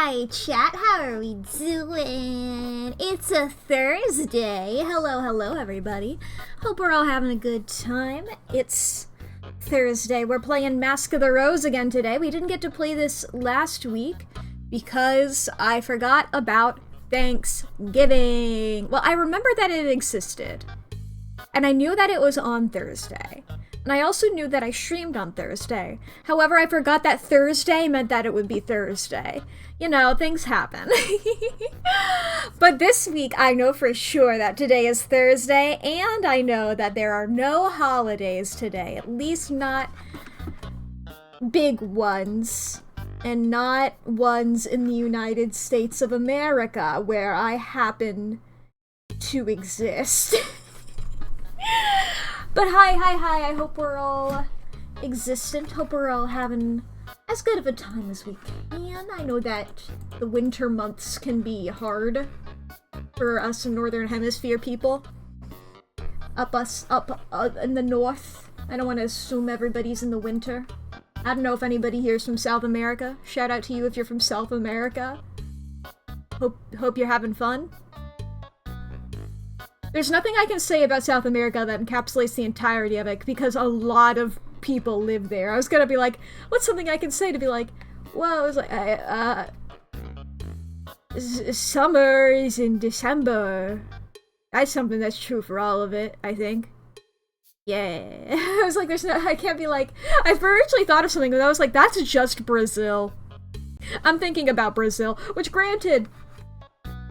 Hi, chat. How are we doing? It's a Thursday. Hello, everybody. Hope we're all having a good time. It's Thursday. We're playing Mask of the Rose again today. We didn't get to play this last week because I forgot about Thanksgiving. Well, I remember that it existed, and I knew that it was on Thursday. And I also knew that I streamed on Thursday. However, I forgot that Thursday meant that it would be Thursday. You know, things happen. But this week, I know for sure that today is Thursday, and I know that there are no holidays today. At least not big ones. And not ones in the United States of America, where I happen to exist. But hi, I hope we're all existent, hope we're all having as good of a time as we can. I know that the winter months can be hard for us Northern Hemisphere people. Up in the north. I don't want to assume everybody's in the winter. I don't know if anybody here is from South America. Shout out to you if you're from South America. Hope you're having fun. There's nothing I can say about South America that encapsulates the entirety of it, because a lot of people live there. I was gonna be like, what's something I can say to be like, well, it was like, summer is in December. That's something that's true for all of it, I think. Yeah. I was like, I can't be like, I originally thought of something, but I was like, that's just Brazil. I'm thinking about Brazil, which granted,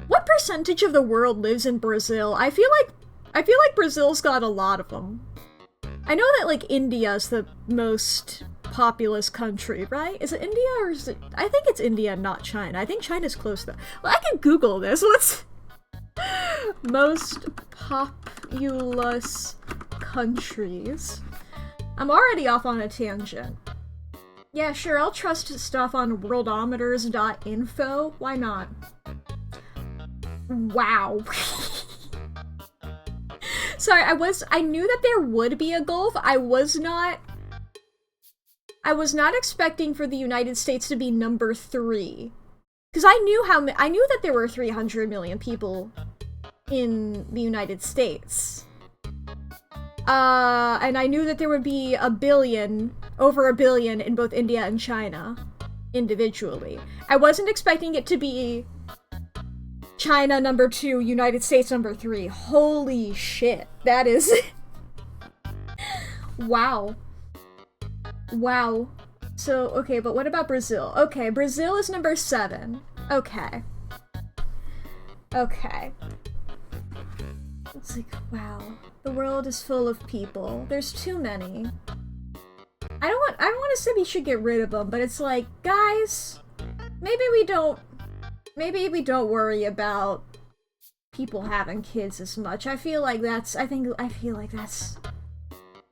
what percentage of the world lives in Brazil? I feel like Brazil's got a lot of them. I know that, like, India's the most populous country, right? Is it India or is it... I think it's India, not China. I think China's close though. Well, I can Google this. What's... most populous countries. I'm already off on a tangent. Yeah, sure, I'll trust stuff on worldometers.info. Why not? Wow. Sorry, I knew that there would be a gulf. I was not expecting for the United States to be number 3. Because I knew that there were 300 million people in the United States. And I knew that there would be over a billion in both India and China, individually. I wasn't expecting it to be China number 2, United States number 3. Holy shit. That is... Wow. Wow. So, okay, but what about Brazil? Okay, Brazil is number 7. Okay. Okay. It's like, wow. The world is full of people. There's too many. I don't want to say we should get rid of them, but it's like, guys, maybe we don't worry about people having kids as much. I feel like that's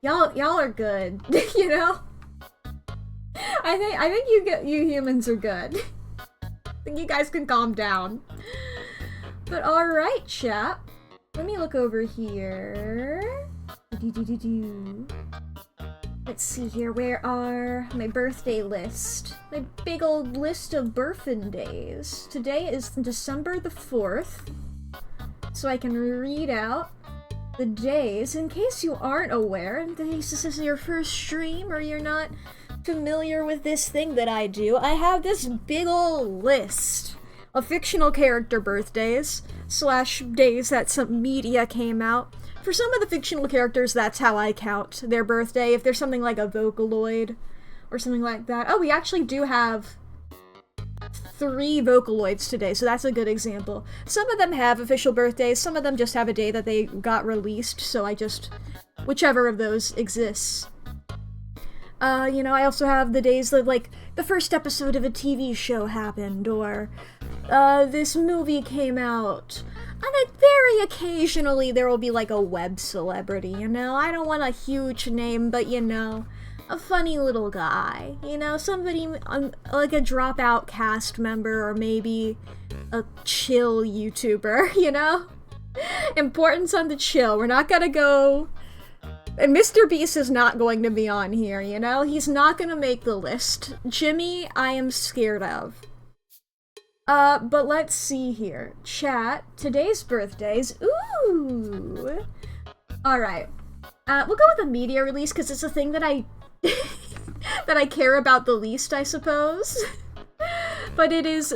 y'all are good. You know? I think you humans are good. I think you guys can calm down. But alright, chat. Let me look over here. Let's see here, where are my birthday list? My big old list of birthdays. Today is December the 4th, so I can read out the days in case you aren't aware, in case this is your first stream or you're not familiar with this thing that I do. I have this big old list of fictional character birthdays / days that some media came out. For some of the fictional characters, that's how I count their birthday. If there's something like a Vocaloid or something like that. Oh, we actually do have 3 Vocaloids today, so that's a good example. Some of them have official birthdays, some of them just have a day that they got released, so I just... whichever of those exists. You know, I also have the days that, like, the first episode of a TV show happened, or, this movie came out. And then very occasionally there will be, like, a web celebrity, you know? I don't want a huge name, but, you know, a funny little guy. You know, somebody, like a dropout cast member, or maybe a chill YouTuber, you know? Importance on the chill. We're not gonna go... And Mr. Beast is not going to be on here, you know? He's not gonna make the list. Jimmy, I am scared of. But let's see here. Chat, today's birthdays. Ooh! Alright. We'll go with a media release, because it's a thing that I... that I care about the least, I suppose. But it is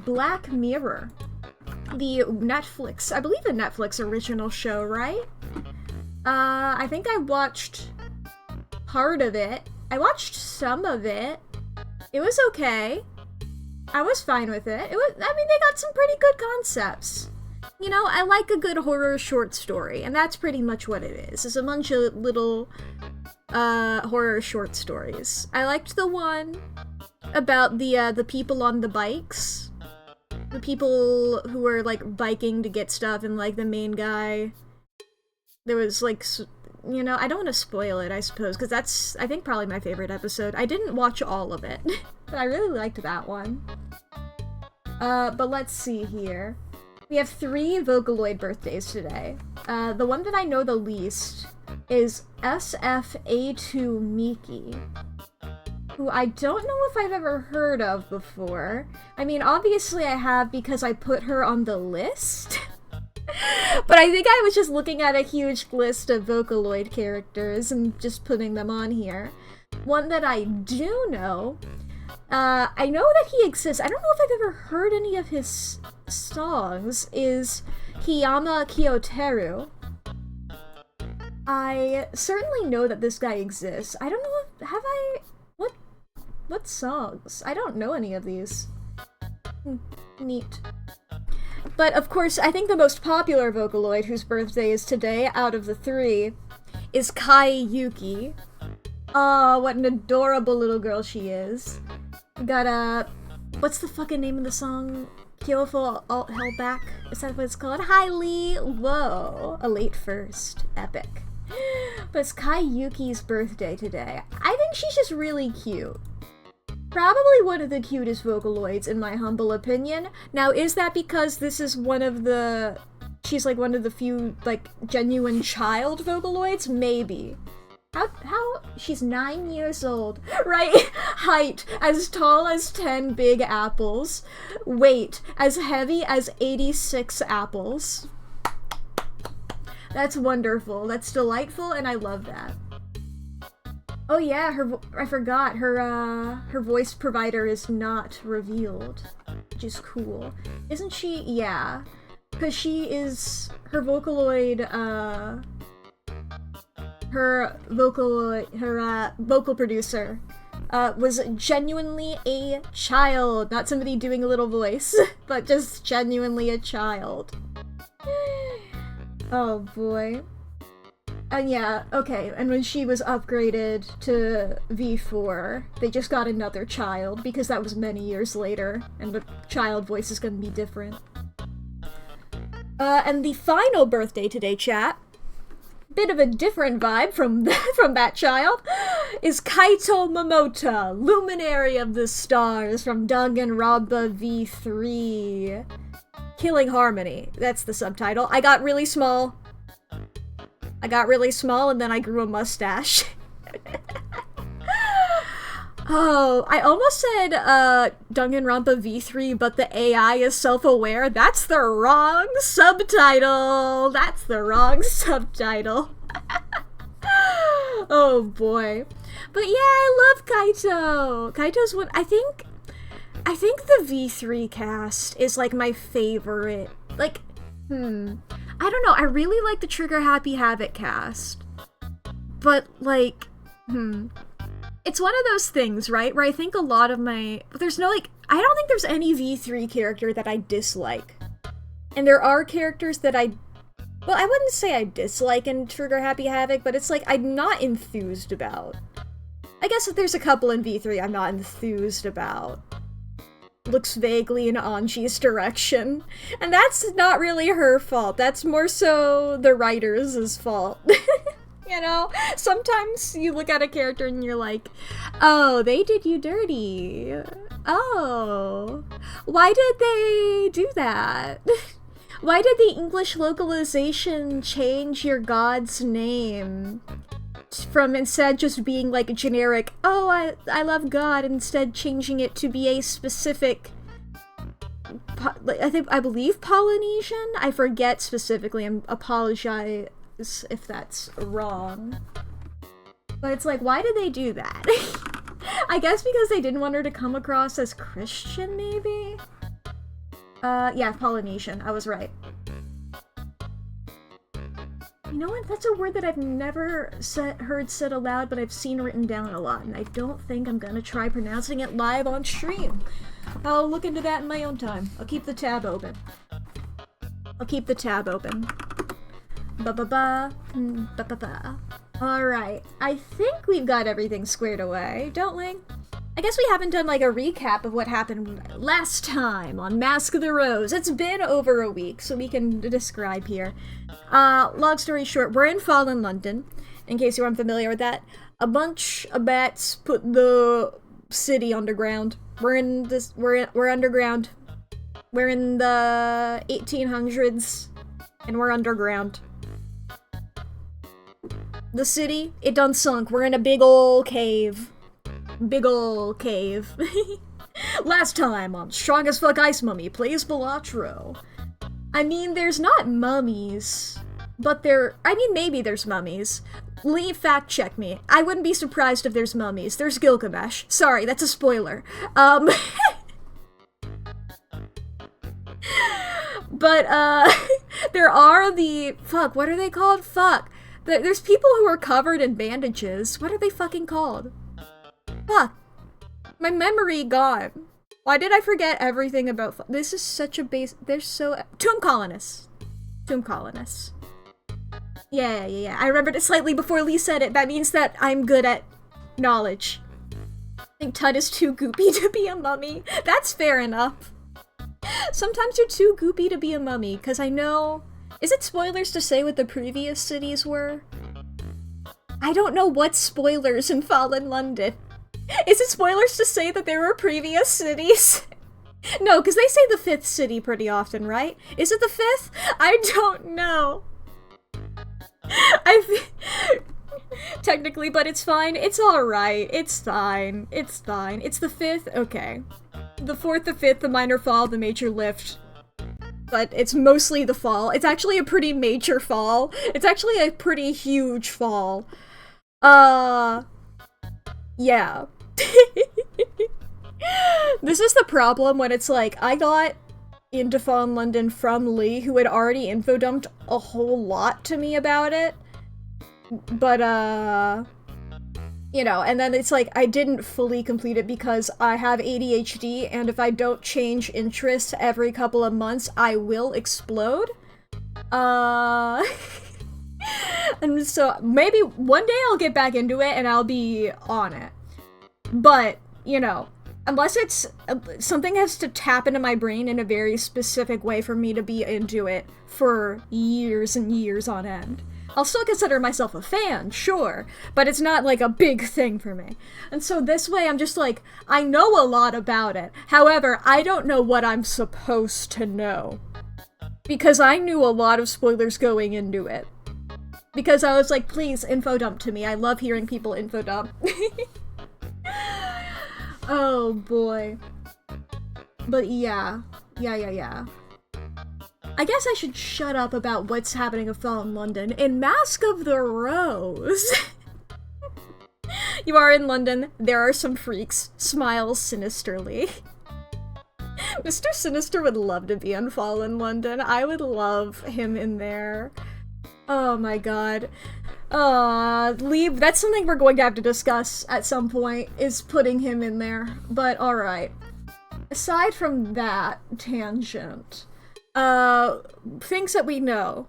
Black Mirror. The Netflix, I believe a Netflix original show, right? I think I watched part of it. I watched some of it. It was okay. I was fine with it. I mean, they got some pretty good concepts. You know, I like a good horror short story, and that's pretty much what it is. It's a bunch of little, horror short stories. I liked the one about the people on the bikes. The people who were, like, biking to get stuff, and, like, the main guy... There was, like, you know, I don't want to spoil it, I suppose, because that's, I think, probably my favorite episode. I didn't watch all of it, but I really liked that one. But let's see here. We have 3 Vocaloid birthdays today. The one that I know the least is SFA2 Miki, who I don't know if I've ever heard of before. I mean, obviously I have because I put her on the list. But I think I was just looking at a huge list of Vocaloid characters and just putting them on here. One that I do know, I know that he exists. I don't know if I've ever heard any of his songs, is Hiyama Kyoteru. I certainly know that this guy exists. I don't know if, have I, what songs? I don't know any of these. Neat. But, of course, I think the most popular Vocaloid whose birthday is today, out of the 3, is Kai Yuki. Oh, what an adorable little girl she is. Got what's the fucking name of the song? Kyoful Alt Held Back? Is that what it's called? Hi, Lee! Whoa! A late first. Epic. But it's Kai Yuki's birthday today. I think she's just really cute. Probably one of the cutest Vocaloids, in my humble opinion. Now, is that because this is one of the... She's, like, one of the few, like, genuine child Vocaloids? Maybe. How... She's 9 years old. Right? Height, as tall as 10 big apples. Weight, as heavy as 86 apples. That's wonderful. That's delightful, and I love that. Oh yeah, I forgot, her voice provider is not revealed, which is cool. Isn't she? Yeah. Because she is, her Vocaloid, her vocal producer, was genuinely a child. Not somebody doing a little voice, but just genuinely a child. Oh boy. And yeah, okay, and when she was upgraded to V4, they just got another child, because that was many years later, and the child voice is gonna be different. And the final birthday today, chat, bit of a different vibe from that child, is Kaito Momota, Luminary of the Stars from Danganronpa V3. Killing Harmony, that's the subtitle. I got really small, and then I grew a mustache. Oh, I almost said, Danganronpa V3, but the AI is self-aware. That's the wrong subtitle! That's the wrong subtitle. Oh boy. But yeah, I love Kaito! Kaito's one, I think the V3 cast is, like, my favorite. Like, I don't know, I really like the Trigger Happy Havoc cast. But, like, it's one of those things, right, where I think a lot of there's no, like, I don't think there's any V3 character that I dislike. And there are characters that I wouldn't say I dislike in Trigger Happy Havoc, but it's like, I'm not enthused about. I guess if there's a couple in V3 I'm not enthused about. Looks vaguely in Anji's direction. And that's not really her fault. That's more so the writers' fault. You know? Sometimes you look at a character and you're like, oh, they did you dirty. Oh. Why did they do that? Why did the English localization change your god's name? From instead just being like a generic, oh, I love God, instead changing it to be a specific I believe Polynesian. I forget specifically. I apologize if that's wrong. But it's like, why did they do that? I guess because they didn't want her to come across as Christian, maybe? Yeah, Polynesian. I was right. You know what? That's a word that I've never heard said aloud, but I've seen written down a lot, and I don't think I'm gonna try pronouncing it live on stream. I'll look into that in my own time. I'll keep the tab open. Ba-ba-ba. Ba-ba-ba. Alright. I think we've got everything squared away, don't we? I guess we haven't done, like, a recap of what happened last time on Mask of the Rose. It's been over a week, so we can describe here. Long story short, we're in Fallen London, in case you aren't familiar with that. A bunch of bats put the city underground. We're underground. We're in the 1800s, and we're underground. The city, it done sunk. We're in a big ol' cave. Last time on Strong as Fuck Ice Mummy plays Balatro. I mean, there's not mummies, but maybe there's mummies. Lee, fact check me. I wouldn't be surprised if there's mummies. There's Gilgamesh. Sorry, that's a spoiler. But, there are what are they called? There's people who are covered in bandages. What are they fucking called? Fuck. My memory gone. Why did I forget everything about this is such a base. They're so Tomb colonists. Yeah. I remembered it slightly before Lee said it. That means that I'm good at knowledge. I think Tut is too goopy to be a mummy. That's fair enough. Sometimes you're too goopy to be a mummy, because I know... Is it spoilers to say what the previous cities were? I don't know what spoilers in Fallen London. Is it spoilers to say that there were previous cities? No, because they say the 5th city pretty often, right? Is it the 5th? I don't know. Technically, but it's fine. It's alright. It's fine. It's fine. It's the 5th? Okay. The 4th, the 5th, the minor fall, the major lift. But it's mostly the fall. It's actually a pretty major fall. It's actually a pretty huge fall. Yeah. This is the problem when it's like, I got into Fallen London from Lee, who had already info-dumped a whole lot to me about it. But, you know, and then it's like, I didn't fully complete it because I have ADHD, and if I don't change interests every couple of months, I will explode. And so, maybe one day I'll get back into it and I'll be on it. But, you know, unless it's something has to tap into my brain in a very specific way for me to be into it for years and years on end. I'll still consider myself a fan, sure, but it's not like a big thing for me. And so this way I'm just like, I know a lot about it. However, I don't know what I'm supposed to know. Because I knew a lot of spoilers going into it. Because I was like, please, info dump to me. I love hearing people info dump. Oh boy. But yeah. I guess I should shut up about what's happening in Fallen London. In Mask of the Rose. You are in London. There are some freaks. Smiles sinisterly. Mr. Sinister would love to be in Fallen London. I would love him in there. Oh my god. That's something we're going to have to discuss at some point, is putting him in there. But alright. Aside from that tangent, things that we know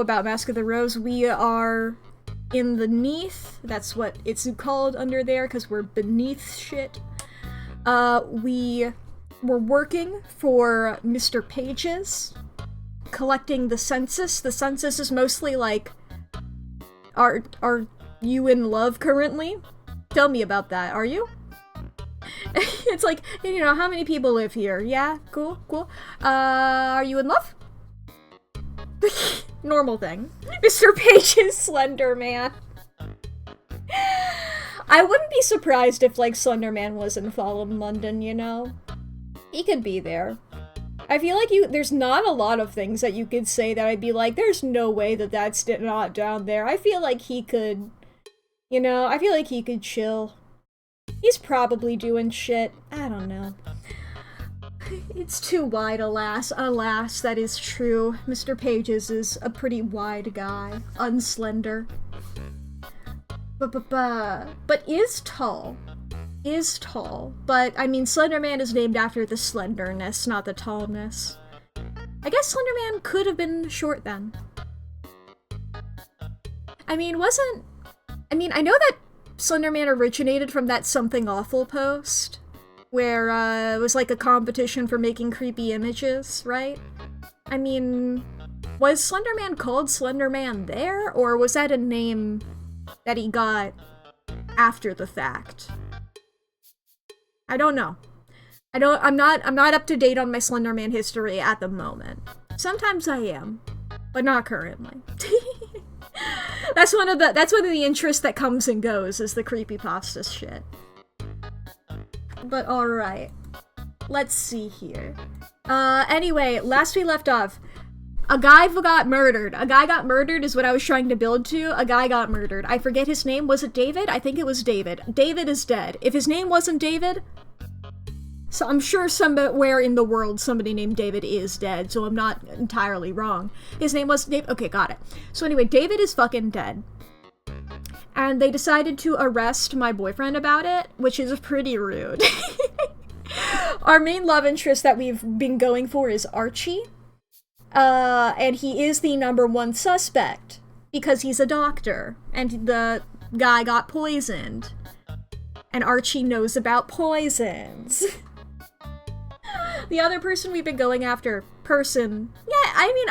about Mask of the Rose, we are in the Neath. That's what it's called under there, because we're beneath shit. We're working for Mr. Pages, collecting the census. The census is mostly like, are you in love currently? Tell me about that, are you? It's like, you know, how many people live here? Yeah, cool. Are you in love? Normal thing. Mr. Page's Slender Man. I wouldn't be surprised if, like, Slender Man was in Fallen London, you know? He could be there. I feel like there's not a lot of things that you could say that I'd be like, there's no way that that's not down there. I feel like he could, you know, I feel like he could chill. He's probably doing shit. I don't know. It's too wide, alas. Alas, that is true. Mr. Pages is a pretty wide guy. Unslender. But is tall. Is tall. But, I mean, Slenderman is named after the slenderness, not the tallness. I guess Slenderman could have been short then. I mean, I know that Slenderman originated from that Something Awful post, where it was like a competition for making creepy images, right? I mean, was Slenderman called Slenderman there, or was that a name that he got after the fact? I don't know. I'm not up to date on my Slenderman history at the moment. Sometimes I am, but not currently. That's one of the interests that comes and goes, is the creepypasta shit. But alright. Let's see here. Anyway, last we left off, a guy got murdered. A guy got murdered is what I was trying to build to. A guy got murdered. I forget his name. Was it David? I think it was David. David is dead. If his name wasn't David, so I'm sure somewhere in the world somebody named David is dead, so I'm not entirely wrong. His name was David. Okay, got it. So anyway, David is fucking dead. And they decided to arrest my boyfriend about it, which is pretty rude. Our main love interest that we've been going for is Archie. And he is the #1 suspect, because he's a doctor, and the guy got poisoned. And Archie knows about poisons. The other person we've been going after, person. Yeah, I mean,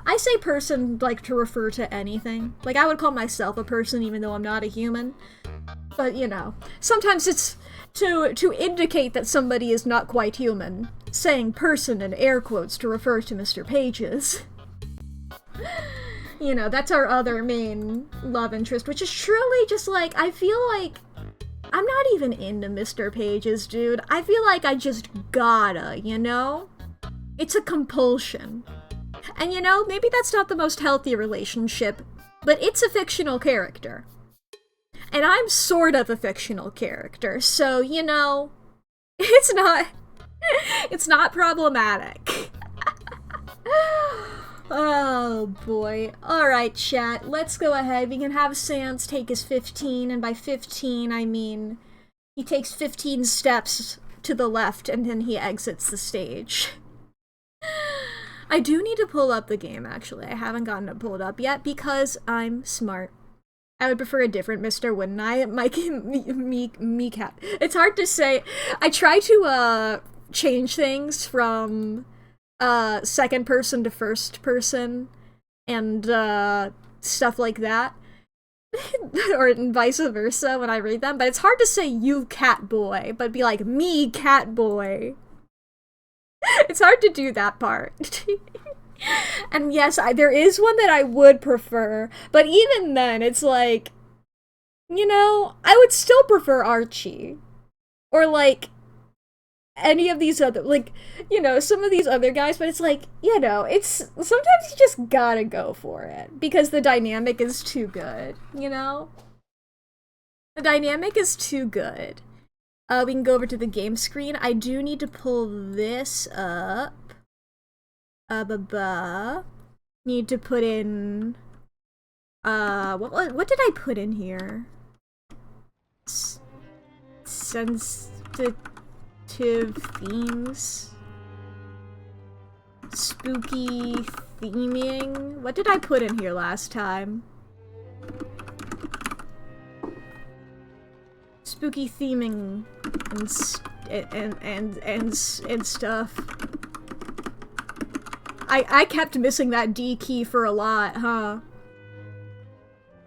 I say person, like, to refer to anything. Like, I would call myself a person even though I'm not a human. But, you know, sometimes it's to indicate that somebody is not quite human, saying person in air quotes to refer to Mr. Pages. You know, that's our other main love interest, which is truly just like, I feel like I'm not even into Mr. Pages, dude. I feel like I just gotta, you know? It's a compulsion. And you know, maybe that's not the most healthy relationship, but it's a fictional character. And I'm sort of a fictional character, so, you know, it's not problematic. Oh boy. Alright, chat, let's go ahead. We can have Sans take his 15, and by 15, I mean he takes 15 steps to the left and then he exits the stage. I do need to pull up the game, actually. I haven't gotten it pulled up yet because I'm smart. I would prefer a different Mr., wouldn't I? Meekat. It's hard to say. I try to, change things from, second person to first person, and, stuff like that. Or vice versa when I read them, but it's hard to say you cat boy, but be like, me cat boy. It's hard to do that part. And yes, there is one that I would prefer, but even then, it's like, you know, I would still prefer Archie. Or like, any of these other, like, you know, some of these other guys, but it's like, you know, it's, sometimes you just gotta go for it, because the dynamic is too good, you know? The dynamic is too good. We can go over to the game screen. I do need to pull this up. Need to put in, what did I put in here? Sensitive themes? Spooky theming? What did I put in here last time? Spooky theming and stuff. I kept missing that D key for a lot, huh?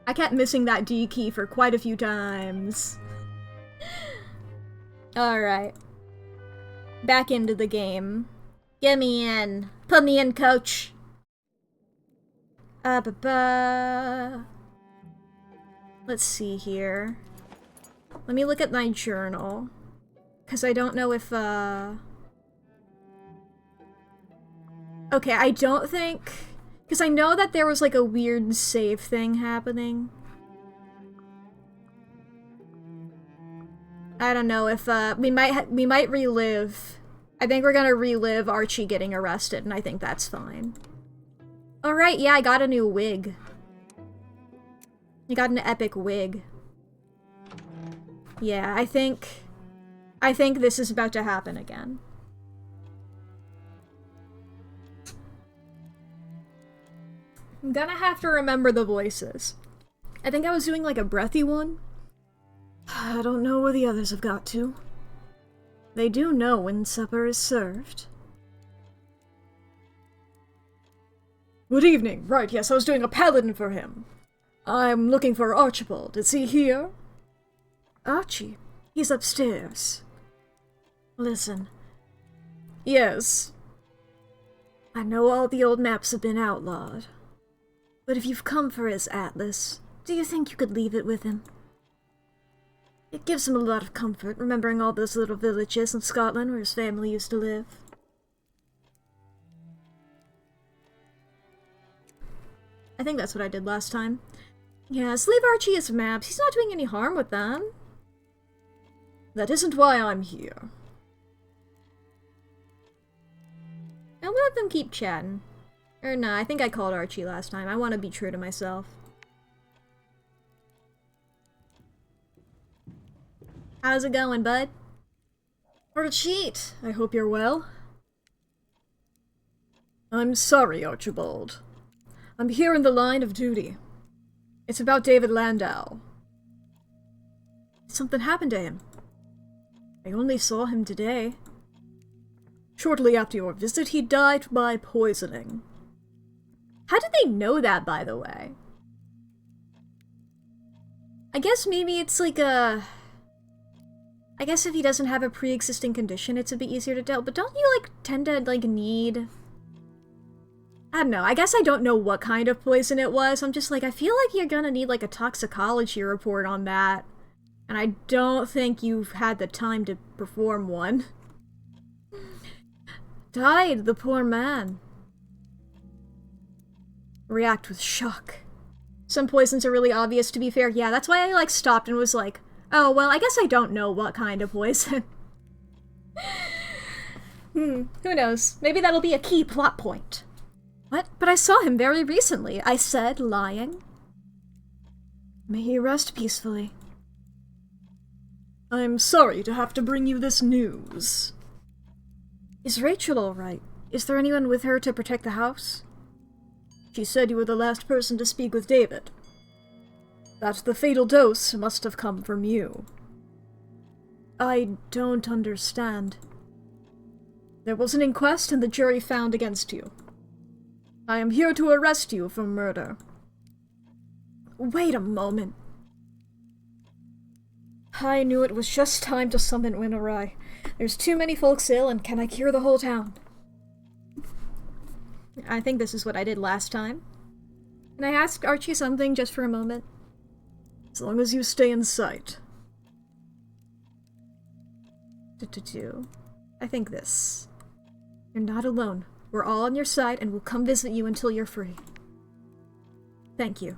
I kept missing that D key for quite a few times. Alright. Back into the game. Get me in. Put me in, coach. Let's see here. Let me look at my journal. Because I don't know if, Okay, I don't think... Because I know that there was like a weird save thing happening. I don't know if, we might relive... I think we're gonna relive Archie getting arrested, and I think that's fine. Alright, yeah, I got a new wig. I got an epic wig. Yeah, I think this is about to happen again. I'm gonna have to remember the voices. I think I was doing like a breathy one. I don't know where the others have got to. They do know when supper is served. Good evening. Right, yes, I was doing a paladin for him. I'm looking for Archibald. Is he here? Archie? He's upstairs. Listen. Yes. I know all the old maps have been outlawed. But if you've come for his atlas, do you think you could leave it with him? It gives him a lot of comfort, remembering all those little villages in Scotland where his family used to live. I think that's what I did last time. Yes, leave Archie his maps. He's not doing any harm with them. That isn't why I'm here. I'll let them keep chatting. Or nah, I think I called Archie last time. I want to be true to myself. How's it going, bud? Or a cheat. I hope you're well. I'm sorry, Archibald. I'm here in the line of duty. It's about David Landau. Something happened to him. I only saw him today. Shortly after your visit, he died by poisoning. How did they know that, by the way? I guess maybe it's like a... I guess if he doesn't have a pre-existing condition, it's a bit easier to tell. But don't you, like, tend to, like, need... I don't know. I guess I don't know what kind of poison it was. I'm just like, I feel like you're gonna need, like, a toxicology report on that. And I don't think you've had the time to perform one. Died, the poor man. React with shock. Some poisons are really obvious, to be fair. Yeah, that's why I, like, stopped and was like, oh, well, I guess I don't know what kind of poison. Who knows? Maybe that'll be a key plot point. What? But I saw him very recently. I said, lying. May he rest peacefully. I'm sorry to have to bring you this news. Is Rachel all right? Is there anyone with her to protect the house? She said you were the last person to speak with David. That the fatal dose must have come from you. I don't understand. There was an inquest and the jury found against you. I am here to arrest you for murder. Wait a moment. I knew it was just time to something went awry. There's too many folks ill, and can I cure the whole town? I think this is what I did last time. Can I ask Archie something just for a moment? As long as you stay in sight. I think this. You're not alone. We're all on your side, and we'll come visit you until you're free. Thank you.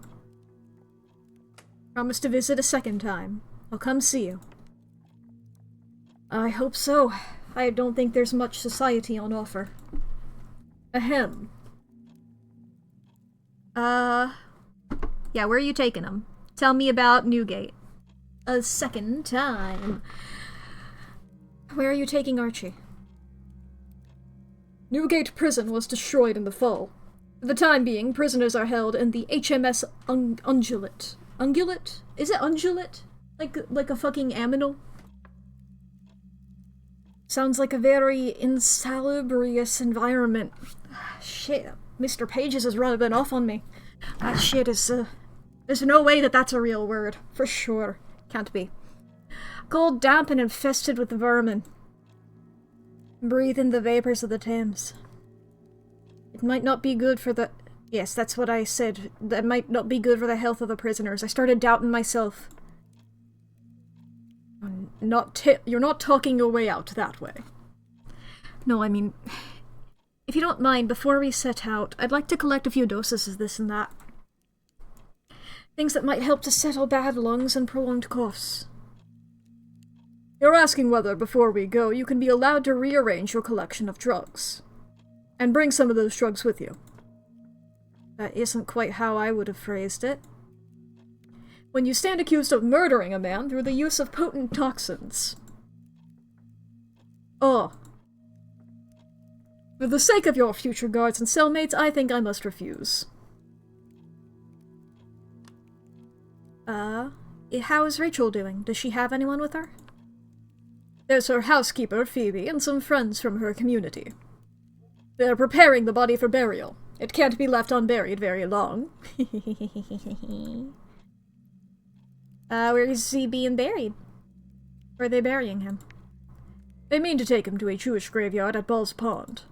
Promise to visit a second time. I'll come see you. I hope so. I don't think there's much society on offer. Ahem. Yeah, where are you taking him? Tell me about Newgate. A second time. Where are you taking Archie? Newgate Prison was destroyed in the fall. For the time being, prisoners are held in the HMS Ungulate. Ungulate? Is it ungulate? Like a fucking aminal? Sounds like a very insalubrious environment. Shit, Mr. Pages has rubbing off on me. That shit is, there's no way that that's a real word. For sure. Can't be. Cold, damp, and infested with vermin. Breathe in the vapors of the Thames. It might not be good for the... Yes, that's what I said. That might not be good for the health of the prisoners. I started doubting myself. You're not talking your way out that way. No, I mean... If you don't mind, before we set out, I'd like to collect a few doses of this and that. Things that might help to settle bad lungs and prolonged coughs. You're asking whether, before we go, you can be allowed to rearrange your collection of drugs. And bring some of those drugs with you. That isn't quite how I would have phrased it. When you stand accused of murdering a man through the use of potent toxins. Oh. For the sake of your future guards and cellmates, I think I must refuse. How is Rachel doing? Does she have anyone with her? There's her housekeeper, Phoebe, and some friends from her community. They're preparing the body for burial. It can't be left unburied very long. Where is he being buried? Where are they burying him? They mean to take him to a Jewish graveyard at Ball's Pond.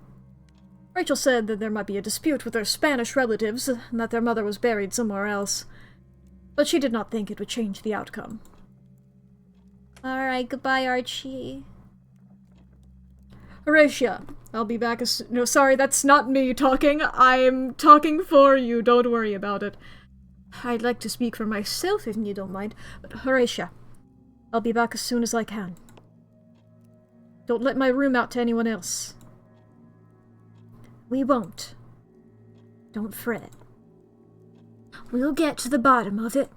Rachel said that there might be a dispute with their Spanish relatives, and that their mother was buried somewhere else. But she did not think it would change the outcome. Alright, goodbye, Archie. Horatia, I'll be back as- No, sorry, that's not me talking. I'm talking for you, don't worry about it. I'd like to speak for myself if you don't mind, but Horatia, I'll be back as soon as I can. Don't let my room out to anyone else. We won't. Don't fret. We'll get to the bottom of it.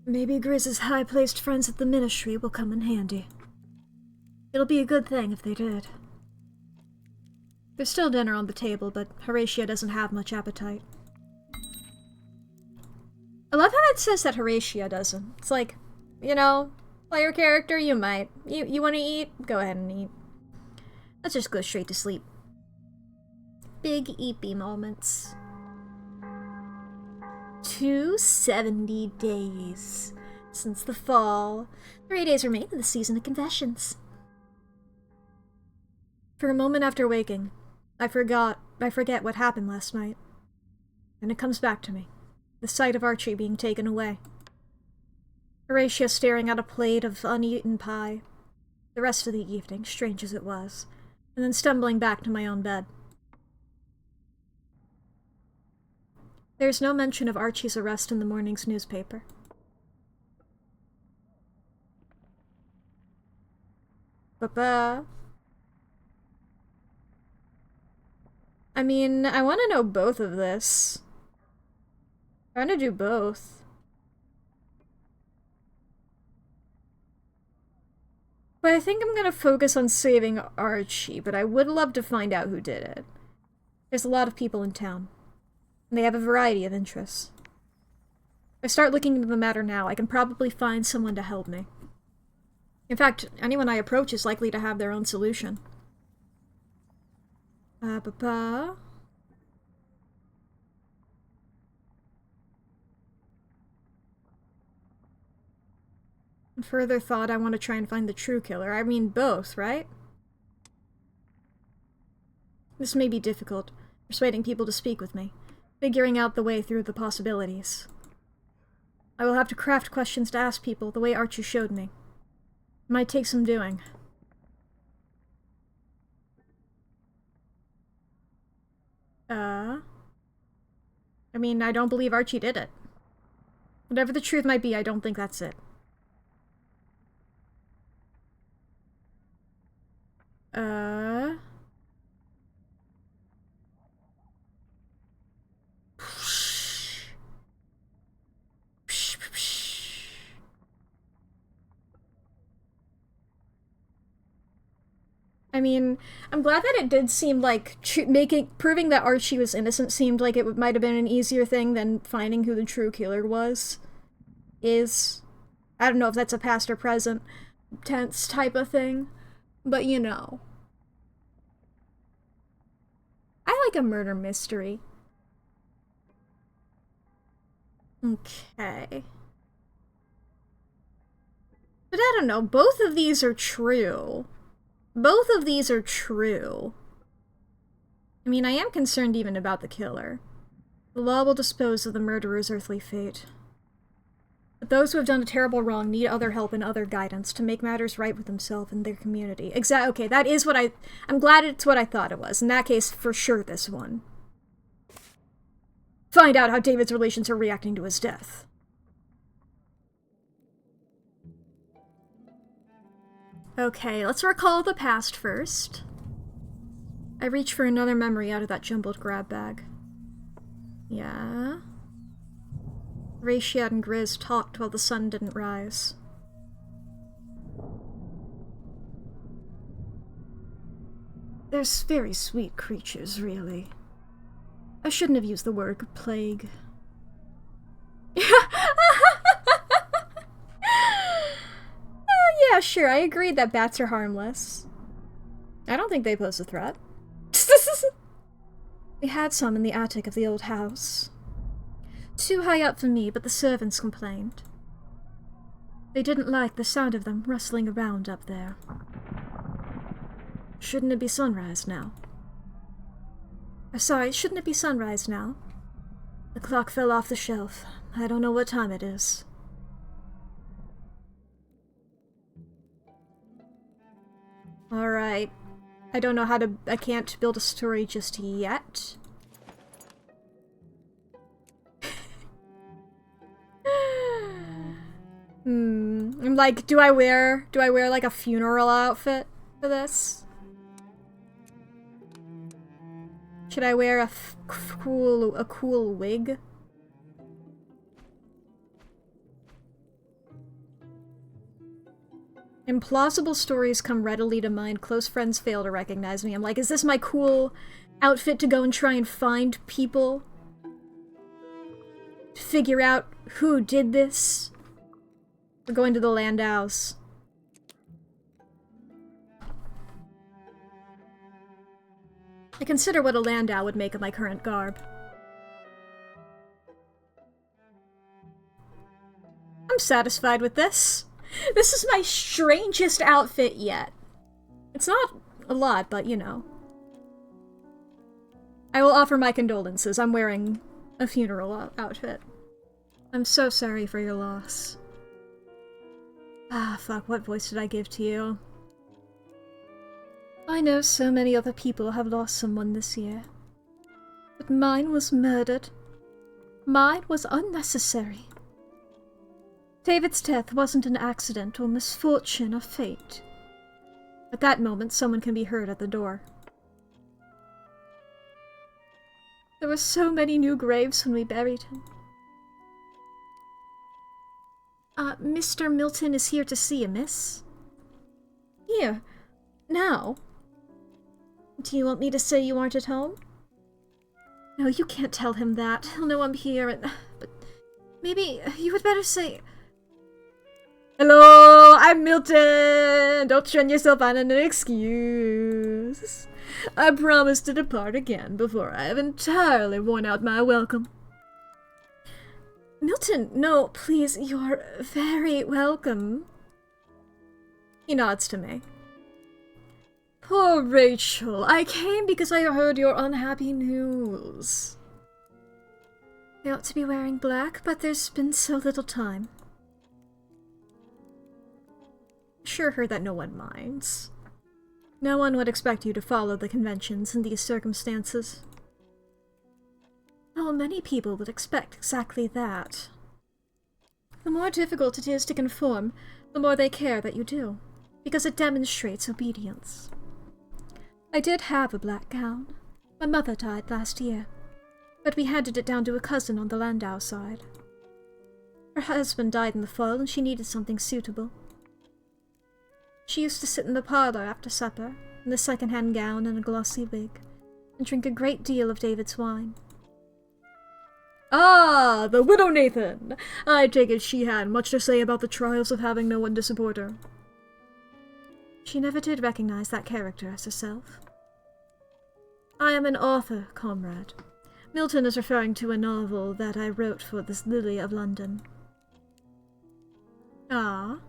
Maybe Grizz's high-placed friends at the Ministry will come in handy. It'll be a good thing if they did. There's still dinner on the table, but Horatia doesn't have much appetite. I love how it says that Horatia doesn't. It's like, you know, player character, you might. You want to eat? Go ahead and eat. Let's just go straight to sleep. Big eepy moments. 270 days since the fall. 3 days remain in the season of confessions. For a moment after waking, I forget what happened last night. And it comes back to me. The sight of Archie being taken away. Horatia staring at a plate of uneaten pie. The rest of the evening, strange as it was. And then stumbling back to my own bed. There's no mention of Archie's arrest in the morning's newspaper. Papa. I mean, I want to know both of this. I want to do both. But I think I'm gonna focus on saving Archie, but I would love to find out who did it. There's a lot of people in town. And they have a variety of interests. If I start looking into the matter now, I can probably find someone to help me. In fact, anyone I approach is likely to have their own solution. Papa? Further thought, I want to try and find the true killer. I mean both, right? This may be difficult, persuading people to speak with me, figuring out the way through the possibilities. I will have to craft questions to ask people the way Archie showed me. It might take some doing. I mean, I don't believe Archie did it. Whatever the truth might be, I don't think that's it. I mean, I'm glad that it did seem like proving that Archie was innocent seemed like it might have been an easier thing than finding who the true killer was. I don't know if that's a past or present tense type of thing, but you know. I like a murder mystery. Okay. But I don't know, both of these are true. Both of these are true. I mean, I am concerned even about the killer. The law will dispose of the murderer's earthly fate. But those who have done a terrible wrong need other help and other guidance to make matters right with themselves and their community. Okay, that is what I'm glad it's what I thought it was. In that case, for sure this one. Find out how David's relations are reacting to his death. Okay, let's recall the past first. I reach for another memory out of that jumbled grab bag. Yeah. Ratiad and Grizz talked while the sun didn't rise. They're very sweet creatures, really. I shouldn't have used the word plague. Yeah, sure, I agreed that bats are harmless. I don't think they pose a threat. We had some in the attic of the old house. Too high up for me, but the servants complained. They didn't like the sound of them rustling around up there. Shouldn't it be sunrise now? Sorry, shouldn't it be sunrise now? The clock fell off the shelf. I don't know what time it is. Alright. I don't know how to... I can't build a story just yet. I'm like, do I wear like a funeral outfit for this? Should I wear a cool wig? Implausible stories come readily to mind. Close friends fail to recognize me. I'm like, is this my cool outfit to go and try and find people? To figure out who did this? We're going to the Landaus. I consider what a Landau would make of my current garb. I'm satisfied with this. This is my strangest outfit yet. It's not a lot, but you know. I will offer my condolences. I'm wearing a funeral outfit. I'm so sorry for your loss. Ah, fuck, what voice did I give to you? I know so many other people have lost someone this year. But mine was murdered. Mine was unnecessary. David's death wasn't an accident or misfortune or fate. At that moment, someone can be heard at the door. There were so many new graves when we buried him. Mr. Milton is here to see you, miss. Here? Now? Do you want me to say you aren't at home? No, you can't tell him that. He'll know I'm here and... But maybe you would better say... Hello, I'm Milton! Don't trend yourself on an excuse. I promise to depart again before I have entirely worn out my welcome. Milton, no, please, you're very welcome. He nods to me. Poor Rachel, I came because I heard your unhappy news. I ought to be wearing black, but there's been so little time. Assure her that no one minds. No one would expect you to follow the conventions in these circumstances. Oh, many people would expect exactly that. The more difficult it is to conform, the more they care that you do, because it demonstrates obedience. I did have a black gown. My mother died last year, but we handed it down to a cousin on the Landau side. Her husband died in the fall, and she needed something suitable. She used to sit in the parlor after supper, in a second-hand gown and a glossy wig, and drink a great deal of David's wine. Ah, the widow Nathan! I take it she had much to say about the trials of having no one to support her. She never did recognize that character as herself. I am an author, comrade. Milton is referring to a novel that I wrote for this Lily of London. Ah.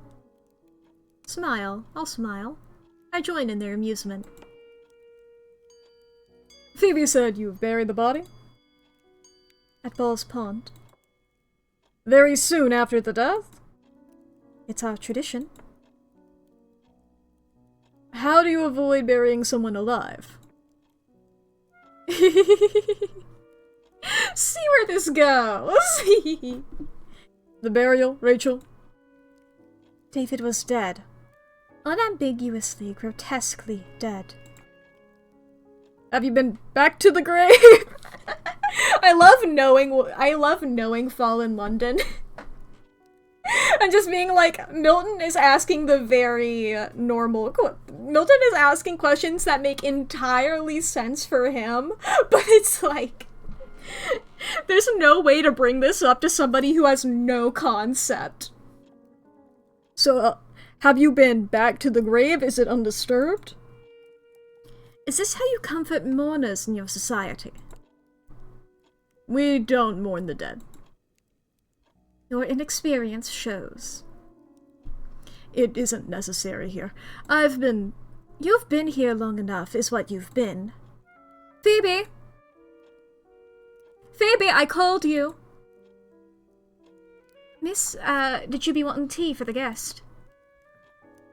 Smile. I'll smile. I join in their amusement. Phoebe said you've buried the body? At Ball's Pond. Very soon after the death? It's our tradition. How do you avoid burying someone alive? See where this goes! The burial, Rachel? David was dead. Unambiguously, grotesquely dead. Have you been back to the grave? I love knowing Fallen London. And just being like, Milton is asking the very normal Milton is asking questions that make entirely sense for him, but it's like, there's no way to bring this up to somebody who has no concept. So, have you been back to the grave? Is it undisturbed? Is this how you comfort mourners in your society? We don't mourn the dead. Your inexperience shows. It isn't necessary here. You've been here long enough, is what you've been. Phoebe! Phoebe, I called you! Miss, did you be wanting tea for the guest?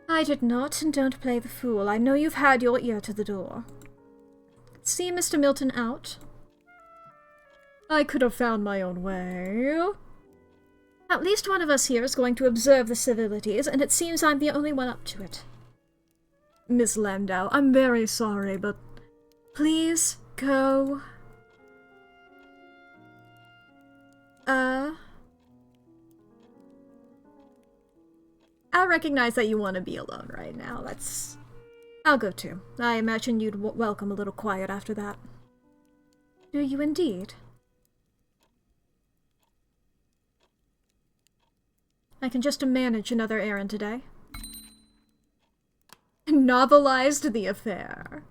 I did not, and don't play the fool. I know you've had your ear to the door. See Mr. Milton out? I could have found my own way. At least one of us here is going to observe the civilities, and it seems I'm the only one up to it. Miss Landau, I'm very sorry, but please go. I'll recognize that you want to be alone right now. I'll go too. I imagine you'd welcome a little quiet after that. Do you indeed? I can just manage another errand today. Novelized the affair.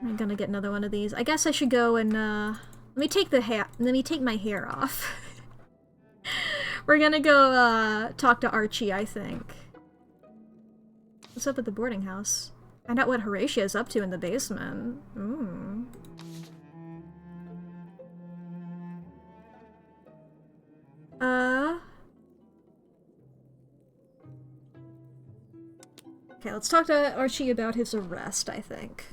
I'm gonna get another one of these. I guess I should go and, let me take my hair off. We're gonna go, talk to Archie, I think. What's up at the boarding house? Find out what Horatia is up to in the basement. Ooh. Okay, let's talk to Archie about his arrest, I think.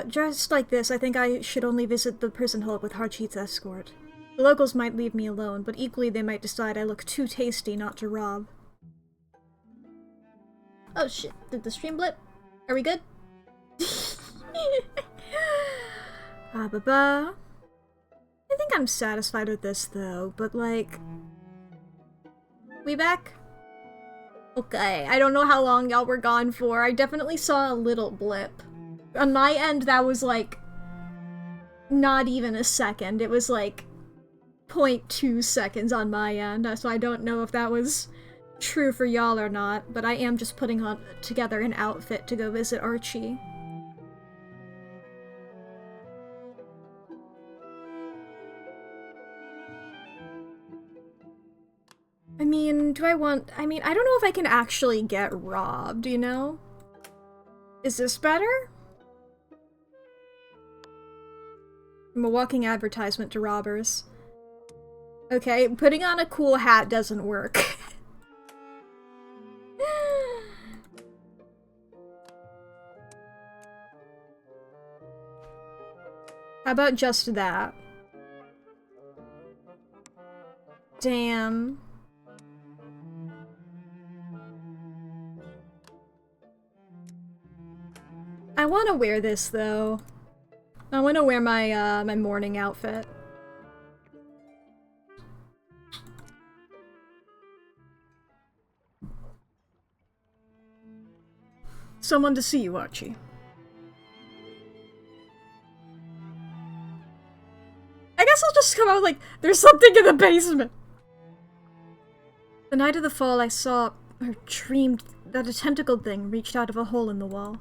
Just like this, I think I should only visit the prison hold with Harjeet's escort. The locals might leave me alone, but equally they might decide I look too tasty not to rob. Oh shit, did the stream blip? Are we good? Ba-ba. I think I'm satisfied with this though, but like... We back? Okay, I don't know how long y'all were gone for. I definitely saw a little blip. On my end, that was like... not even a second. It was like 0.2 seconds on my end, so I don't know if that was true for y'all or not, but I am just putting together an outfit to go visit Archie. I mean, I don't know if I can actually get robbed, you know? Is this better? I'm a walking advertisement to robbers. Okay, putting on a cool hat doesn't work. How about just that? Damn. I want to wear this, though. I want to wear my, my morning outfit. Someone to see you, Archie. I guess I'll just come out like, there's something in the basement! The night of the fall, I saw, or dreamed, that a tentacled thing reached out of a hole in the wall.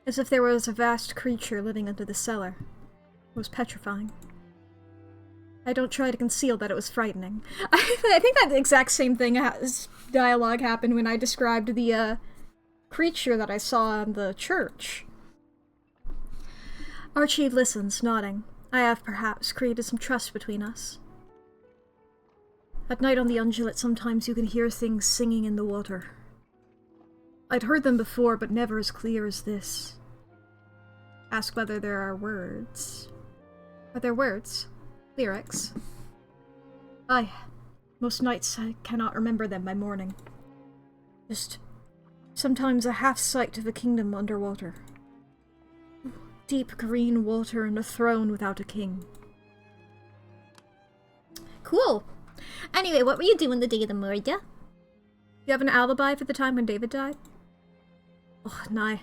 As if there was a vast creature living under the cellar. It was petrifying. I don't try to conceal that it was frightening. I think that exact same thing dialogue happened when I described the creature that I saw in the church. Archie listens, nodding. I have perhaps created some trust between us. At night on the undulate, sometimes you can hear things singing in the water. I'd heard them before, but never as clear as this. Ask whether there are words. Are there words? Lyrics? Aye. Most nights I cannot remember them by morning. Just sometimes a half-sight of a kingdom underwater. Deep green water and a throne without a king. Cool. Anyway, what were you doing the day of the murder? You have an alibi for the time when David died? Oh, nah.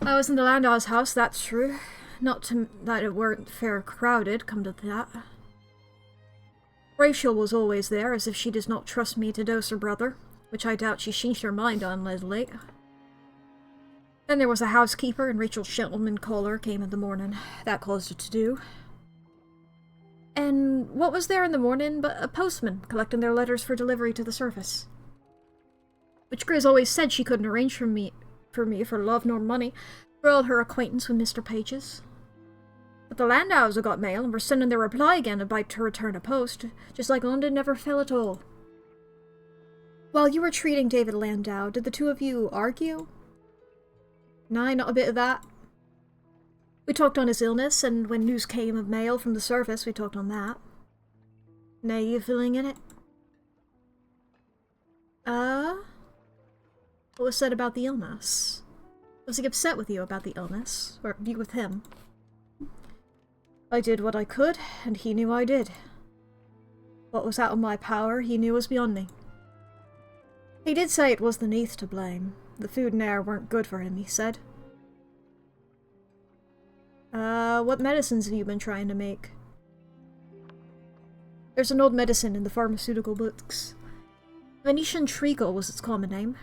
I was in the Landau's house, that's true. Not that it weren't fair crowded, come to that. Rachel was always there, as if she does not trust me to dose her brother, which I doubt she changed her mind on late. Then there was a housekeeper, and Rachel's gentleman caller came in the morning. That caused a to-do. And what was there in the morning but a postman collecting their letters for delivery to the service? Which Grizz always said she couldn't arrange for me for love nor money, for all her acquaintance with Mr. Pages. But the Landaus got mail and were sending their reply again about to return a post, just like London never fell at all. While you were treating David Landau, did the two of you argue? Nah, not a bit of that. We talked on his illness, and when news came of mail from the service, we talked on that. Nay, you feeling in it? What was said about the illness? Was he upset with you about the illness? Or you with him? I did what I could, and he knew I did. What was out of my power, he knew was beyond me. He did say it was the Neath to blame. The food and air weren't good for him, he said. What medicines have you been trying to make? There's an old medicine in the pharmaceutical books. Venetian treacle was its common name.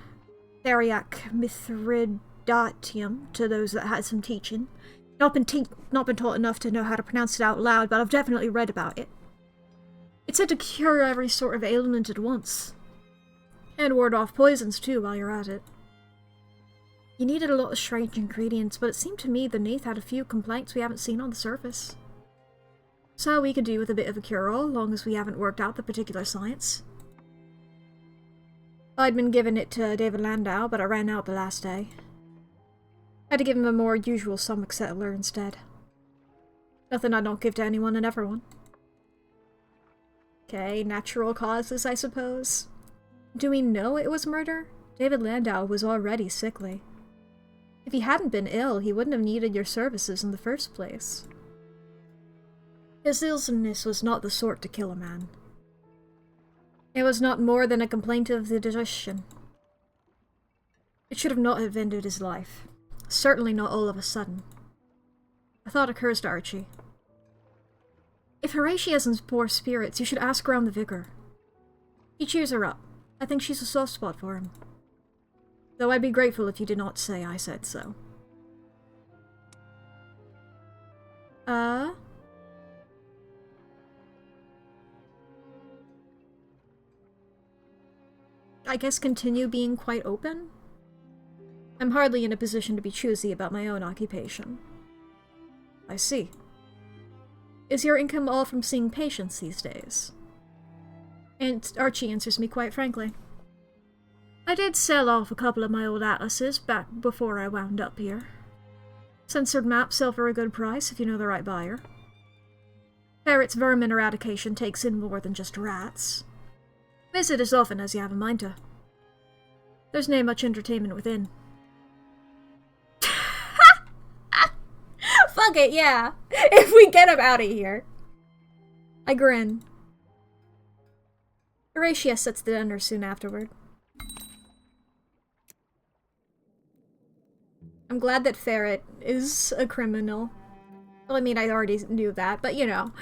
Theriac mithridatium, to those that had some teaching. Not been taught enough to know how to pronounce it out loud, but I've definitely read about it. It's said to cure every sort of ailment at once. And ward off poisons, too, while you're at it. You needed a lot of strange ingredients, but it seemed to me the Neath had a few complaints we haven't seen on the surface. So we could do with a bit of a cure-all, long as we haven't worked out the particular science. I'd been giving it to David Landau, but I ran out the last day. Had to give him a more usual stomach settler instead. Nothing I don't give to anyone and everyone. Okay, natural causes, I suppose. Do we know it was murder? David Landau was already sickly. If he hadn't been ill, he wouldn't have needed your services in the first place. His illness was not the sort to kill a man. It was not more than a complaint of the digestion. It should have not have ended his life. Certainly not all of a sudden. A thought occurs to Archie. If Horatia is in poor spirits, you should ask around the vicar. He cheers her up. I think she's a soft spot for him. Though I'd be grateful if you did not say I said so. I guess continue being quite open? I'm hardly in a position to be choosy about my own occupation. I see. Is your income all from seeing patients these days? And Archie answers me quite frankly. I did sell off a couple of my old atlases back before I wound up here. Censored maps sell for a good price if you know the right buyer. Ferret's vermin eradication takes in more than just rats. Visit as often as you have a mind to. There's nae much entertainment within. Fuck it, yeah. If we get him out of here. I grin. Horatia sets the dinner soon afterward. I'm glad that Ferret is a criminal. Well, I mean, I already knew that, but you know.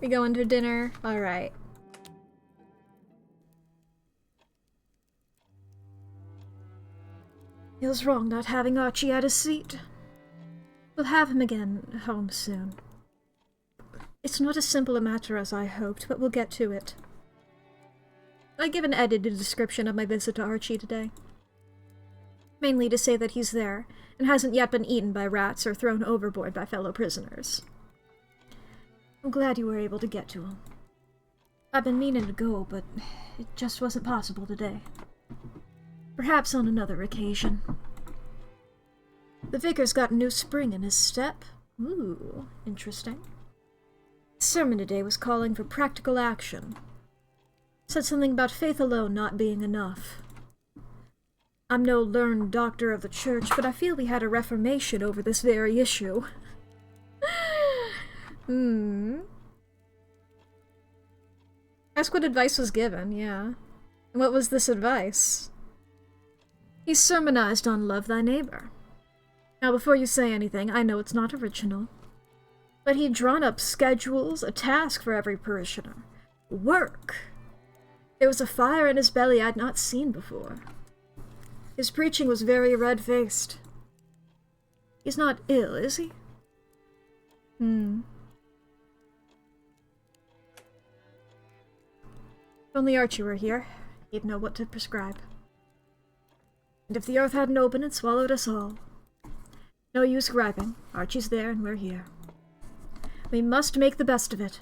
We go into dinner? Alright. Feels wrong not having Archie at his seat. We'll have him again home soon. It's not as simple a matter as I hoped, but we'll get to it. I give an edited description of my visit to Archie today. Mainly to say that he's there, and hasn't yet been eaten by rats or thrown overboard by fellow prisoners. I'm glad you were able to get to him. I've been meaning to go, but it just wasn't possible today. Perhaps on another occasion. The vicar's got a new spring in his step. Ooh, interesting. The sermon today was calling for practical action. Said something about faith alone not being enough. I'm no learned doctor of the church, but I feel we had a reformation over this very issue. Ask what advice was given, yeah. And what was this advice? He sermonized on love thy neighbor. Now before you say anything, I know it's not original. But he'd drawn up schedules, a task for every parishioner. Work! There was a fire in his belly I'd not seen before. His preaching was very red-faced. He's not ill, is he? If only Archie were here, he'd know what to prescribe. And if the earth hadn't opened and swallowed us all. No use griping. Archie's there and we're here. We must make the best of it.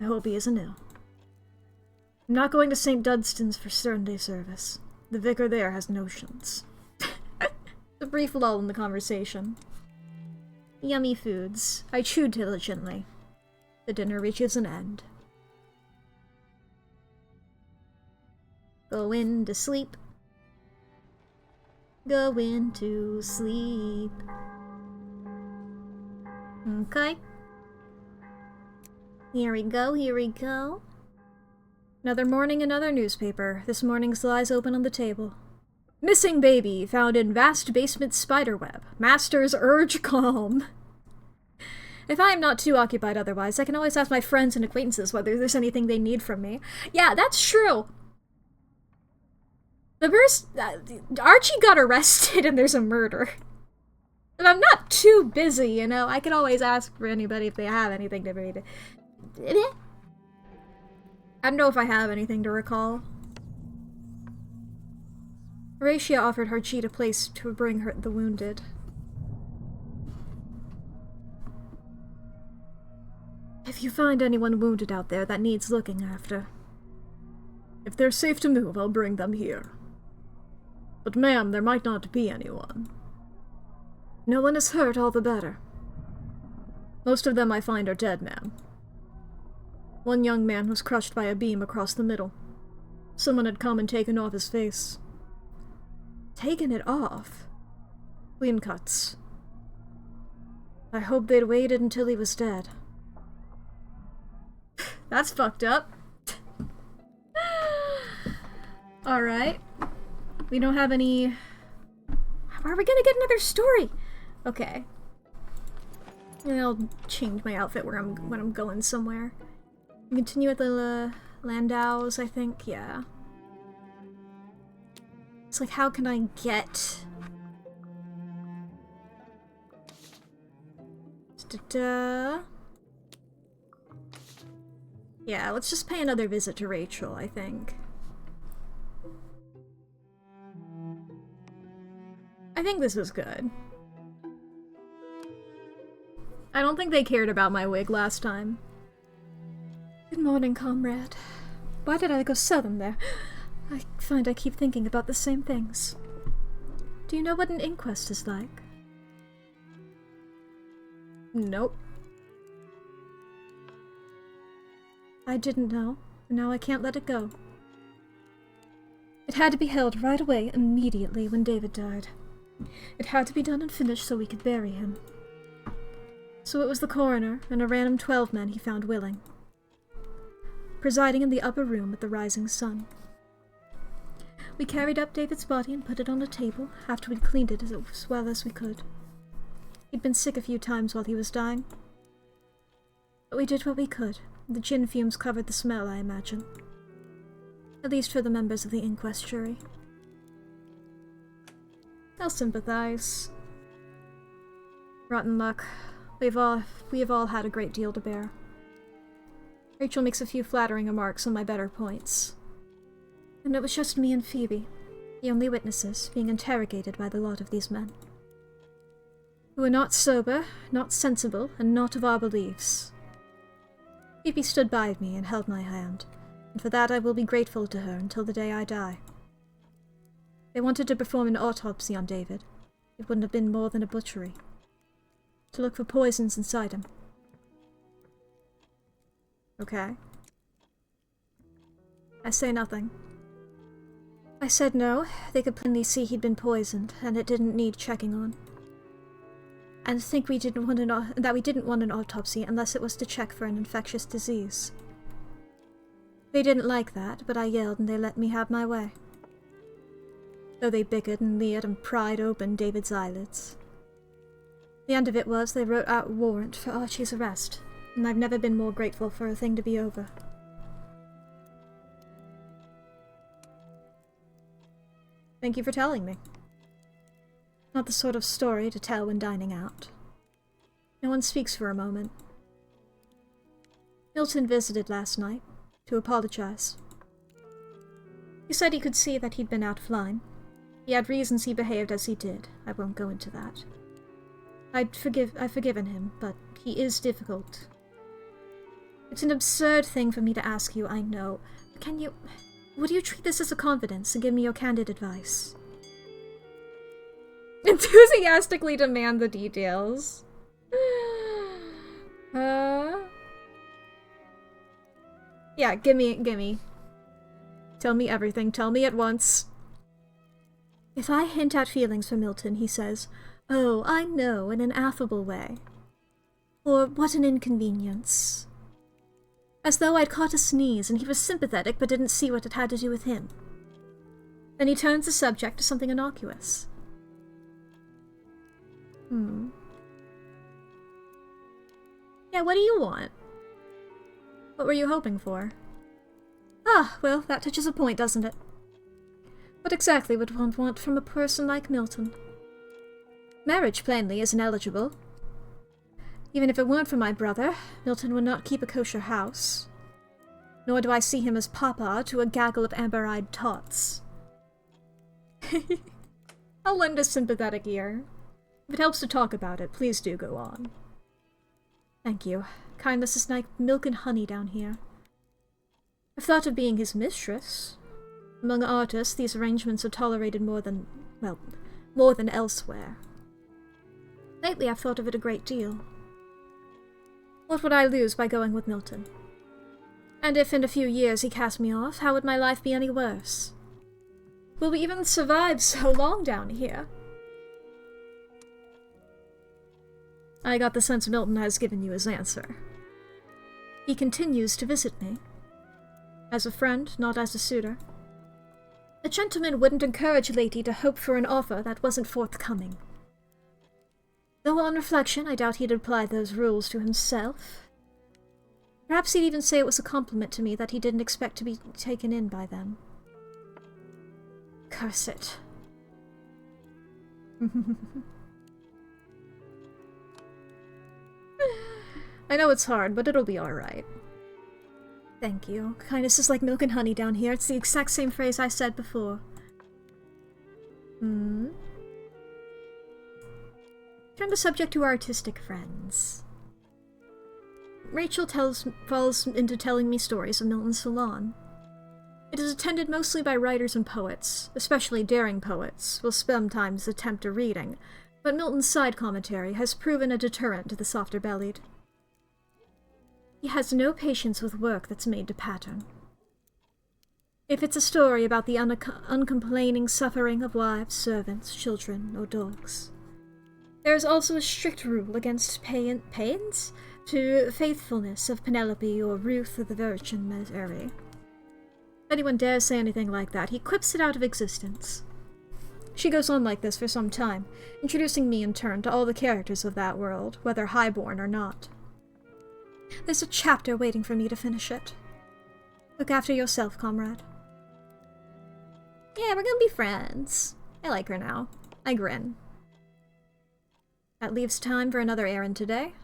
I hope he isn't ill. I'm not going to St. Dunstan's for Sunday service. The vicar there has notions. A brief lull in the conversation. Yummy foods. I chewed diligently. The dinner reaches an end. Go into sleep. Go into sleep. Okay. Here we go, here we go. Another morning, another newspaper. This morning's lies open on the table. Missing baby found in vast basement spiderweb. Masters urge calm. If I am not too occupied otherwise, I can always ask my friends and acquaintances whether there's anything they need from me. Yeah, that's true. Archie got arrested and there's a murder. If I'm not too busy, you know, I can always ask for anybody if they have anything to read. I don't know if I have anything to recall. Horatia offered Harjeet a place to bring her the wounded. If you find anyone wounded out there that needs looking after, if they're safe to move, I'll bring them here. But ma'am, there might not be anyone. No one is hurt, all the better. Most of them I find are dead, ma'am. One young man was crushed by a beam across the middle. Someone had come and taken off his face. Taken it off? Clean cuts. I hoped they'd waited until he was dead. That's fucked up. Alright. We don't have any... Are we gonna get another story? Okay. And I'll change my outfit when I'm going somewhere. Continue at the Landaus, I think. Yeah. It's like, how can I get... Yeah, let's just pay another visit to Rachel, I think. I think this was good. I don't think they cared about my wig last time. Good morning, comrade. Why did I go southern there? I find I keep thinking about the same things. Do you know what an inquest is like? Nope. I didn't know, and now I can't let it go. It had to be held right away, immediately, when David died. It had to be done and finished so we could bury him. So it was the coroner and a random 12 men he found willing, presiding in the upper room with the rising sun. We carried up David's body and put it on a table after we'd cleaned it as well as we could. He'd been sick a few times while he was dying. But we did what we could. The gin fumes covered the smell, I imagine. At least for the members of the inquest jury. I'll sympathize. Rotten luck. We have all had a great deal to bear. Rachel makes a few flattering remarks on my better points. And it was just me and Phoebe. The only witnesses being interrogated by the lot of these men, who were not sober, not sensible, and not of our beliefs. Phoebe stood by me and held my hand, and for that I will be grateful to her until the day I die. They wanted to perform an autopsy on David. It wouldn't have been more than a butchery. To look for poisons inside him. Okay. I say nothing. I said no, they could plainly see he'd been poisoned, and it didn't need checking on. And think we didn't want an autopsy unless it was to check for an infectious disease. They didn't like that, but I yelled and they let me have my way. Though they bickered and leered and pried open David's eyelids. The end of it was they wrote out a warrant for Archie's arrest, and I've never been more grateful for a thing to be over. Thank you for telling me. Not the sort of story to tell when dining out. No one speaks for a moment. Milton visited last night, to apologize. He said he could see that he'd been out of line. He had reasons he behaved as he did. I won't go into that. I've forgiven him, but he is difficult. It's an absurd thing for me to ask you, I know. Would you treat this as a confidence and give me your candid advice? Enthusiastically demand the details. Yeah, gimme. Tell me everything, tell me at once. If I hint at feelings for Milton, he says, "Oh, I know," in an affable way. Or, "What an inconvenience." As though I'd caught a sneeze and he was sympathetic but didn't see what it had to do with him. Then he turns the subject to something innocuous. Yeah, what do you want? What were you hoping for? Ah, well, that touches a point, doesn't it? What exactly would one want from a person like Milton? Marriage, plainly, isn't eligible. Even if it weren't for my brother, Milton would not keep a kosher house. Nor do I see him as papa to a gaggle of amber-eyed tots. I'll lend a sympathetic ear. If it helps to talk about it, please do go on. Thank you. Kindness is like milk and honey down here. I've thought of being his mistress. Among artists, these arrangements are tolerated more than elsewhere. Lately, I've thought of it a great deal. What would I lose by going with Milton? And if in a few years he cast me off, how would my life be any worse? Will we even survive so long down here? I got the sense Milton has given you his answer. He continues to visit me. As a friend, not as a suitor. A gentleman wouldn't encourage a lady to hope for an offer that wasn't forthcoming. Though on reflection, I doubt he'd apply those rules to himself. Perhaps he'd even say it was a compliment to me that he didn't expect to be taken in by them. Curse it. I know it's hard, but it'll be alright. Thank you. Kindness is like milk and honey down here. It's the exact same phrase I said before. Turn the subject to artistic friends. Rachel falls into telling me stories of Milton's salon. It is attended mostly by writers and poets, especially daring poets, will sometimes attempt a reading, but Milton's side commentary has proven a deterrent to the softer-bellied. He has no patience with work that's made to pattern. If it's a story about the uncomplaining suffering of wives, servants, children, or dogs. There is also a strict rule against paeans to faithfulness of Penelope or Ruth of the Virgin Mary. If anyone dares say anything like that, he quips it out of existence. She goes on like this for some time, introducing me in turn to all the characters of that world, whether highborn or not. There's a chapter waiting for me to finish it. Look after yourself, comrade. Yeah, we're gonna be friends. I like her now. I grin. That leaves time for another errand today.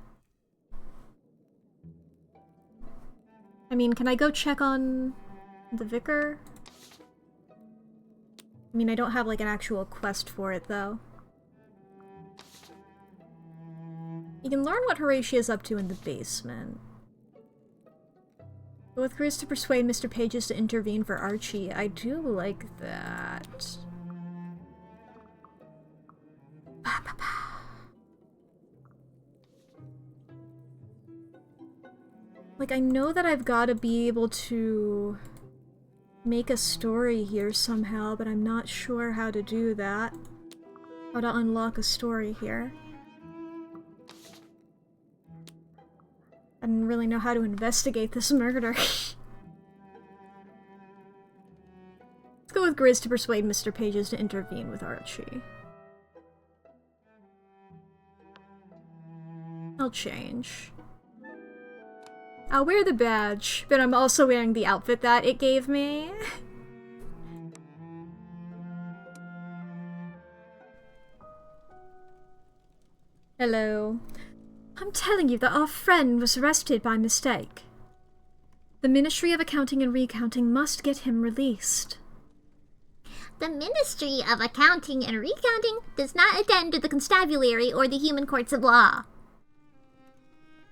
I mean, can I go check on the vicar? I mean, I don't have, like, an actual quest for it, though. You can learn what Horatia's up to in the basement. Go with Grizz to persuade Mr. Pages to intervene for Archie. I do like that. Like, I know that I've got to be able to make a story here somehow, but I'm not sure how to do that. How to unlock a story here. I didn't really know how to investigate this murder. Let's go with Grizz to persuade Mr. Pages to intervene with Archie. I'll change. I'll wear the badge, but I'm also wearing the outfit that it gave me. Hello. I'm telling you that our friend was arrested by mistake. The Ministry of Accounting and Recounting must get him released. The Ministry of Accounting and Recounting does not attend to the constabulary or the human courts of law.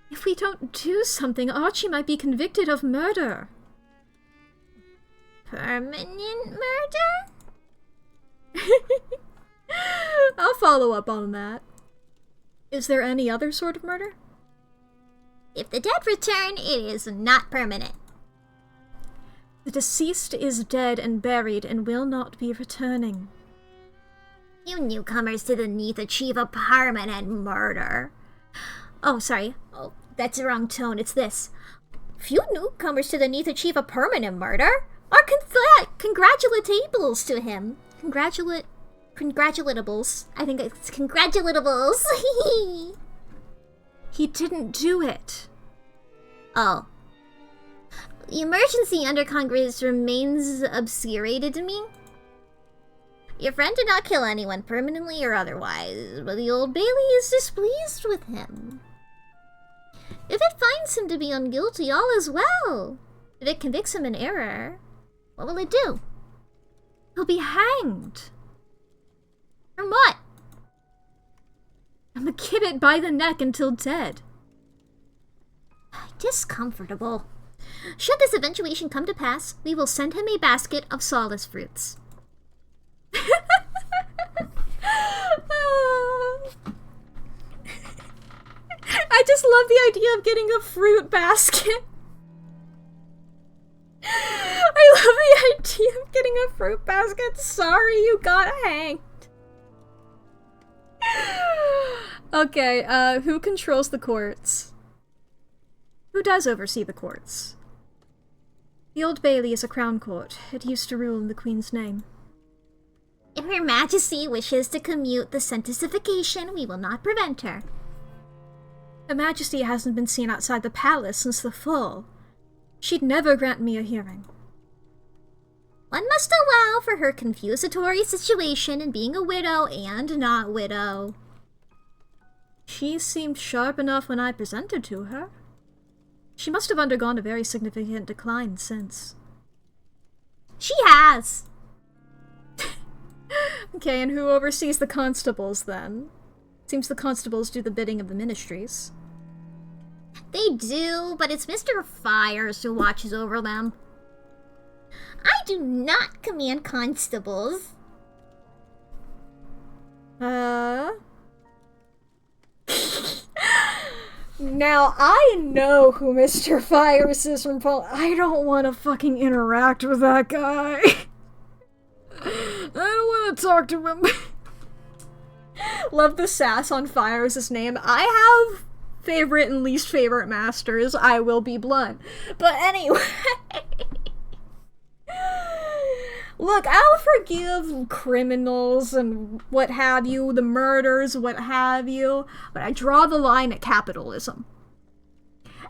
If we don't do something, Archie might be convicted of murder. Permanent murder? I'll follow up on that. Is there any other sort of murder? If the dead return, it is not permanent. The deceased is dead and buried and will not be returning. You newcomers to the Neath achieve a permanent murder. Oh, sorry. Oh, that's the wrong tone. It's this. Few newcomers to the Neath achieve a permanent murder. Our congratulatables to him. Congratulatables. I think it's congratulatables. He didn't do it. Oh. The emergency under Congress remains obscurated to me. Your friend did not kill anyone permanently or otherwise, but the Old Bailey is displeased with him. If it finds him to be unguilty, all is well. If it convicts him in error, what will it do? He'll be hanged. From what? I'm a gibbet by the neck until dead. Discomfortable. Should this eventuation come to pass, we will send him a basket of solace fruits. I just love the idea of getting a fruit basket. I love the idea of getting a fruit basket. Sorry you got hanged. Okay, who controls the courts? Who does oversee the courts? The Old Bailey is a crown court. It used to rule in the Queen's name. If Her Majesty wishes to commute the sentence of vacation, we will not prevent her. Her Majesty hasn't been seen outside the palace since the fall. She'd never grant me a hearing. One must allow for her confusatory situation in being a widow and not widow. She seemed sharp enough when I presented to her. She must have undergone a very significant decline since. She has! Okay, and who oversees the constables, then? Seems the constables do the bidding of the ministries. They do, but it's Mr. Fires who watches over them. I do not command constables. Now, I know who Mr. Fires is from Paul. I don't want to fucking interact with that guy. I don't want to talk to him. Love the sass on Fires' name. I have favorite and least favorite masters. I will be blunt. But anyway. Look, I'll forgive criminals and what have you, the murders, what have you, but I draw the line at capitalism.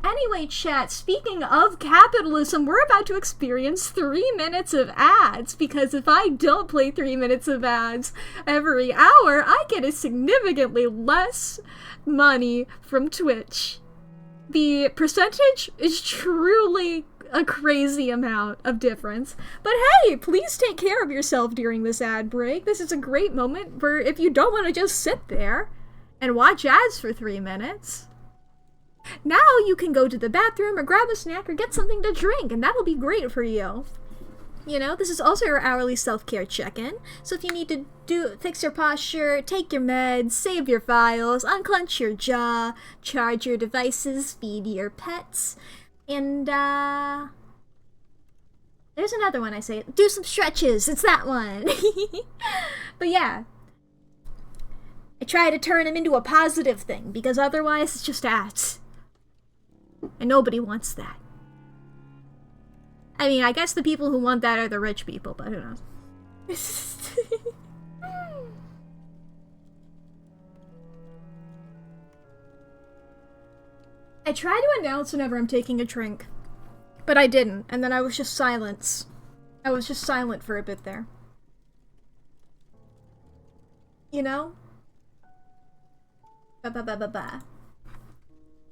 Anyway, chat, speaking of capitalism, we're about to experience 3 minutes of ads, because if I don't play 3 minutes of ads every hour, I get a significantly less money from Twitch. The percentage is truly a crazy amount of difference. But hey, please take care of yourself during this ad break. This is a great moment for if you don't want to just sit there and watch ads for 3 minutes. Now you can go to the bathroom or grab a snack or get something to drink, and that'll be great for you. You know, this is also your hourly self-care check-in. So if you need to fix your posture, take your meds, save your files, unclench your jaw, charge your devices, feed your pets, and there's another one I say. Do some stretches. It's that one. But yeah. I try to turn them into a positive thing, because otherwise it's just ads. And nobody wants that. I mean, I guess the people who want that are the rich people, but who knows? I try to announce whenever I'm taking a drink, but I didn't, and then I was just silent. I was just silent for a bit there. You know? Ba-ba-ba-ba-ba.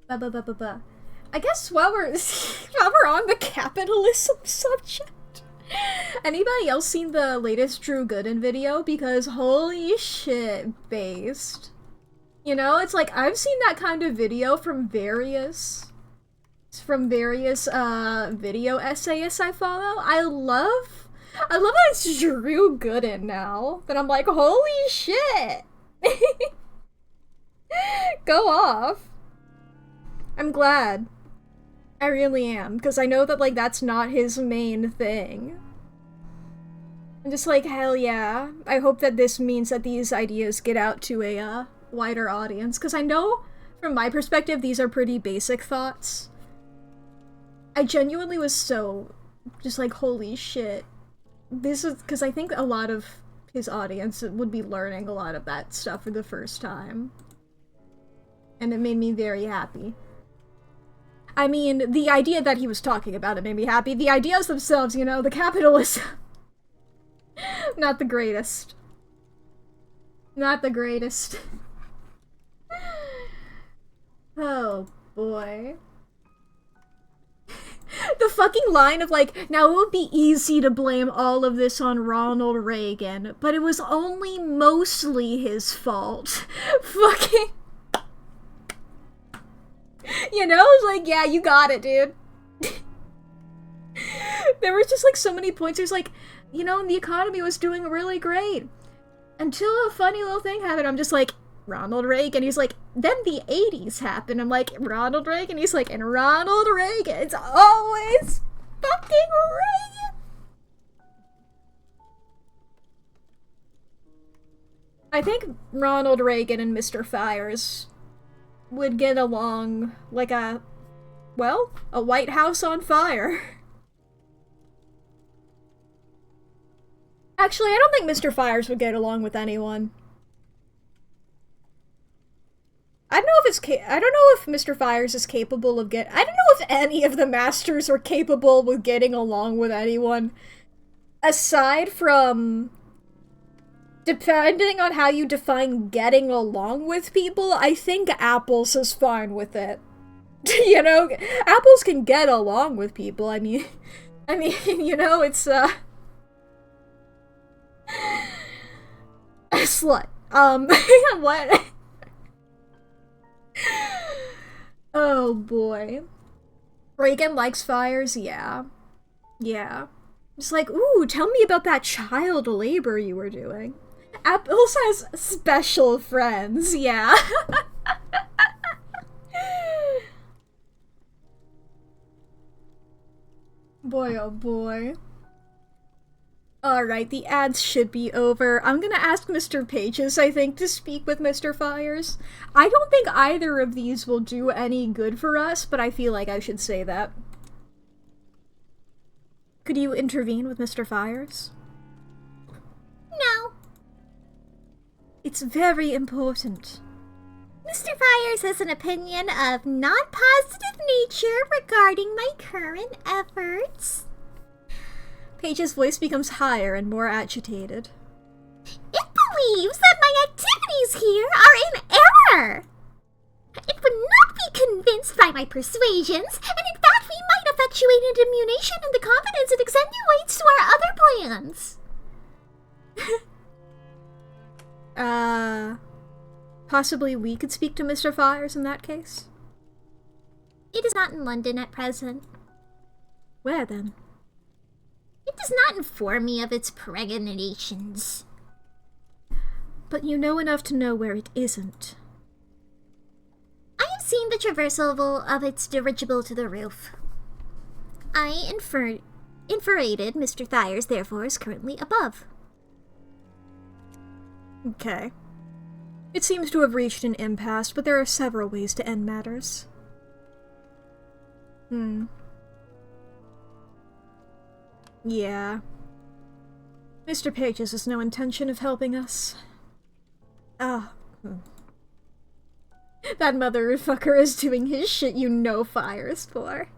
Ba-ba-ba-ba-ba. I guess while we're on the capitalism subject, anybody else seen the latest Drew Gooden video? Because holy shit, based. You know, it's like I've seen that kind of video from various video essayists I follow. I love that it's Drew Gooden now. That I'm like, holy shit. Go off. I'm glad. I really am, because I know that, like, that's not his main thing. I'm just like, hell yeah. I hope that this means that these ideas get out to a, wider audience, because I know, from my perspective, these are pretty basic thoughts. I genuinely was so, just like, holy shit. This is, because I think a lot of his audience would be learning a lot of that stuff for the first time. And it made me very happy. I mean, the idea that he was talking about it made me happy. The ideas themselves, you know, the capitalism. Not the greatest. Not the greatest. Oh, boy. The fucking line of, like, now it would be easy to blame all of this on Ronald Reagan, but it was only mostly his fault. Fucking... You know, it's like, yeah, you got it, dude. There were just, like, so many points. There's, like, you know, the economy was doing really great. Until a funny little thing happened, I'm just like, Ronald Reagan. He's like, then the 80s happened. I'm like, Ronald Reagan? He's like, and Ronald Reagan. It's always fucking Reagan. I think Ronald Reagan and Mr. Fires would get along like a White House on fire. Actually, I don't think Mr. Fires would get along with anyone. I don't know if Mr. Fires is capable of I don't know if any of the masters are capable with getting along with anyone. Aside from, depending on how you define getting along with people, I think Apples is fine with it. You know, Apples can get along with people. I mean, you know, it's, a slut. What? Oh boy. Reagan likes fires? Yeah. Yeah. It's like, ooh, tell me about that child labor you were doing. Apples has special friends, yeah. Boy, oh boy. Alright, the ads should be over. I'm gonna ask Mr. Pages, I think, to speak with Mr. Fires. I don't think either of these will do any good for us, but I feel like I should say that. Could you intervene with Mr. Fires? No. It's very important. Mr. Fires has an opinion of non-positive nature regarding my current efforts. Page's voice becomes higher and more agitated. It believes that my activities here are in error. It would not be convinced by my persuasions, and in fact we might effectuated immunization and the confidence it accentuates to our other plans. Possibly we could speak to Mr. Fires in that case? It is not in London at present. Where then? It does not inform me of its pregnations. But you know enough to know where it isn't. I have seen the traversal of its dirigible to the roof. I inferated Mr. Thyers, therefore, is currently above. Okay. It seems to have reached an impasse, but there are several ways to end matters. Yeah. Mr. Pages has no intention of helping us. That motherfucker is doing his shit you know Fires for.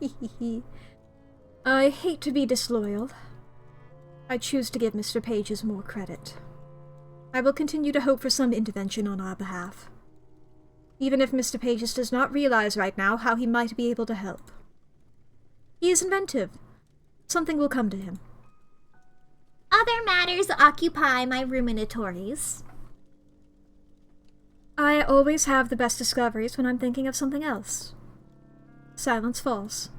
I hate to be disloyal. I choose to give Mr. Pages more credit. I will continue to hope for some intervention on our behalf. Even if Mr. Pages does not realize right now how he might be able to help. He is inventive. Something will come to him. Other matters occupy my ruminatories. I always have the best discoveries when I'm thinking of something else. Silence falls.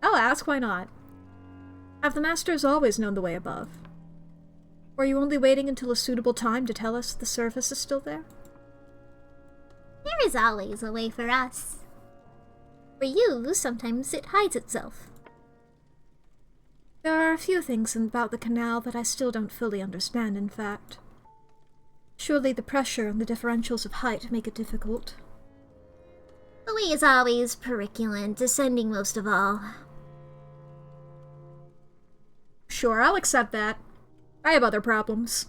I'll ask, why not? Have the masters always known the way above? Or are you only waiting until a suitable time to tell us the surface is still there? There is always a way for us. For you, sometimes it hides itself. There are a few things about the canal that I still don't fully understand, in fact. Surely the pressure and the differentials of height make it difficult. The way is always periculant, descending most of all. Sure, I'll accept that. I have other problems.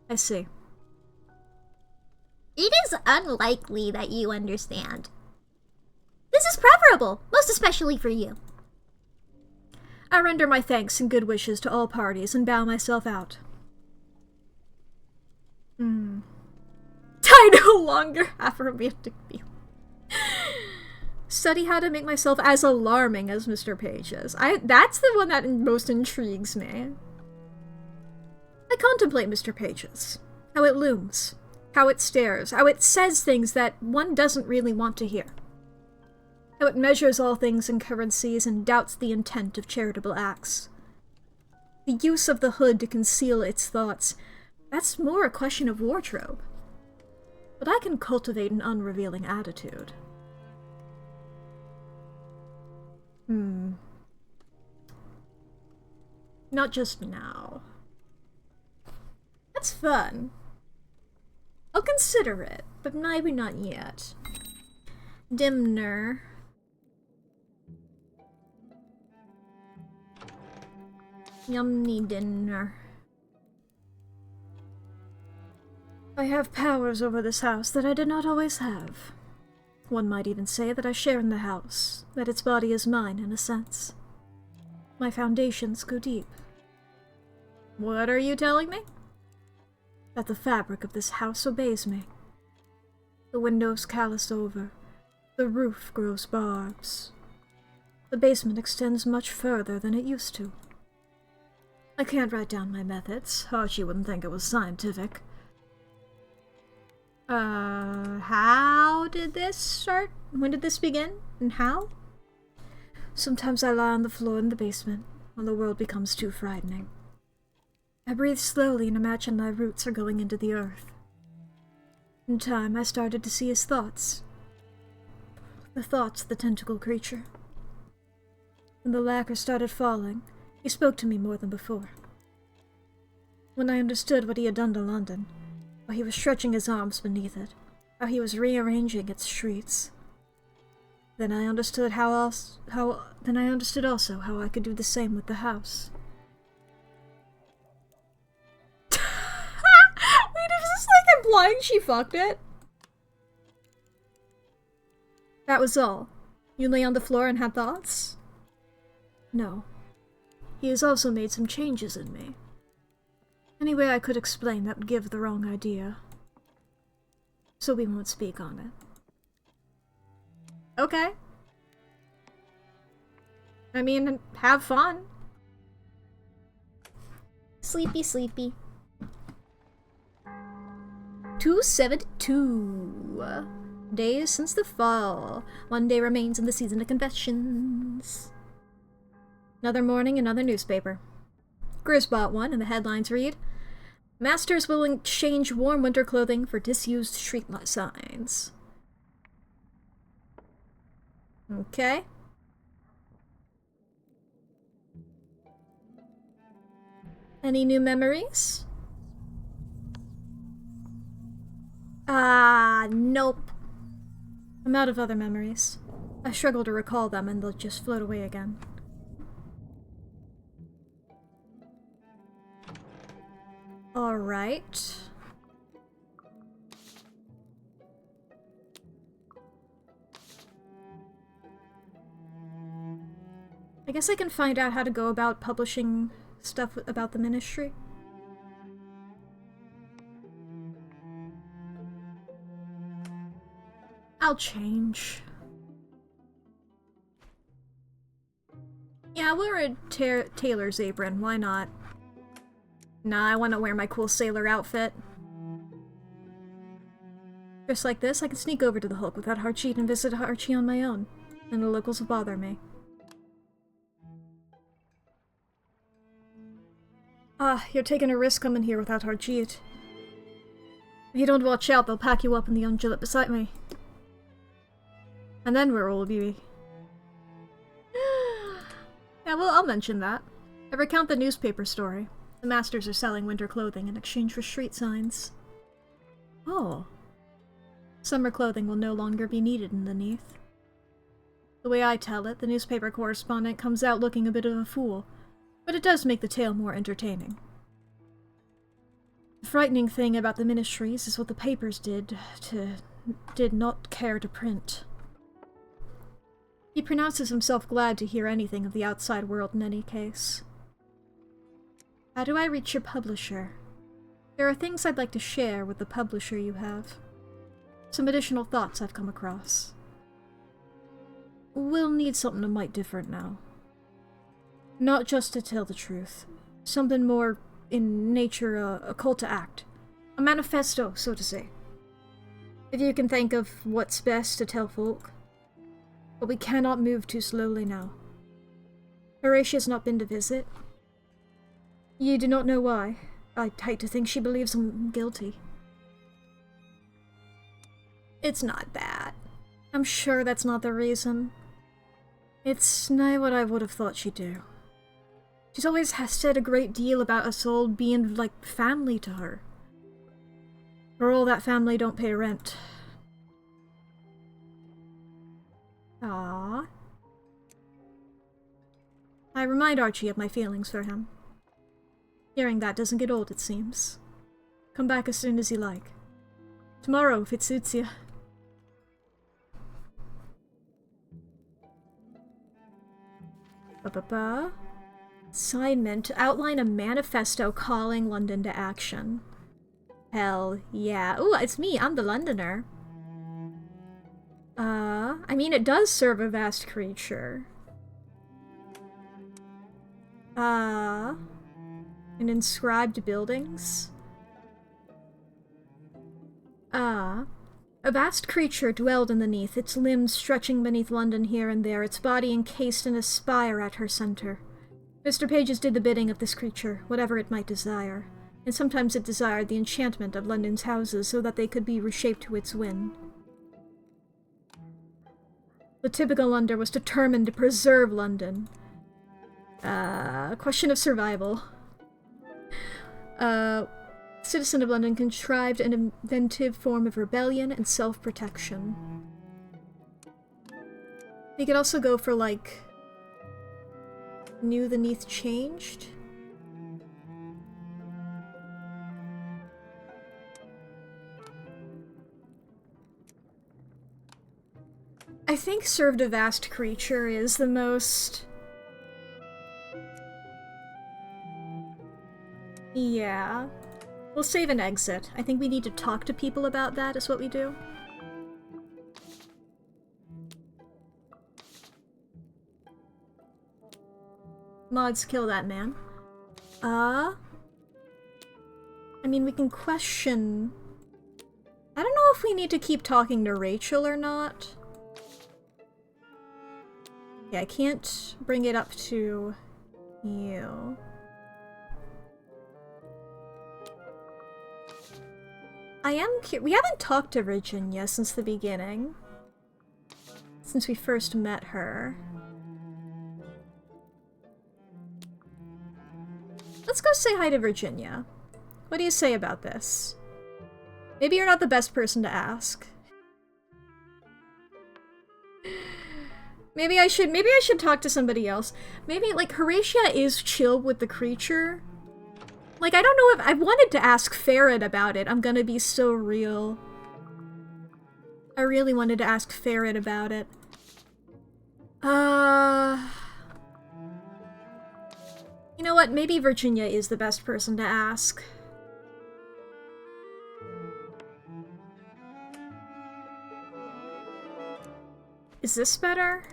I see. It is unlikely that you understand. This is preferable, most especially for you. I render my thanks and good wishes to all parties and bow myself out. I no longer have a romantic feeling. Study how to make myself as alarming as Mr. Pages. That's the one that most intrigues me. I contemplate Mr. Pages. How it looms. How it stares. How it says things that one doesn't really want to hear. How it measures all things in currencies and doubts the intent of charitable acts. The use of the hood to conceal its thoughts. That's more a question of wardrobe. But I can cultivate an unrevealing attitude. Not just now. That's fun. I'll consider it, but maybe not yet. Dimner. Yummy dinner. I have powers over this house that I did not always have. One might even say that I share in the house, that its body is mine in a sense. My foundations go deep. What are you telling me? That the fabric of this house obeys me. The windows callous over, the roof grows barbs. The basement extends much further than it used to. I can't write down my methods. Archie wouldn't think it was scientific. How did this start? When did this begin? And how? Sometimes I lie on the floor in the basement, when the world becomes too frightening. I breathe slowly and imagine my roots are going into the earth. In time, I started to see his thoughts. The thoughts of the tentacle creature. When the lacquer started falling, he spoke to me more than before. When I understood what he had done to London, how he was stretching his arms beneath it, how he was rearranging its streets, then I understood also how I could do the same with the house. Wait, is this like implying she fucked it? That was all. You lay on the floor and had thoughts? No. He has also made some changes in me. Any way I could explain that would give the wrong idea. So we won't speak on it. Okay. I mean, have fun. Sleepy, sleepy. 272 days since the fall. 1 day remains in the season of confessions. Another morning, another newspaper. Grizz bought one, and the headlines read, Masters will exchange warm winter clothing for disused street signs. Okay. Any new memories? Nope. I'm out of other memories. I struggle to recall them and they'll just float away again. Alright. I guess I can find out how to go about publishing stuff about the ministry. I'll change. Yeah, wear a tailor's apron, why not? Nah, I want to wear my cool sailor outfit. Just like this, I can sneak over to the Hulk without Archie and visit Archie on my own. And the locals will bother me. You're taking a risk coming here without Archie. If you don't watch out, they'll pack you up in the undulate beside me. And then where will we be? Yeah, well, I'll mention that. I recount the newspaper story. The masters are selling winter clothing in exchange for street signs. Oh. Summer clothing will no longer be needed in the Neath. The way I tell it, the newspaper correspondent comes out looking a bit of a fool, but it does make the tale more entertaining. The frightening thing about the ministries is what the papers did not care to print. He pronounces himself glad to hear anything of the outside world in any case. How do I reach your publisher? There are things I'd like to share with the publisher you have. Some additional thoughts I've come across. We'll need something a mite different now. Not just to tell the truth. Something more in nature a call to act. A manifesto, so to say. If you can think of what's best to tell folk. But we cannot move too slowly now. Horatia's not been to visit. You do not know why. I'd hate to think she believes I'm guilty. It's not that. I'm sure that's not the reason. It's not what I would have thought she'd do. She's always said a great deal about us all being like family to her. For all that family don't pay rent. Ah. I remind Archie of my feelings for him. Hearing that doesn't get old, it seems. Come back as soon as you like. Tomorrow, if it suits you. Ba-ba-ba. Assignment to outline a manifesto calling London to action. Hell yeah. Ooh, it's me, I'm the Londoner. I mean, it does serve a vast creature. And inscribed buildings. A vast creature dwelled in the Neath, its limbs stretching beneath London here and there, its body encased in a spire at her center. Mr. Pages did the bidding of this creature, whatever it might desire, and sometimes it desired the enchantment of London's houses so that they could be reshaped to its whim. The typical Londoner was determined to preserve London. A question of survival. Citizen of London contrived an inventive form of rebellion and self-protection. He could also go for, like, Knew the Neath changed? I think served a vast creature is the most... Yeah. We'll save an exit. I think we need to talk to people about that, is what we do. mods kill that man. I mean, we can question... I don't know if we need to keep talking to Rachel or not. Yeah, I can't bring it up to you. We haven't talked to Virginia since the beginning. Since we first met her. Let's go say hi to Virginia. What do you say about this? Maybe you're not the best person to ask. Maybe I should talk to somebody else. Maybe, like, Horatia is chill with the creature. Like, I don't know if I wanted to ask Farrod about it. I'm gonna be so real. I really wanted to ask Farrod about it. You know what? Maybe Virginia is the best person to ask. Is this better?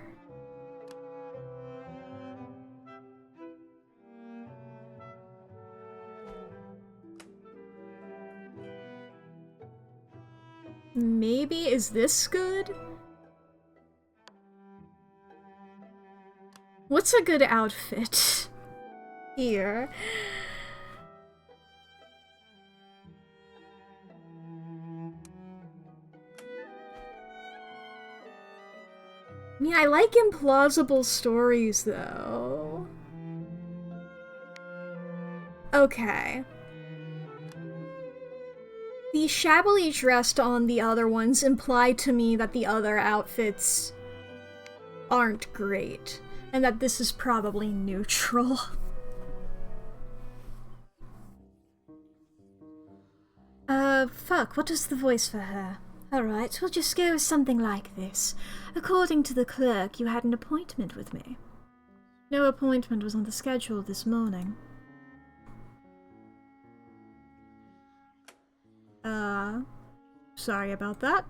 Maybe? Is this good? What's a good outfit? Here. I mean, I like implausible stories, though. Okay. The shabbily dressed on the other ones imply to me that the other outfits aren't great, and that this is probably neutral. Fuck, what was the voice for her? Alright, we'll just go with something like this. According to the clerk, you had an appointment with me. No appointment was on the schedule this morning. Sorry about that.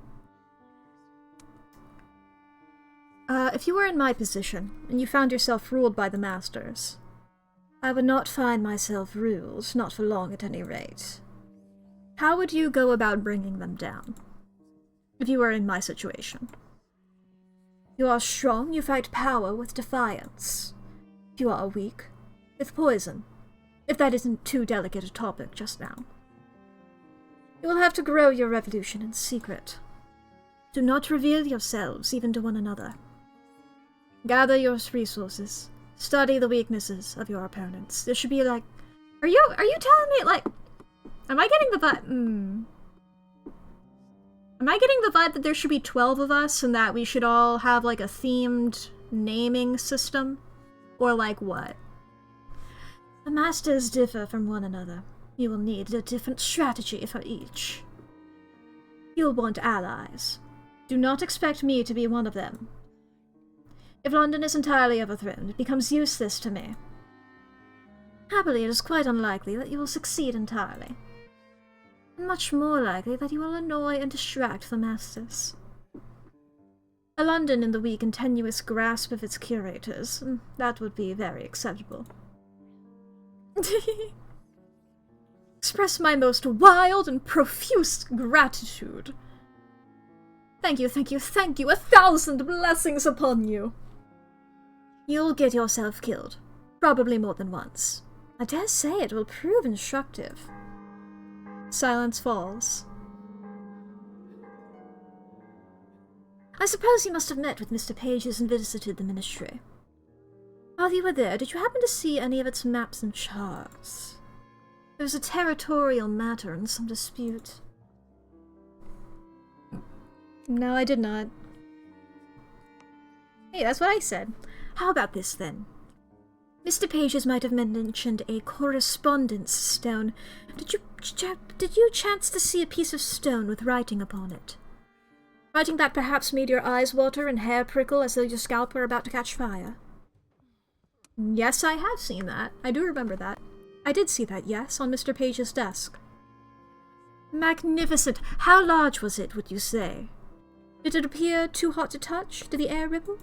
If you were in my position, and you found yourself ruled by the masters, I would not find myself ruled, not for long at any rate. How would you go about bringing them down? If you were in my situation. You are strong, you fight power with defiance. If you are weak, with poison. If that isn't too delicate a topic just now. You will have to grow your revolution in secret. Do not reveal yourselves, even to one another. Gather your resources. Study the weaknesses of your opponents. This should be like... Are you telling me, like... Am I getting the vibe... Am I getting the vibe that there should be 12 of us and that we should all have, like, a themed naming system? Or, like, what? The masters differ from one another. You will need a different strategy for each. You'll want allies. Do not expect me to be one of them. If London is entirely overthrown, it becomes useless to me. Happily, it is quite unlikely that you will succeed entirely. And much more likely that you will annoy and distract the masters. A London in the weak and tenuous grasp of its curators, that would be very acceptable. Express my most wild and profuse gratitude. Thank you, thank you, thank you, 1,000 blessings upon you. You'll get yourself killed, probably more than once. I dare say it will prove instructive. Silence falls. I suppose you must have met with Mr. Pages and visited the ministry. While you were there, did you happen to see any of its maps and charts? There was a territorial matter and some dispute. No, I did not. Hey, that's what I said. How about this, then? Mr. Pages might have mentioned a correspondence stone. Did you chance to see a piece of stone with writing upon it? Writing that perhaps made your eyes water and hair prickle as though your scalp were about to catch fire? Yes, I have seen that. I do remember that. I did see that, yes, on Mr. Page's desk. Magnificent! How large was it, would you say? Did it appear too hot to touch? Did the air ripple?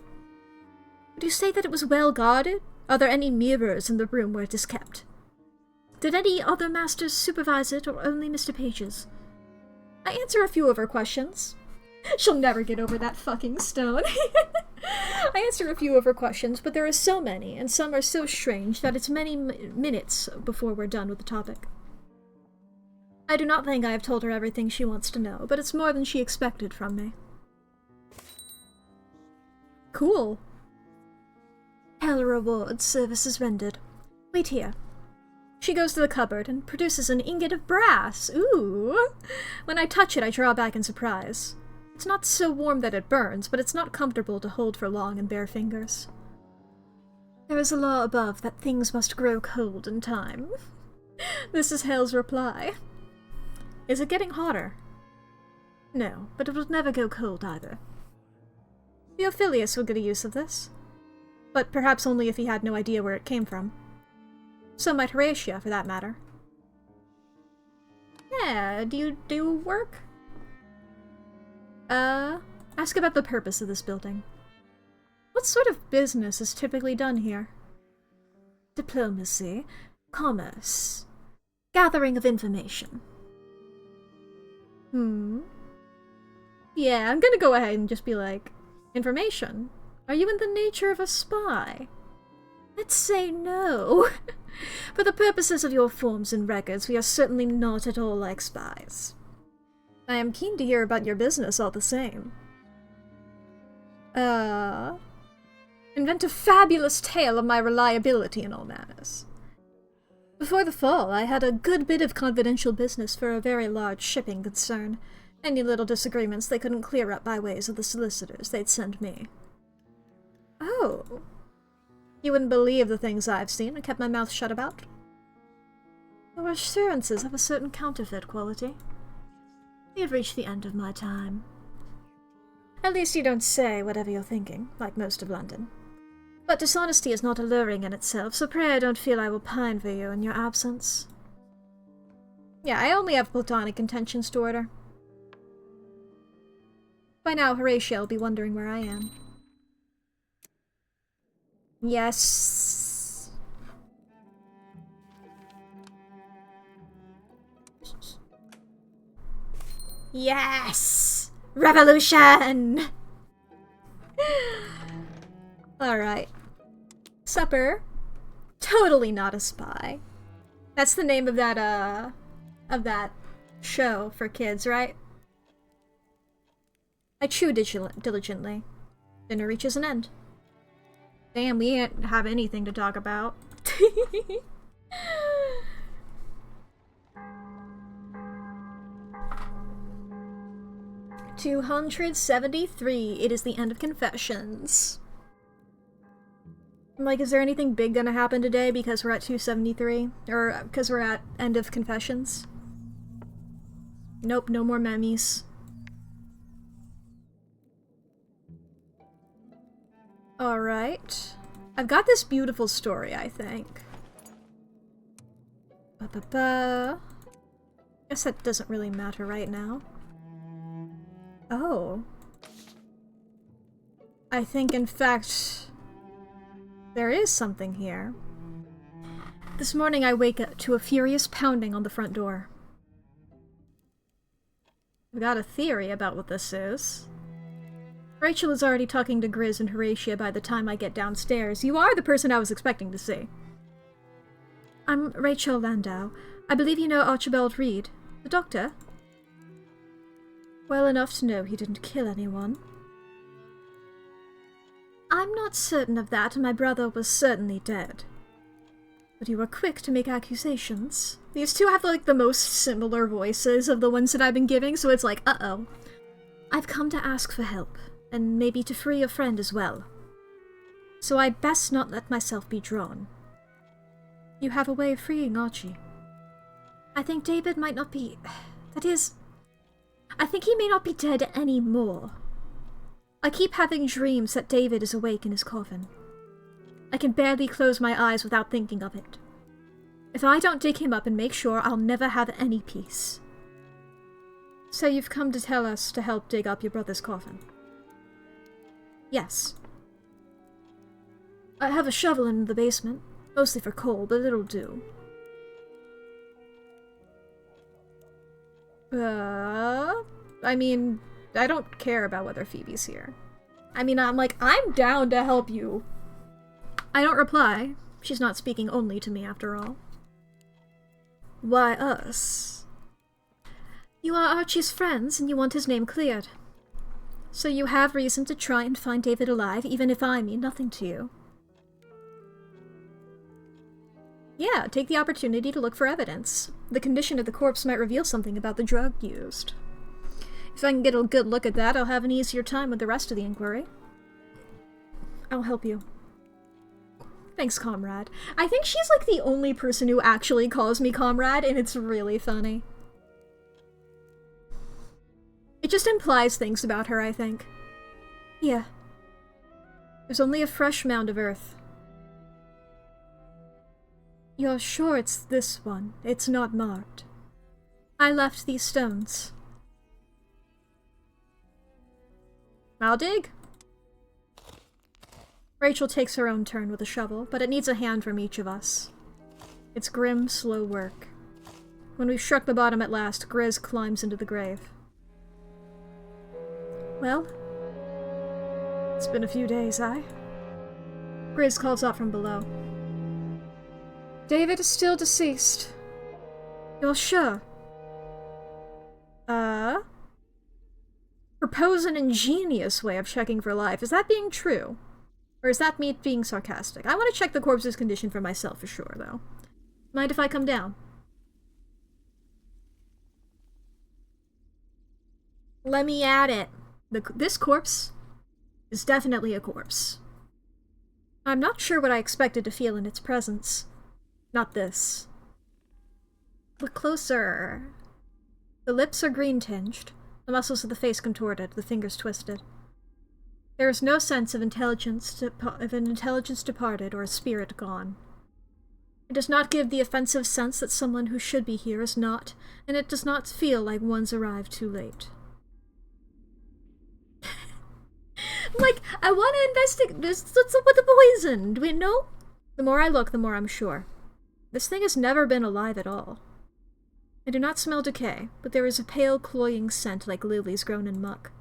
Would you say that it was well guarded? Are there any mirrors in the room where it is kept? Did any other masters supervise it, or only Mr. Page's? I answer a few of her questions. She'll never get over that fucking stone. I answer a few of her questions, but there are so many, and some are so strange that it's many minutes before we're done with the topic. I do not think I have told her everything she wants to know, but it's more than she expected from me. Cool. Hell rewards, services rendered. Wait here. She goes to the cupboard and produces an ingot of brass. Ooh! When I touch it, I draw back in surprise. It's not so warm that it burns, but it's not comfortable to hold for long in bare fingers. There is a law above that things must grow cold in time. This is Hell's reply. Is it getting hotter? No, but it would never go cold either. Theophilus would get a use of this. But perhaps only if he had no idea where it came from. So might Horatia, for that matter. Yeah, do you do work? Ask about the purpose of this building. What sort of business is typically done here? Diplomacy, commerce, gathering of information. Yeah, I'm gonna go ahead and just be like, information? Are you in the nature of a spy? Let's say no. For the purposes of your forms and records, we are certainly not at all like spies. I am keen to hear about your business all the same. Invent a fabulous tale of my reliability in all matters. Before the fall, I had a good bit of confidential business for a very large shipping concern. Any little disagreements they couldn't clear up by ways of the solicitors they'd send me. Oh. You wouldn't believe the things I've seen and kept my mouth shut about. Your assurances have a certain counterfeit quality. You've reached the end of my time. At least you don't say whatever you're thinking, like most of London. But dishonesty is not alluring in itself, so pray I don't feel I will pine for you in your absence. Yeah, I only have platonic intentions toward her. By now, Horatia will be wondering where I am. Yes. Yes! Revolution! Alright. Supper. Totally not a spy. That's the name of that show for kids, right? I chew diligently. Dinner reaches an end. Damn, we didn't have anything to talk about. 273. It is the end of Confessions. I'm like, is there anything big gonna happen today because we're at 273? Or because we're at end of Confessions? Nope, no more memes. Alright. I've got this beautiful story, I think. Guess that doesn't really matter right now. Oh. I think, in fact, there is something here. This morning I wake up to a furious pounding on the front door. I've got a theory about what this is. Rachel is already talking to Grizz and Horatia by the time I get downstairs. You are the person I was expecting to see. I'm Rachel Landau. I believe you know Archibald Reed, the doctor. Well enough to know he didn't kill anyone. I'm not certain of that, and my brother was certainly dead. But you were quick to make accusations. These two have, like, the most similar voices of the ones that I've been giving, so it's like, uh-oh. I've come to ask for help, and maybe to free a friend as well. So I'd best not let myself be drawn. You have a way of freeing Archie. I think David might not be... That is... I think he may not be dead anymore. I keep having dreams that David is awake in his coffin. I can barely close my eyes without thinking of it. If I don't dig him up and make sure, I'll never have any peace. So you've come to tell us to help dig up your brother's coffin? Yes. I have a shovel in the basement. Mostly for coal, but it'll do. I mean, I don't care about whether Phoebe's here. I mean, I'm down to help you. I don't reply. She's not speaking only to me, after all. Why us? You are Archie's friends, and you want his name cleared. So you have reason to try and find David alive, even if I mean nothing to you. Yeah, take the opportunity to look for evidence. The condition of the corpse might reveal something about the drug used. If I can get a good look at that, I'll have an easier time with the rest of the inquiry. I'll help you. Thanks, comrade. I think she's like the only person who actually calls me comrade, and it's really funny. It just implies things about her, I think. Yeah. There's only a fresh mound of earth. You're sure it's this one? It's not marked. I left these stones. I'll dig. Rachel takes her own turn with a shovel, but it needs a hand from each of us. It's grim, slow work. When we've struck the bottom at last, Grizz climbs into the grave. Well, it's been a few days, Grizz calls out from below. David is still deceased. You're sure? Propose an ingenious way of checking for life. Is that being true? Or is that me being sarcastic? I want to check the corpse's condition for myself for sure, though. Mind if I come down? Let me at it. This corpse is definitely a corpse. I'm not sure what I expected to feel in its presence. Not this. Look closer. The lips are green-tinged, the muscles of the face contorted, the fingers twisted. There is no sense of intelligence departed or a spirit gone. It does not give the offensive sense that someone who should be here is not, and it does not feel like one's arrived too late. I want to investigate this. What's up with the poison? Do we know? The more I look, the more I'm sure. This thing has never been alive at all. I do not smell decay, but there is a pale, cloying scent like lilies grown in muck.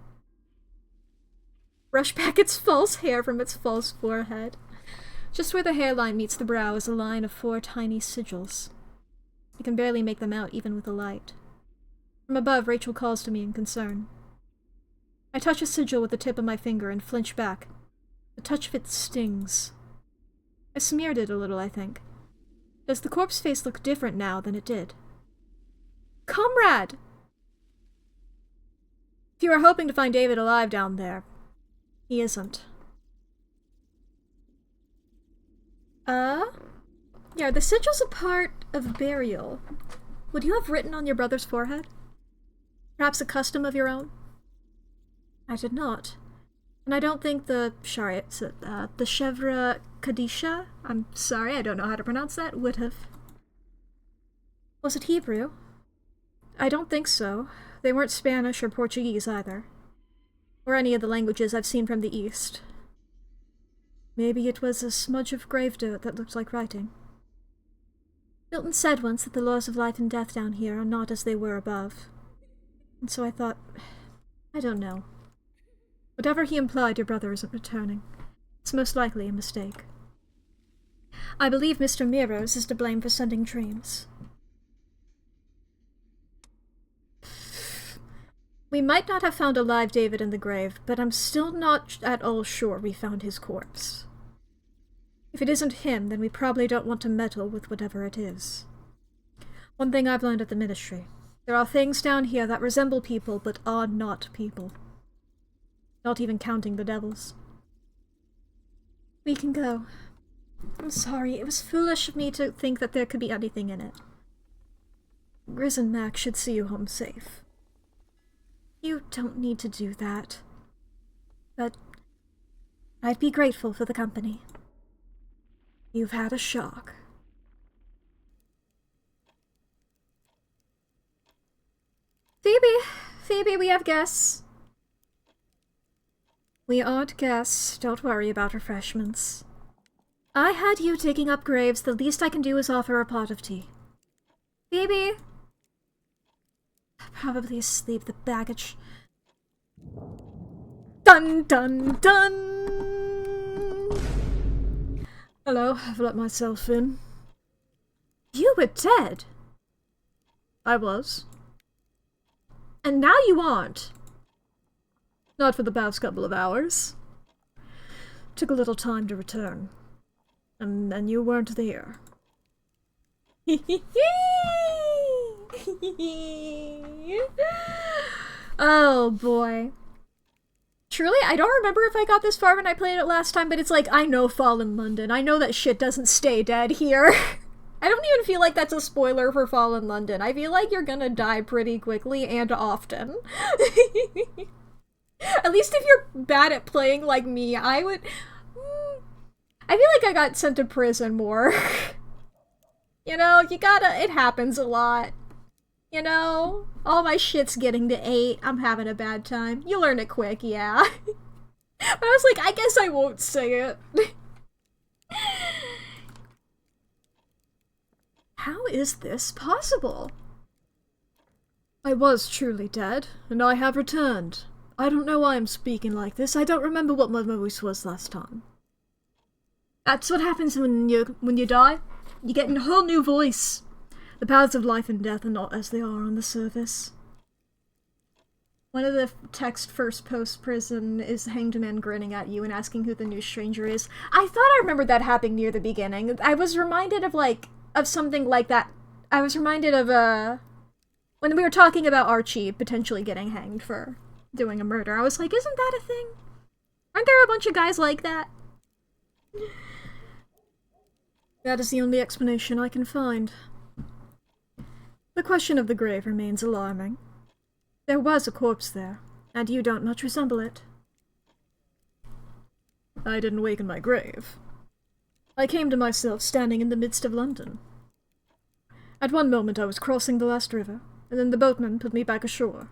Brush back its false hair from its false forehead. Just where the hairline meets the brow is a line of 4 tiny sigils. You can barely make them out, even with the light. From above, Rachel calls to me in concern. I touch a sigil with the tip of my finger and flinch back. The touch of it stings. I smeared it a little, I think. Does the corpse face look different now than it did? Comrade! If you are hoping to find David alive down there, he isn't. Yeah, the sigil's a part of burial. Would you have written on your brother's forehead? Perhaps a custom of your own? I did not. And I don't think the Chevra Kadisha, I'm sorry, I don't know how to pronounce that, would have. Was it Hebrew? I don't think so. They weren't Spanish or Portuguese either. Or any of the languages I've seen from the East. Maybe it was a smudge of grave dirt that looked like writing. Milton said once that the laws of life and death down here are not as they were above. And so I thought, I don't know. Whatever he implied, your brother isn't returning. It's most likely a mistake. I believe Mr. Mearows is to blame for sending dreams. We might not have found a live David in the grave, but I'm still not at all sure we found his corpse. If it isn't him, then we probably don't want to meddle with whatever it is. One thing I've learned at the Ministry. There are things down here that resemble people, but are not people. Not even counting the devils. We can go. I'm sorry, it was foolish of me to think that there could be anything in it. Grizz and Mack should see you home safe. You don't need to do that. But I'd be grateful for the company. You've had a shock. Phoebe, we have guests. We aren't guests. Don't worry about refreshments. I had you digging up graves. The least I can do is offer a pot of tea. Phoebe! Probably asleep, the baggage. Dun dun dun! Hello, I've let myself in. You were dead! I was. And now you aren't. Not for the past couple of hours. Took a little time to return. And then you weren't there. Oh boy. Truly, I don't remember if I got this far when I played it last time, but it's like, I know Fallen London. I know that shit doesn't stay dead here. I don't even feel like that's a spoiler for Fallen London. I feel like you're gonna die pretty quickly and often. At least if you're bad at playing like me, I would... I feel like I got sent to prison more. You know, you gotta... It happens a lot. You know? All my shit's getting to 8. I'm having a bad time. You learn it quick, yeah. But I was like, I guess I won't say it. How is this possible? I was truly dead, and I have returned. I don't know why I'm speaking like this. I don't remember what my voice was last time. That's what happens when you die. You get a whole new voice. The paths of life and death are not as they are on the surface. One of the text first post-prison is the hanged man grinning at you and asking who the new stranger is. I thought I remembered that happening near the beginning. I was reminded of, of something like that. I was reminded of, when we were talking about Archie potentially getting hanged for doing a murder. I was like, isn't that a thing? Aren't there a bunch of guys like that? That is the only explanation I can find. The question of the grave remains alarming. There was a corpse there, and you don't much resemble it. I didn't wake in my grave. I came to myself standing in the midst of London. At one moment I was crossing the last river, and then the boatman put me back ashore.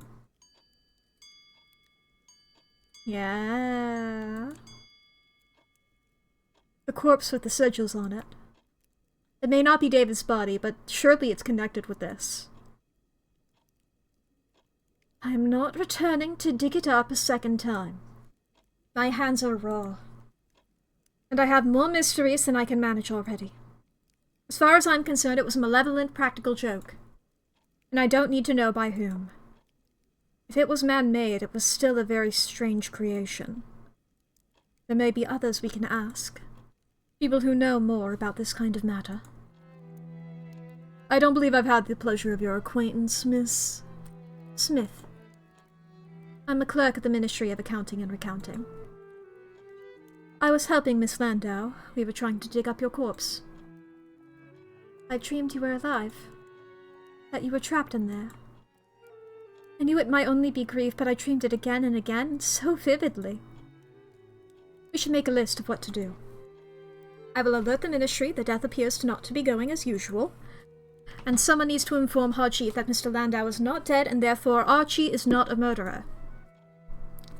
Yeah. The corpse with the sigils on it. It may not be David's body, but surely it's connected with this. I am not returning to dig it up a second time. My hands are raw. And I have more mysteries than I can manage already. As far as I'm concerned, it was a malevolent practical joke. And I don't need to know by whom. If it was man-made, it was still a very strange creation. There may be others we can ask. People who know more about this kind of matter. I don't believe I've had the pleasure of your acquaintance, Miss Smith. I'm a clerk at the Ministry of Accounting and Recounting. I was helping Miss Landau. We were trying to dig up your corpse. I dreamed you were alive. That you were trapped in there. I knew it might only be grief, but I dreamed it again and again, so vividly. We should make a list of what to do. I will alert the Ministry that death appears not to be going as usual, and someone needs to inform Hardchief that Mr. Landau is not dead, and therefore Archie is not a murderer.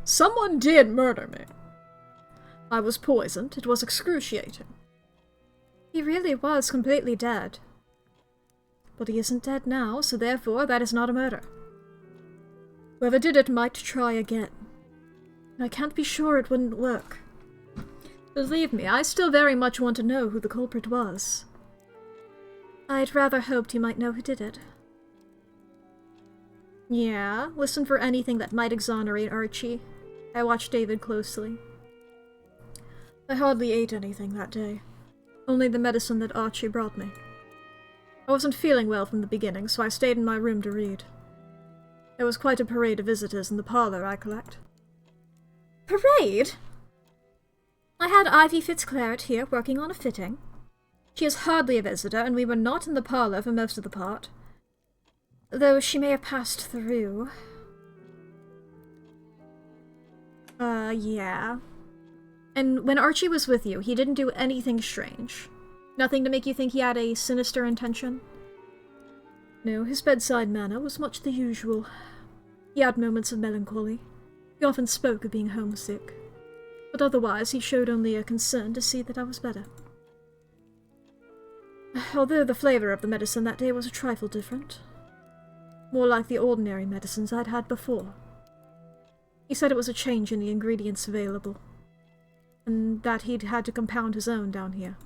Someone did murder me. I was poisoned. It was excruciating. He really was completely dead. But he isn't dead now, so therefore that is not a murder. Whoever did it might try again. I can't be sure it wouldn't work. Believe me, I still very much want to know who the culprit was. I'd rather hoped you might know who did it. Yeah, listen for anything that might exonerate Archie. I watched David closely. I hardly ate anything that day. Only the medicine that Archie brought me. I wasn't feeling well from the beginning, so I stayed in my room to read. There was quite a parade of visitors in the parlor, I collect. Parade? I had Ivy Fitzclarett here working on a fitting. She is hardly a visitor, and we were not in the parlor for most of the part. Though she may have passed through. Yeah. And when Archie was with you, he didn't do anything strange. Nothing to make you think he had a sinister intention? No, his bedside manner was much the usual. He had moments of melancholy. He often spoke of being homesick. But otherwise he showed only a concern to see that I was better. Although the flavor of the medicine that day was a trifle different. More like the ordinary medicines I'd had before. He said it was a change in the ingredients available, and that he'd had to compound his own down here.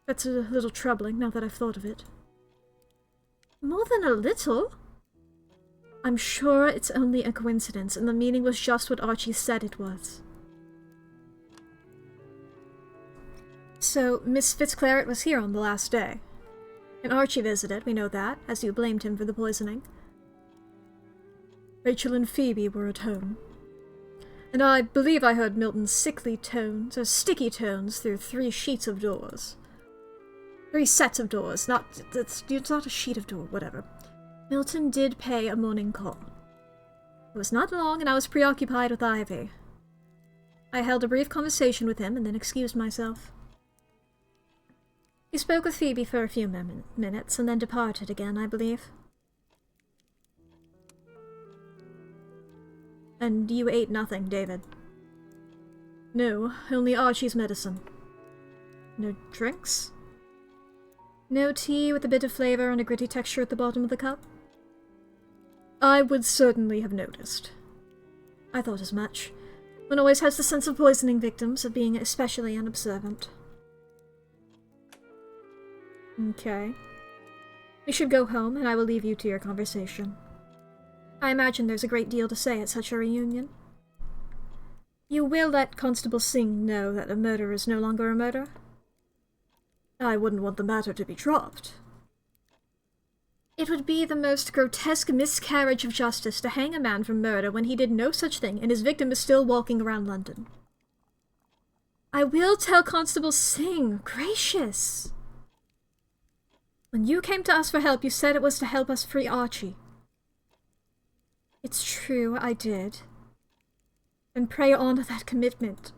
That's a little troubling now that I've thought of it. More than a little? I'm sure it's only a coincidence, and the meaning was just what Archie said it was. So, Miss Fitzclarret was here on the last day. And Archie visited, we know that, as you blamed him for the poisoning. Rachel and Phoebe were at home. And I believe I heard Milton's sickly tones, or sticky tones, through 3 sheets of doors. 3 sets of doors, it's not a sheet of door, whatever. Milton did pay a morning call. It was not long, and I was preoccupied with Ivy. I held a brief conversation with him, and then excused myself. He spoke with Phoebe for a few minutes, and then departed again, I believe. And you ate nothing, David? No, only Archie's medicine. No drinks? No tea with a bit of flavor and a gritty texture at the bottom of the cup? I would certainly have noticed. I thought as much. One always has the sense of poisoning victims, of being especially unobservant. Okay. We should go home, and I will leave you to your conversation. I imagine there's a great deal to say at such a reunion. You will let Constable Singh know that a murder is no longer a murder? I wouldn't want the matter to be dropped. It would be the most grotesque miscarriage of justice to hang a man for murder when he did no such thing and his victim is still walking around London. I will tell Constable Singh. Gracious! When you came to us for help, you said it was to help us free Archie. It's true, I did. And pray on that commitment.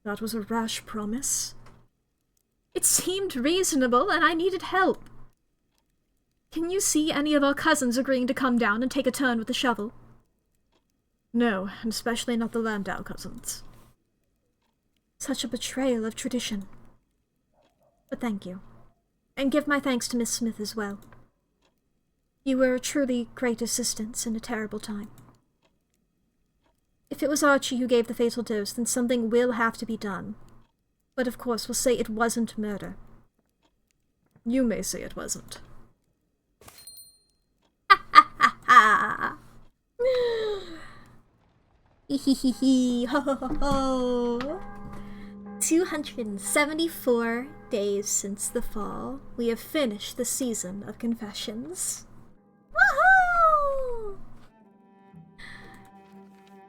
That was a rash promise. It seemed reasonable, and I needed help. Can you see any of our cousins agreeing to come down and take a turn with the shovel? No, and especially not the Landau cousins. Such a betrayal of tradition. But thank you. And give my thanks to Miss Smith as well. You were a truly great assistance in a terrible time. If it was Archie who gave the fatal dose, then something will have to be done. But of course, we'll say it wasn't murder. You may say it wasn't. Ha ha ha ha! Hee hee hee hee! Ho ho ho ho! 274 days since the fall, we have finished the season of confessions. Woohoo!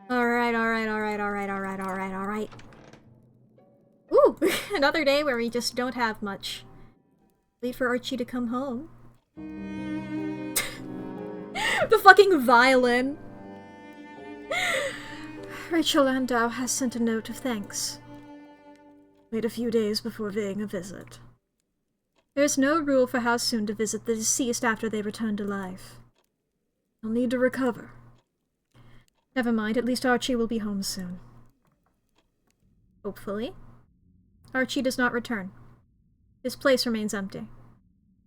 Alright. Ooh, another day where we just don't have much. Wait for Archie to come home. The fucking violin! Rachel Landau has sent a note of thanks. Wait a few days before paying a visit. There is no rule for how soon to visit the deceased after they return to life. They'll need to recover. Never mind, at least Archie will be home soon. Hopefully. Archie does not return. His place remains empty.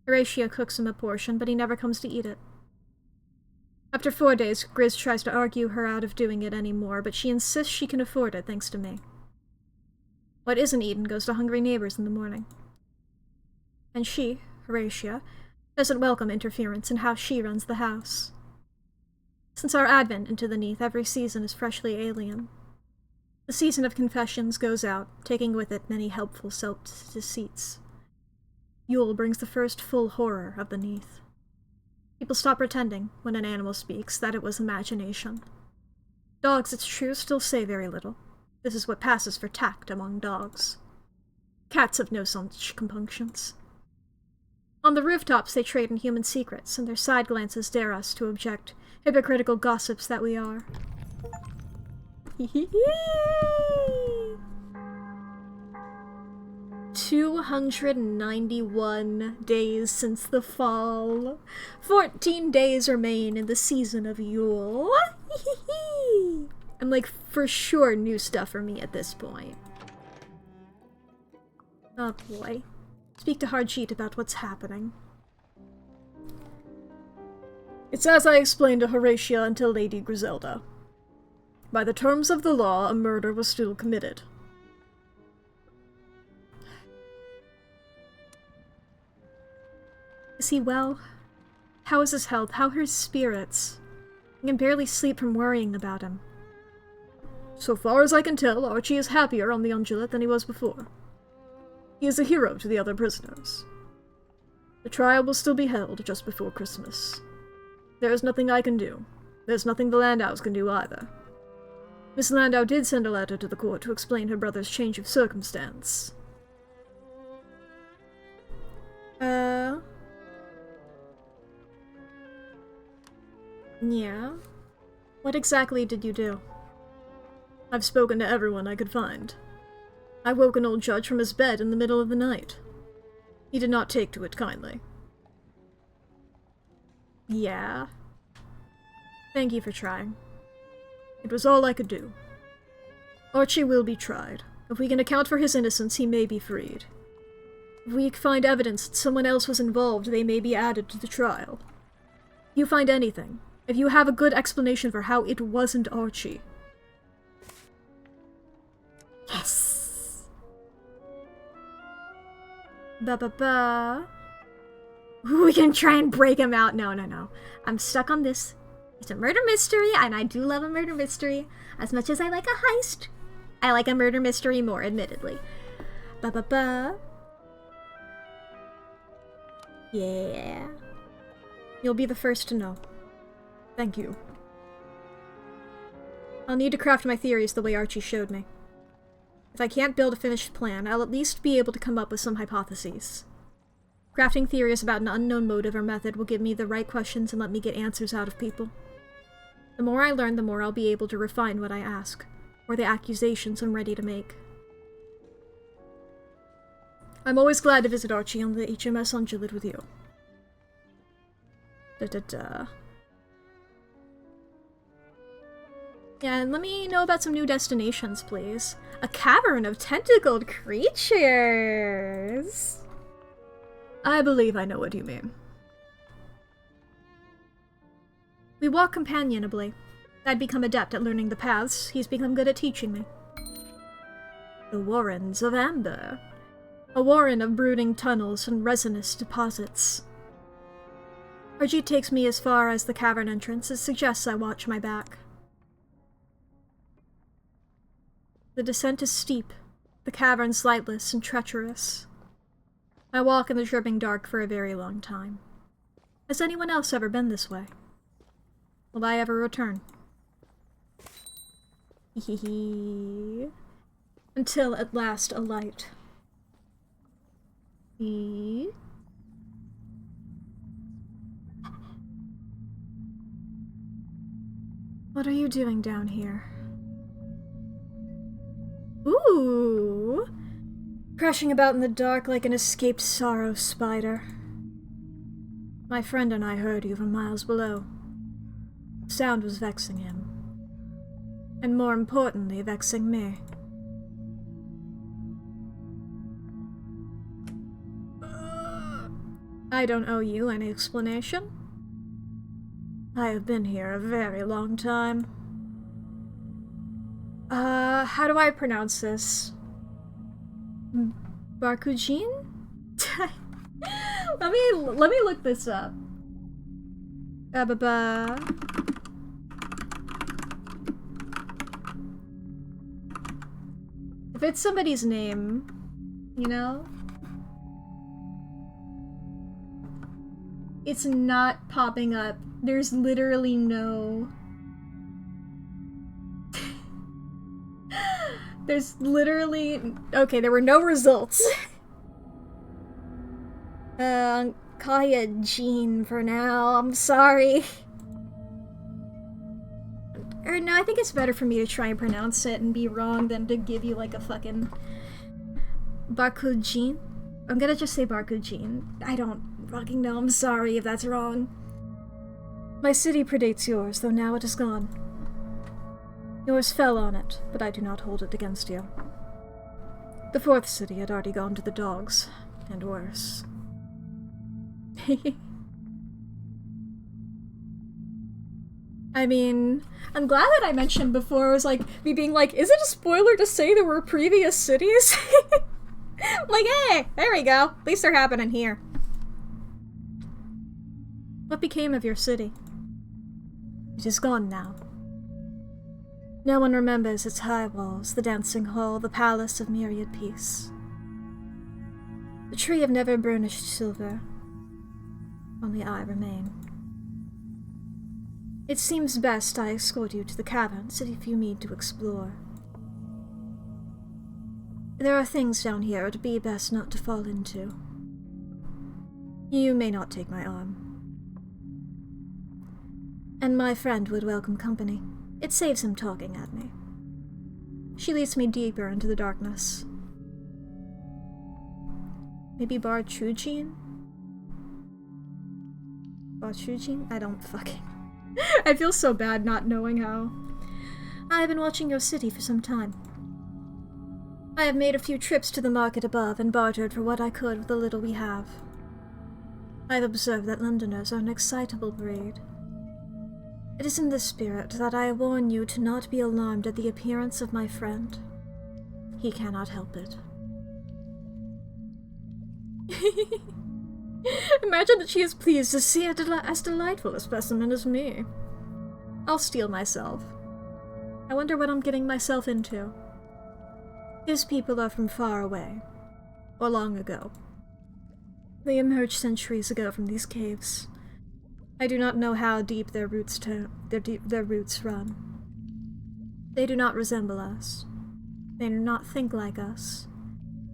Horatio cooks him a portion, but he never comes to eat it. After 4 days, Grizz tries to argue her out of doing it anymore, but she insists she can afford it thanks to me. What isn't eaten goes to hungry neighbors in the morning. And she, Horatia, doesn't welcome interference in how she runs the house. Since our advent into the Neath, every season is freshly alien. The season of confessions goes out, taking with it many helpful self-deceits. Yule brings the first full horror of the Neath. People stop pretending, when an animal speaks, that it was imagination. Dogs, it's true, still say very little. This is what passes for tact among dogs. Cats have no such compunctions. On the rooftops they trade in human secrets, and their side glances dare us to object, hypocritical gossips that we are. 291 days since the fall. 14 days remain in the season of Yule. And like, for sure, new stuff for me at this point. Oh boy. Speak to Hardcheat about what's happening. It's as I explained to Horatia and to Lady Griselda. By the terms of the law, a murder was still committed. Is he well? How is his health? How are his spirits? I can barely sleep from worrying about him. So far as I can tell, Archie is happier on the Undulate than he was before. He is a hero to the other prisoners. The trial will still be held just before Christmas. There is nothing I can do. There's nothing the Landaus can do either. Miss Landau did send a letter to the court to explain her brother's change of circumstance. Yeah? What exactly did you do? I've spoken to everyone I could find. I woke an old judge from his bed in the middle of the night. He did not take to it kindly. Yeah? Thank you for trying. It was all I could do. Archie will be tried. If we can account for his innocence, he may be freed. If we find evidence that someone else was involved, they may be added to the trial. If you find anything, if you have a good explanation for how it wasn't Archie. Yes! Ba-ba-ba. We can try and break him out. No. I'm stuck on this. It's a murder mystery, and I do love a murder mystery. As much as I like a heist, I like a murder mystery more, admittedly. Ba-ba-ba. Yeah. You'll be the first to know. Thank you. I'll need to craft my theories the way Archie showed me. If I can't build a finished plan, I'll at least be able to come up with some hypotheses. Crafting theories about an unknown motive or method will give me the right questions and let me get answers out of people. The more I learn, the more I'll be able to refine what I ask, or the accusations I'm ready to make. I'm always glad to visit Archie on the HMS Undulate with you. Da-da-da. Yeah, and let me know about some new destinations, please. A cavern of tentacled creatures! I believe I know what you mean. We walk companionably. I'd become adept at learning the paths. He's become good at teaching me. The Warrens of Amber. A warren of brooding tunnels and resinous deposits. Archie takes me as far as the cavern entrance. It suggests I watch my back. The descent is steep, the caverns lightless and treacherous. I walk in the dripping dark for a very long time. Has anyone else ever been this way? Will I ever return? Hehehe. Until at last a light. What are you doing down here? Ooh! Crashing about in the dark like an escaped sorrow spider. My friend and I heard you from miles below. The sound was vexing him. And more importantly, vexing me. I don't owe you any explanation. I have been here a very long time. How do I pronounce this? Barkujin? let me look this up. Ba-ba-ba. If it's somebody's name, you know? It's not popping up. There's literally no... There's literally... Okay, there were no results. Call you Jean for now. I'm sorry. Or no, I think it's better for me to try and pronounce it and be wrong than to give you like a fucking... Barkujin? I'm gonna just say Barkujin. I don't fucking know. I'm sorry if that's wrong. My city predates yours, though now it is gone. Yours fell on it, but I do not hold it against you. The fourth city had already gone to the dogs, and worse. I mean, I'm glad that I mentioned before, it was like, me being like, is it a spoiler to say there were previous cities? Like, hey, there we go. At least they're happening here. What became of your city? It is gone now. No one remembers its high walls, the dancing hall, the palace of myriad peace. The tree of never burnished silver. Only I remain. It seems best I escort you to the caverns if you need to explore. There are things down here it would be best not to fall into. You may not take my arm. And my friend would welcome company. It saves him talking at me. She leads me deeper into the darkness. Maybe Barchujin? Barchujin? I don't fucking... I feel so bad not knowing how. I have been watching your city for some time. I have made a few trips to the market above and bartered for what I could with the little we have. I have observed that Londoners are an excitable breed. It is in this spirit that I warn you to not be alarmed at the appearance of my friend. He cannot help it. Imagine that she is pleased to see as delightful a specimen as me. I'll steel myself. I wonder what I'm getting myself into. His people are from far away, or long ago. They emerged centuries ago from these caves. I do not know how deep their roots run. They do not resemble us. They do not think like us.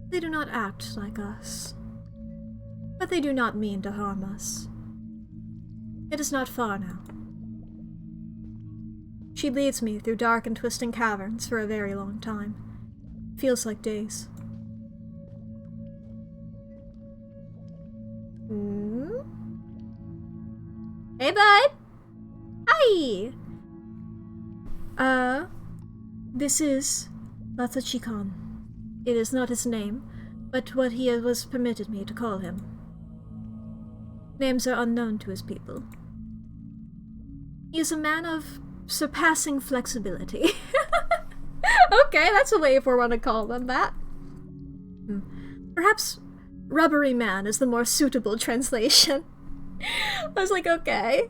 They do not act like us. But they do not mean to harm us. It is not far now. She leads me through dark and twisting caverns for a very long time. Feels like days. Hey, bud! Hi! This is Matsuchi-kan. It is not his name, but what he was permitted me to call him. Names are unknown to his people. He is a man of surpassing flexibility. Okay, that's a way if we want to call them that. Perhaps rubbery man is the more suitable translation. I was like, okay.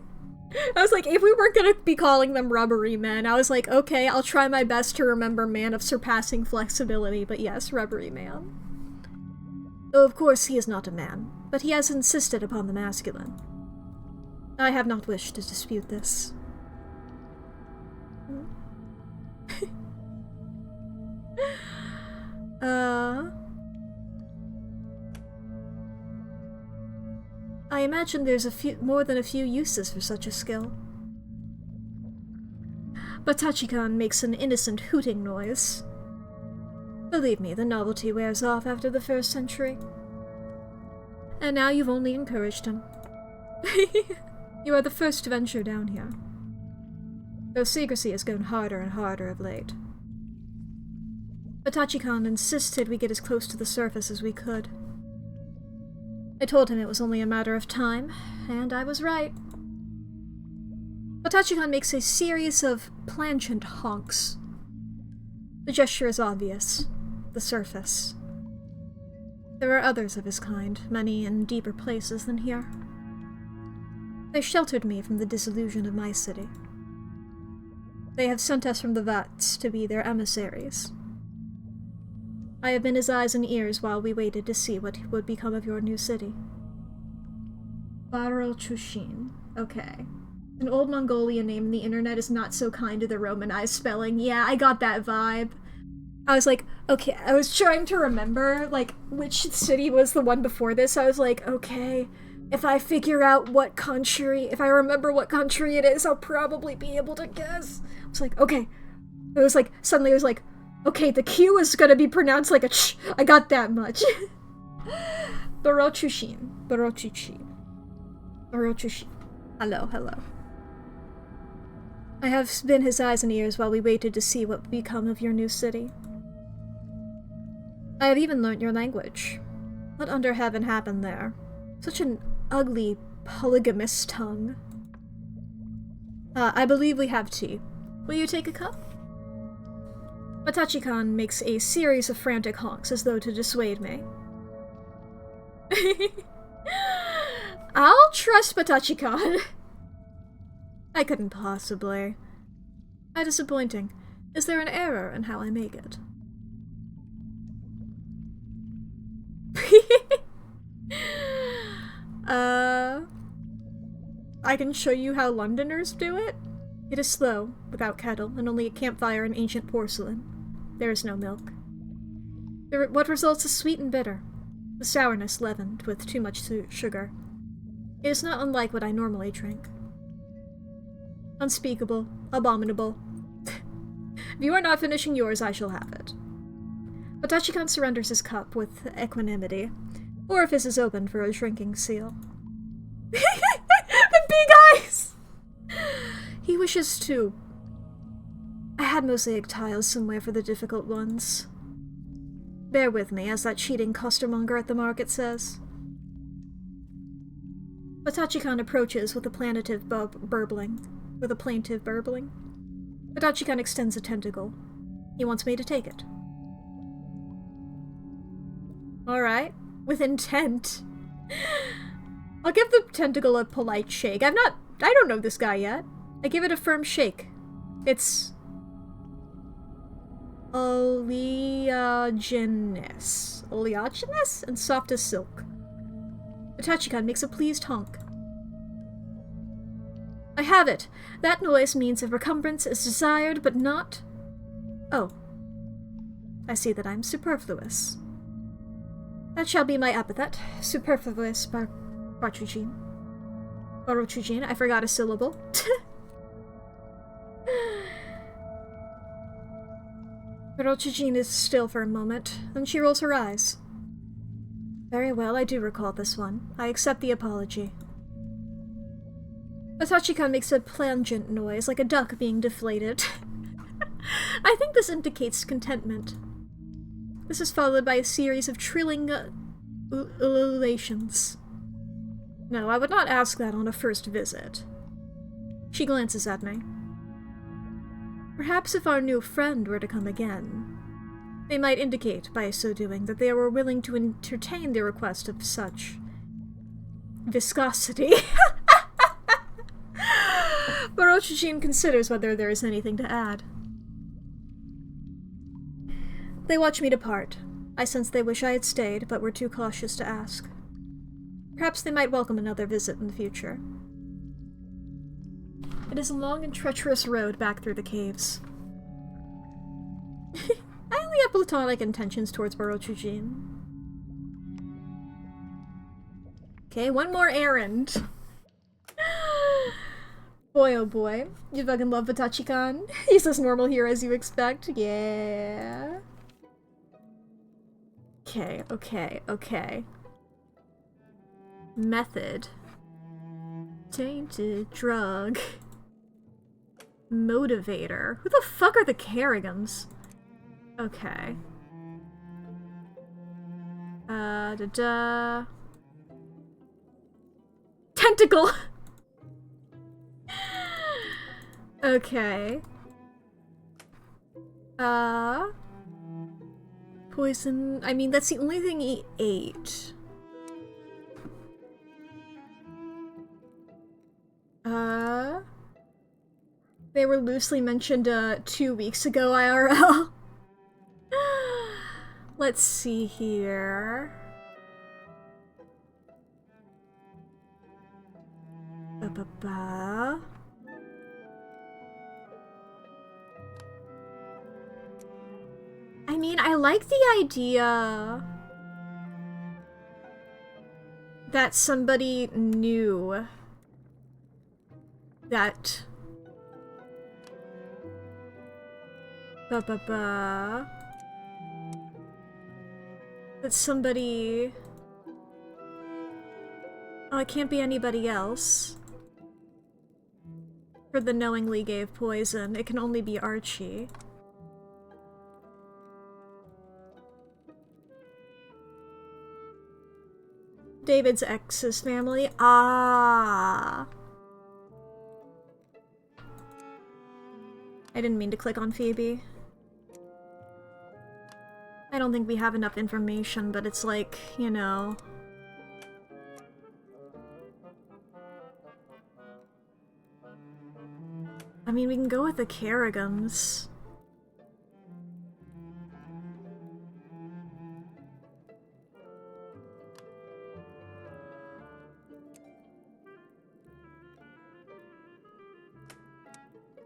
I was like, if we weren't gonna be calling them rubbery men, I was like, okay, I'll try my best to remember man of surpassing flexibility, but yes, rubbery man. Though of course he is not a man, but he has insisted upon the masculine. I have not wished to dispute this. I imagine there's more than a few uses for such a skill. But Tachikan makes an innocent hooting noise. Believe me, the novelty wears off after the first century. And now you've only encouraged him. You are the first to venture down here. Though secrecy has gone harder and harder of late. But Tachikan insisted we get as close to the surface as we could. I told him it was only a matter of time, and I was right. But Tachikan makes a series of plangent honks. The gesture is obvious. The surface. There are others of his kind, many in deeper places than here. They sheltered me from the disillusion of my city. They have sent us from the Vats to be their emissaries. I have been his eyes and ears while we waited to see what would become of your new city. Chushin. Okay. An old Mongolian name in the internet is not so kind to the Romanized spelling. Yeah, I got that vibe. I was like, okay, I was trying to remember, like, which city was the one before this. I was like, okay, if I figure out what country, if I remember what country it is, I'll probably be able to guess. I was like, okay. It was like, suddenly it was like, okay, the Q is gonna be pronounced like a ch. I got that much. Barochushin. Hello, hello. I have been his eyes and ears while we waited to see what would become of your new city. I have even learnt your language. What under heaven happened there? Such an ugly, polygamous tongue. I believe we have tea. Will you take a cup? Matachi-kan makes a series of frantic honks as though to dissuade me. I'll trust Matachi-kan. I couldn't possibly. How disappointing. Is there an error in how I make it? I can show you how Londoners do it. It is slow, without kettle, and only a campfire and ancient porcelain. There is no milk. What results is sweet and bitter, the sourness leavened with too much sugar. It is not unlike what I normally drink. Unspeakable, abominable. If you are not finishing yours, I shall have it. Matachi-kan surrenders his cup with equanimity. Orifice is opened for a shrinking seal. The big eyes! He wishes to. I had mosaic tiles somewhere for the difficult ones. Bear with me, as that cheating costermonger at the market says. Matachi-kan approaches with a plaintive burbling. Matachi-kan extends a tentacle. He wants me to take it. Alright, with intent. I'll give the tentacle a polite shake. I don't know this guy yet. I give it a firm shake. It's oleaginous and soft as silk. Matachi-kan makes a pleased honk. I have it. That noise means a recumbrance is desired, but not... Oh. I see that I'm superfluous. That shall be my epithet. Superfluous Barochujin. Barochujin, I forgot a syllable. Barochujin is still for a moment, then she rolls her eyes. Very well, I do recall this one. I accept the apology. Matachi-kan makes a plangent noise, like a duck being deflated. I think this indicates contentment. This is followed by a series of trilling ululations. No, I would not ask that on a first visit. She glances at me. Perhaps if our new friend were to come again, they might indicate, by so doing, that they were willing to entertain the request of such viscosity. Barochujin considers whether there is anything to add. They watch me depart. I sense they wish I had stayed, but were too cautious to ask. Perhaps they might welcome another visit in the future. It is a long and treacherous road back through the caves. I only have platonic intentions towards Barochujin. Okay, one more errand. Boy oh boy. You fucking love Matachi-kan. He's as normal here as you expect. Yeah. Okay. Method. Tainted drug. Motivator. Who the fuck are the Kerrigans? Okay. Tentacle! Okay. Poison. I mean, that's the only thing he ate. They were loosely mentioned, 2 weeks ago, IRL. Let's see here. I mean, I like the idea that somebody knew that that somebody... Oh, it can't be anybody else. For the knowingly gave poison, it can only be Archie. David's ex's family. Ah. I didn't mean to click on Phoebe. I don't think we have enough information, but it's like, you know... I mean, we can go with the Kerrigans.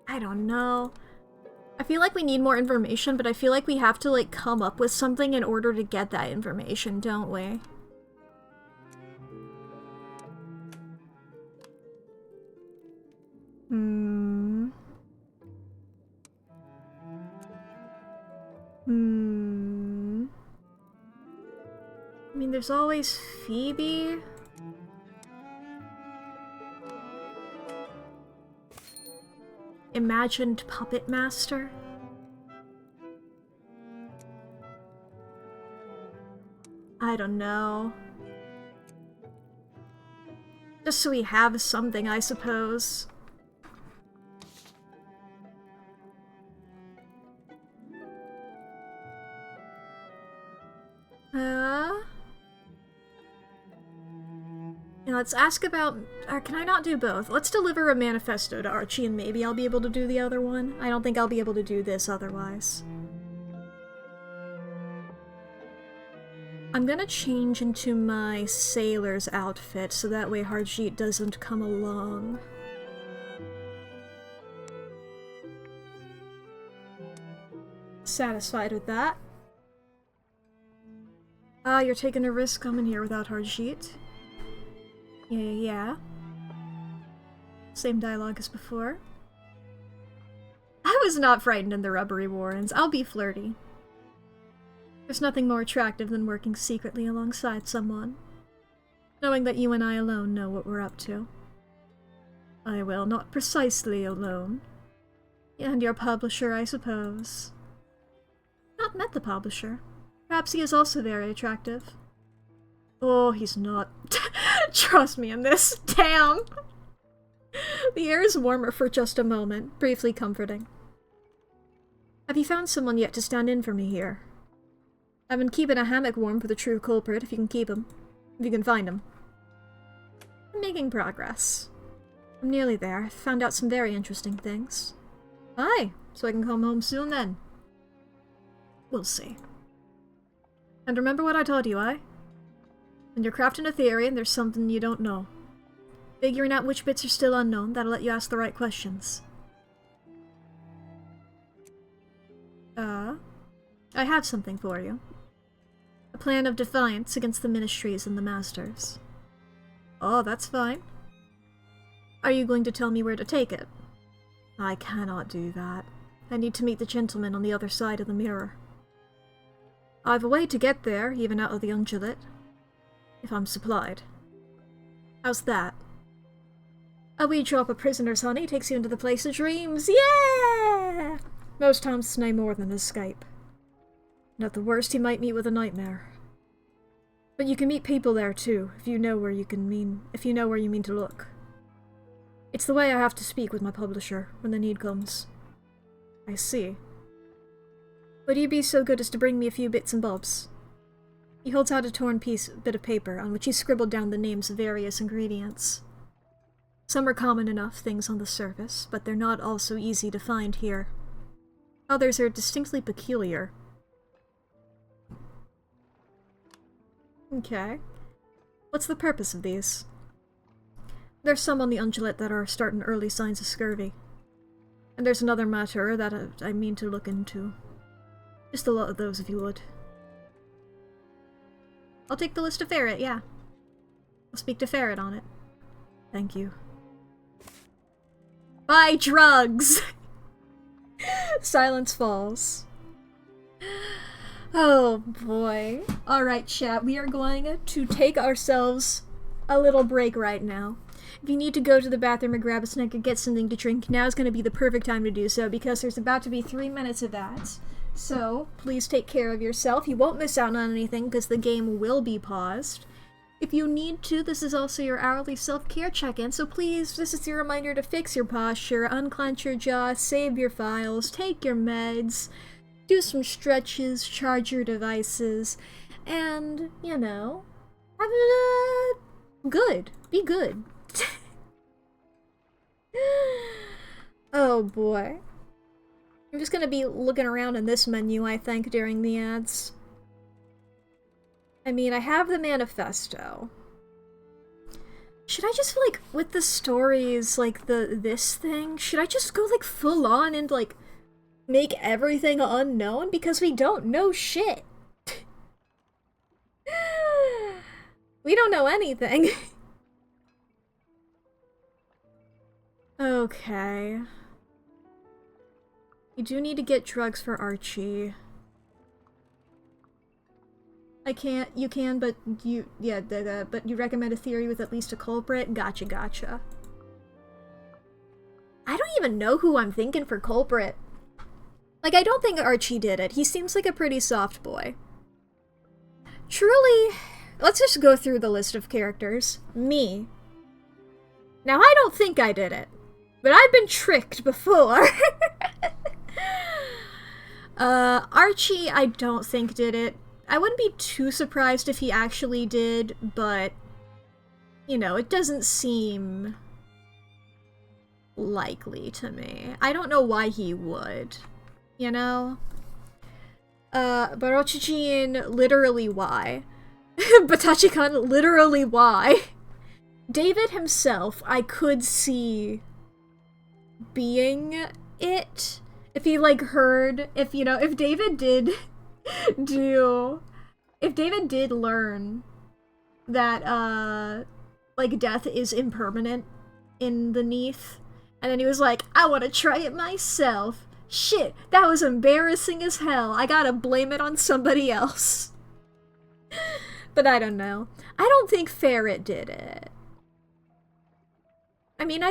I don't know. I feel like we need more information, but I feel like we have to, like, come up with something in order to get that information, don't we? I mean, there's always Phoebe. Imagined Puppet Master. I don't know. Just so we have something, I suppose. Yeah, let's ask about... can I not do both? Let's deliver a manifesto to Archie and maybe I'll be able to do the other one. I don't think I'll be able to do this otherwise. I'm gonna change into my sailor's outfit so that way Harjeet doesn't come along. Satisfied with that. Ah, you're taking a risk coming here without Harjeet. Yeah. Same dialogue as before. I was not frightened in the rubbery warrens. I'll be flirty. There's nothing more attractive than working secretly alongside someone. Knowing that you and I alone know what we're up to. Not precisely alone. And your publisher, I suppose. Not met the publisher. Perhaps he is also very attractive. Oh, he's not. Trust me in this. Damn! The air is warmer for just a moment, briefly comforting. Have you found someone yet to stand in for me here? I've been keeping a hammock warm for the true culprit, if you can keep him. If you can find him. I'm making progress. I'm nearly there. I've found out some very interesting things. Aye, so I can come home soon then. We'll see. And remember what I told you, aye? When you're crafting a theory and there's something you don't know. Figuring out which bits are still unknown, that'll let you ask the right questions. I have something for you. A plan of defiance against the ministries and the masters. Oh, that's fine. Are you going to tell me where to take it? I cannot do that. I need to meet the gentleman on the other side of the mirror. I've a way to get there, even out of the undulate. If I'm supplied. How's that? A wee drop of prisoner's honey takes you into the place of dreams. Yeah! Most times it's no more than an escape. And at the worst, he might meet with a nightmare. But you can meet people there too, if you know where you mean to look. It's the way I have to speak with my publisher when the need comes. I see. Would you be so good as to bring me a few bits and bobs? He holds out a torn bit of paper on which he scribbled down the names of various ingredients. Some are common enough things on the surface, but they're not all so easy to find here. Others are distinctly peculiar. Okay. What's the purpose of these? There's some on the undulate that are starting early signs of scurvy. And there's another matter that I mean to look into. Just a lot of those, if you would. I'll take the list of Ferret, yeah. I'll speak to Ferret on it. Thank you. Buy drugs! Silence falls. Oh boy. Alright, chat, we are going to take ourselves a little break right now. If you need to go to the bathroom or grab a snack or get something to drink, now is going to be the perfect time to do so, because there's about to be 3 minutes of that. So, please take care of yourself. You won't miss out on anything, because the game will be paused. If you need to, this is also your hourly self-care check-in, so please, this is your reminder to fix your posture, unclench your jaw, save your files, take your meds, do some stretches, charge your devices, and, you know, have it, good. Be good. Oh boy. I'm just gonna be looking around in this menu, I think, during the ads. I mean, I have the manifesto. Should I just, like, with the stories, like, this thing, should I just go, like, full on and, like, make everything unknown? Because we don't know shit. We don't know anything. Okay. You do need to get drugs for Archie. You can, but but you recommend a theory with at least a culprit? Gotcha. I don't even know who I'm thinking for culprit. Like, I don't think Archie did it. He seems like a pretty soft boy. Truly, let's just go through the list of characters. Me. Now, I don't think I did it, but I've been tricked before. Archie, I don't think did it. I wouldn't be too surprised if he actually did, but, you know, it doesn't seem likely to me. I don't know why he would, you know? Barochichin, literally why? Batachikan, literally why? David himself, I could see being it. If he, like, heard, if David did if David did learn that, like, death is impermanent in the Neath, and then he was like, I want to try it myself. Shit, that was embarrassing as hell. I gotta blame it on somebody else. But I don't know. I don't think Ferret did it. I mean,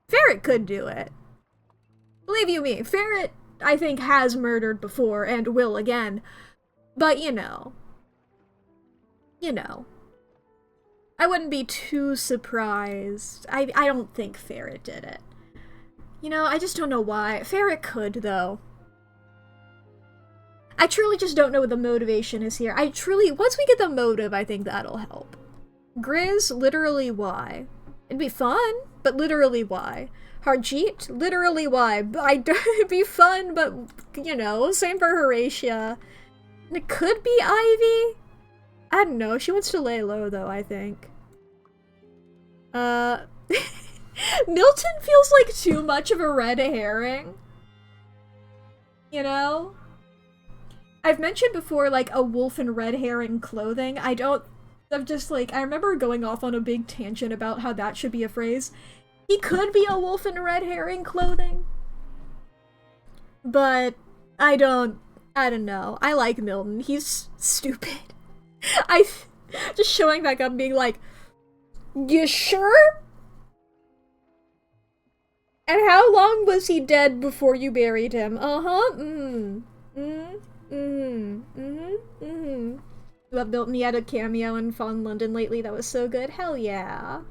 Ferret could do it. Believe you me, Ferret, I think, has murdered before and will again. But, you know. I wouldn't be too surprised. I don't think Ferret did it. You know, I just don't know why. Ferret could, though. I truly just don't know what the motivation is here. Once we get the motive, I think that'll help. Grizz, literally why? It'd be fun, but literally why? Harjeet, literally why? It'd be fun, but, you know, same for Horatia. And it could be Ivy? I don't know, she wants to lay low, though, I think. Milton feels like too much of a red herring. You know? I've mentioned before, like, a wolf in red herring clothing. I remember going off on a big tangent about how that should be a phrase. He could be a wolf in red herring clothing. But I don't know. I like Milton. He's stupid. Just showing back up and being like, you sure? And how long was he dead before you buried him? Love Milton. He had a cameo in Fawn London lately that was so good. Hell yeah.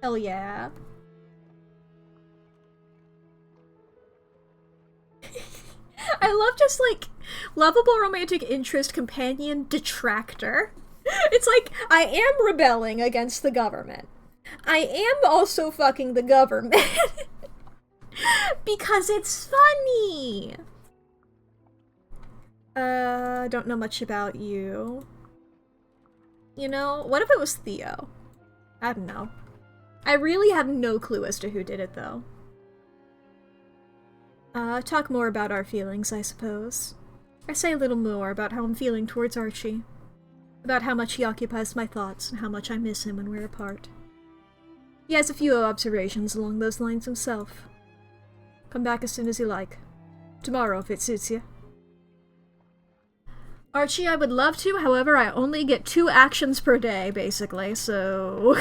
Hell yeah. I love just, like, lovable romantic interest, companion, detractor. It's like, I am rebelling against the government. I am also fucking the government. Because it's funny. Don't know much about you. You know, what if it was Theo? I don't know. I really have no clue as to who did it, though. Talk more about our feelings, I suppose. I say a little more about how I'm feeling towards Archie. About how much he occupies my thoughts and how much I miss him when we're apart. He has a few observations along those lines himself. Come back as soon as you like. Tomorrow, if it suits you. Archie, I would love to, however, I only get 2 actions per day, basically, so...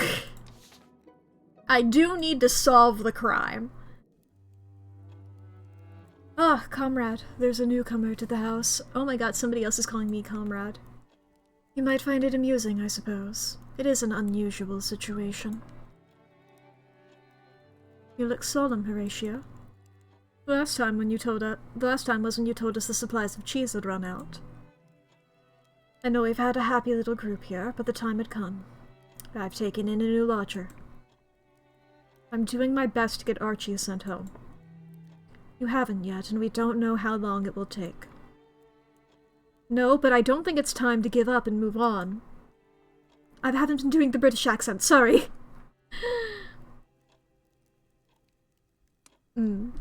I do need to solve the crime. Ah, comrade, there's a newcomer to the house. Oh my god, somebody else is calling me comrade. You might find it amusing, I suppose. It is an unusual situation. You look solemn, Horatio. The last time was when you told us the supplies of cheese had run out. I know we've had a happy little group here, but the time had come. I've taken in a new lodger. I'm doing my best to get Archie sent home. You haven't yet, and we don't know how long it will take. No, but I don't think it's time to give up and move on. I haven't been doing the British accent, sorry. I'm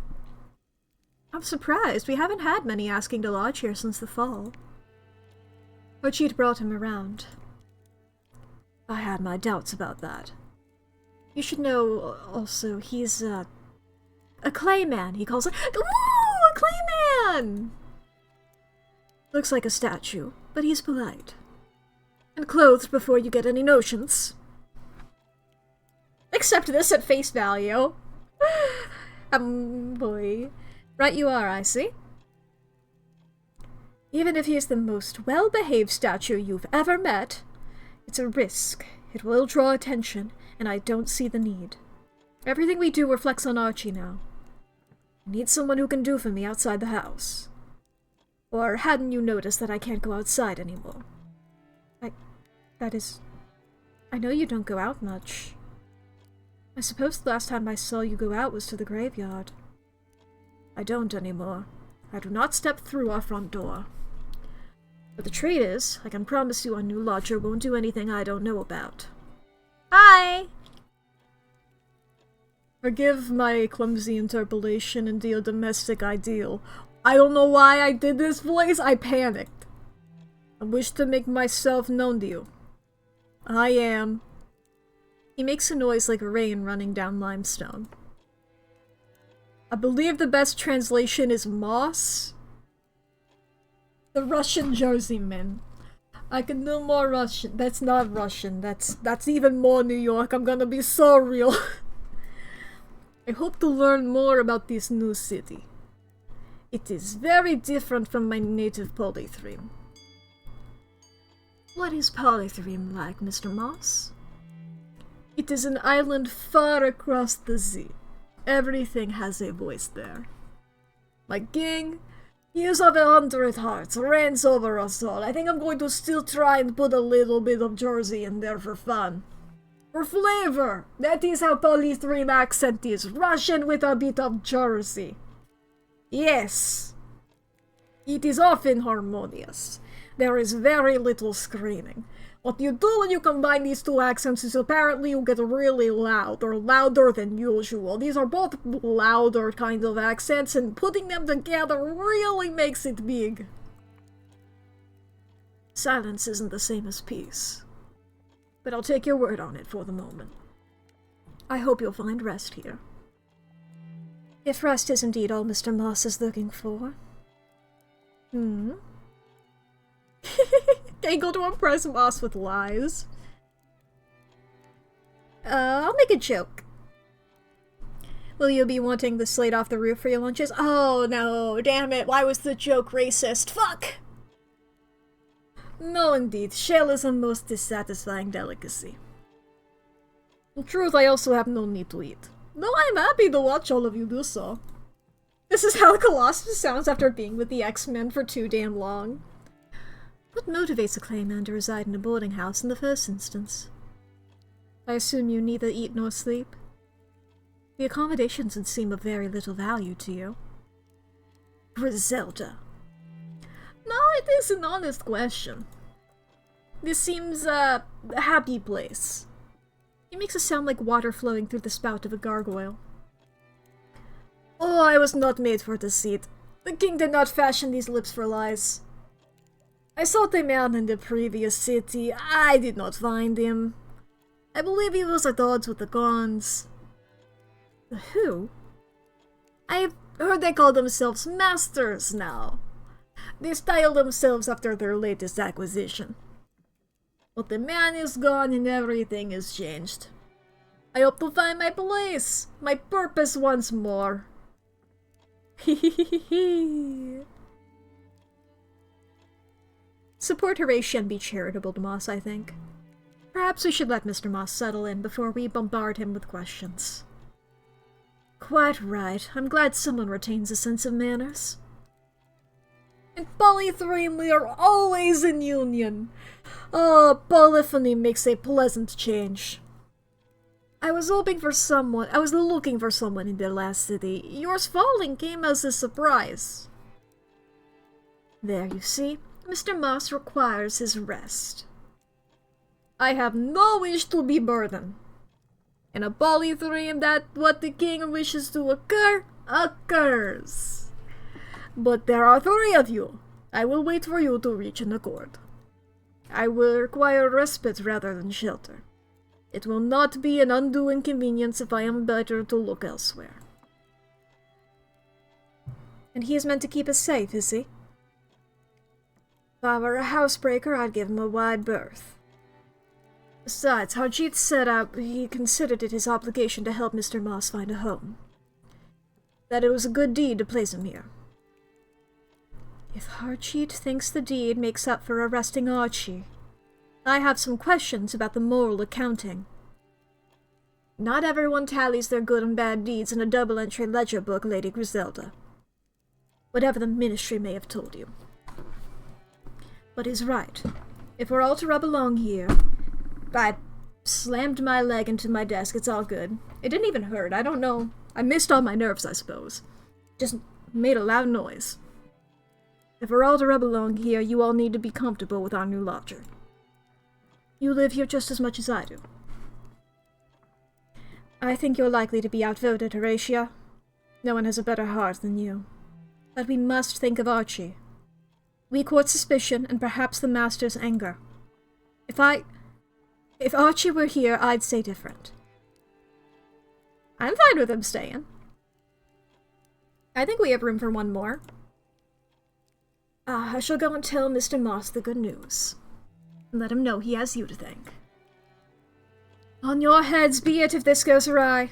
surprised. We haven't had many asking to lodge here since the fall. Archie'd brought him around. I had my doubts about that. You should know, also, he's, a clayman, he calls it. Ooh, a clayman! Looks like a statue, but he's polite. And clothed before you get any notions. Accept this at face value. Boy. Right you are, I see. Even if he's the most well-behaved statue you've ever met, it's a risk. It will draw attention, and I don't see the need. Everything we do reflects on Archie now. I need someone who can do for me outside the house. Or hadn't you noticed that I can't go outside anymore? I know you don't go out much. I suppose the last time I saw you go out was to the graveyard. I don't anymore. I do not step through our front door. But the trait is, I can promise you our new lodger won't do anything I don't know about. Hi! Forgive my clumsy interpolation into your domestic ideal. I don't know why I did this voice, I panicked. I wish to make myself known to you. I am. He makes a noise like rain running down limestone. I believe the best translation is Moss. The Russian Jerseyman. I can do more Russian. That's not Russian. That's even more New York. I'm gonna be so real. I hope to learn more about this new city. It is very different from my native Polythreme. What is Polythreme like, Mr. Moss? It is an island far across the sea. Everything has a voice there. My king, years of 100 hearts, reigns over us all. I think I'm going to still try and put a little bit of Jersey in there for fun. For flavor! That is how Polythreme accent is. Russian with a bit of Jersey. Yes. It is often harmonious. There is very little screaming. What you do when you combine these two accents is apparently you get really loud, or louder than usual. These are both louder kind of accents, and putting them together really makes it big. Silence isn't the same as peace. But I'll take your word on it for the moment. I hope you'll find rest here. If rest is indeed all Mr. Moss is looking for. Able to impress Moss with lies. I'll make a joke. Will you be wanting the slate off the roof for your lunches? Oh no, damn it, why was the joke racist? Fuck! No indeed, shell is a most dissatisfying delicacy. In truth, I also have no need to eat. Though I'm happy to watch all of you do so. This is how Colossus sounds after being with the X-Men for too damn long. What motivates a clayman to reside in a boarding house in the first instance? I assume you neither eat nor sleep? The accommodations would seem of very little value to you. Griselda. No, it is an honest question. This seems a happy place. It makes it sound like water flowing through the spout of a gargoyle. Oh, I was not made for deceit. The king did not fashion these lips for lies. I sought a man in the previous city. I did not find him. I believe he was at odds with the Gonds. The who? I've heard they call themselves masters now. They style themselves after their latest acquisition. But the man is gone and everything is changed. I hope to find my place, my purpose once more. Hehehehe. Support Horatio and be charitable to Moss, I think. Perhaps we should let Mr. Moss settle in before we bombard him with questions. Quite right. I'm glad someone retains a sense of manners. In Polythreme, we are always in union. Oh, polyphony makes a pleasant change. I was looking for someone in the last city. Yours falling came as a surprise. There, you see, Mr. Moss requires his rest. I have no wish to be burdened. In a Polythreme, that what the king wishes to occur, occurs. But there are 3 of you. I will wait for you to reach an accord. I will require respite rather than shelter. It will not be an undue inconvenience if I am better to look elsewhere. And he is meant to keep us safe, is he? If I were a housebreaker, I'd give him a wide berth. Besides, Harjeet said he considered it his obligation to help Mr. Moss find a home. That it was a good deed to place him here. If Harjeet thinks the deed makes up for arresting Archie, I have some questions about the moral accounting. Not everyone tallies their good and bad deeds in a double-entry ledger book, Lady Griselda. Whatever the Ministry may have told you. But he's right. If we're all to rub along here... I slammed my leg into my desk, it's all good. It didn't even hurt, I don't know. I missed all my nerves, I suppose. Just made a loud noise. If we're all to rub along here, you all need to be comfortable with our new lodger. You live here just as much as I do. I think you're likely to be outvoted, Horatia. No one has a better heart than you. But we must think of Archie. We court suspicion and perhaps the Master's anger. If Archie were here, I'd say different. I'm fine with him staying. I think we have room for one more. I shall go and tell Mr. Moss the good news. And let him know he has you to thank. On your heads be it if this goes awry.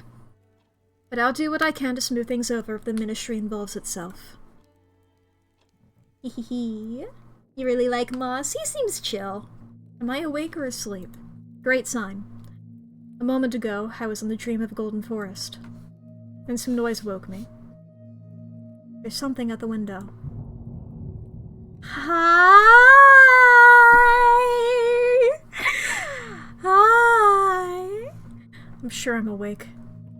But I'll do what I can to smooth things over if the Ministry involves itself. Hehehe. You really like Moss? He seems chill. Am I awake or asleep? Great sign. A moment ago, I was in the dream of a golden forest. And some noise woke me. There's something at the window. Hi! Hi! I'm sure I'm awake.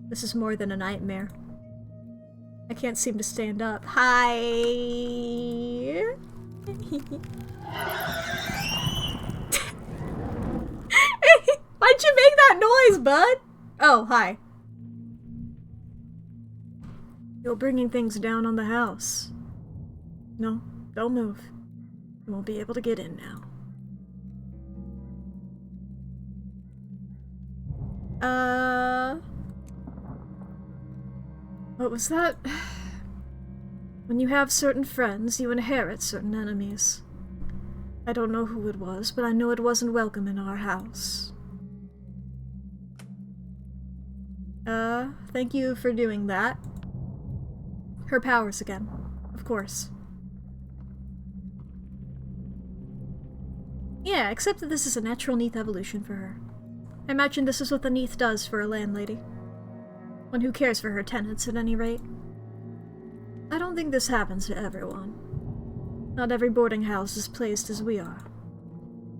This is more than a nightmare. I can't seem to stand up. Hi! Why'd you make that noise, bud? Oh, hi. You're bringing things down on the house. No, don't move. You won't be able to get in now. What was that? When you have certain friends, you inherit certain enemies. I don't know who it was, but I know it wasn't welcome in our house. Thank you for doing that. Her powers again, of course. Yeah, except that this is a natural Neath evolution for her. I imagine this is what the Neath does for a landlady. One who cares for her tenants, at any rate. I don't think this happens to everyone. Not every boarding house is placed as we are.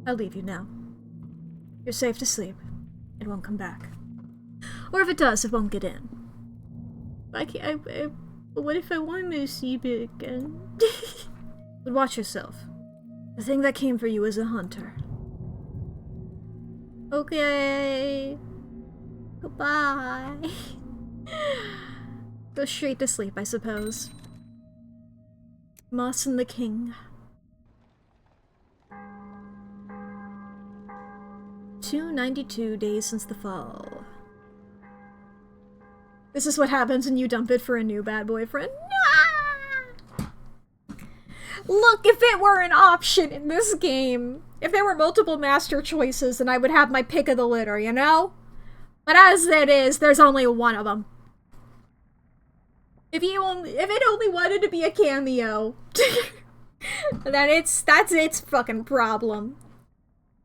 I'll leave you now. You're safe to sleep. It won't come back. Or if it does, it won't get in. What if I wanted to see it again? But watch yourself. The thing that came for you is a hunter. Okay. Goodbye. Go straight to sleep, I suppose. Moss and the King. 292 days since the fall. This is what happens when you dump it for a new bad boyfriend. Ah! Look, if it were an option in this game, if there were multiple master choices, then I would have my pick of the litter, you know? But as it is, there's only one of them. If it only wanted to be a cameo, then that's its fucking problem.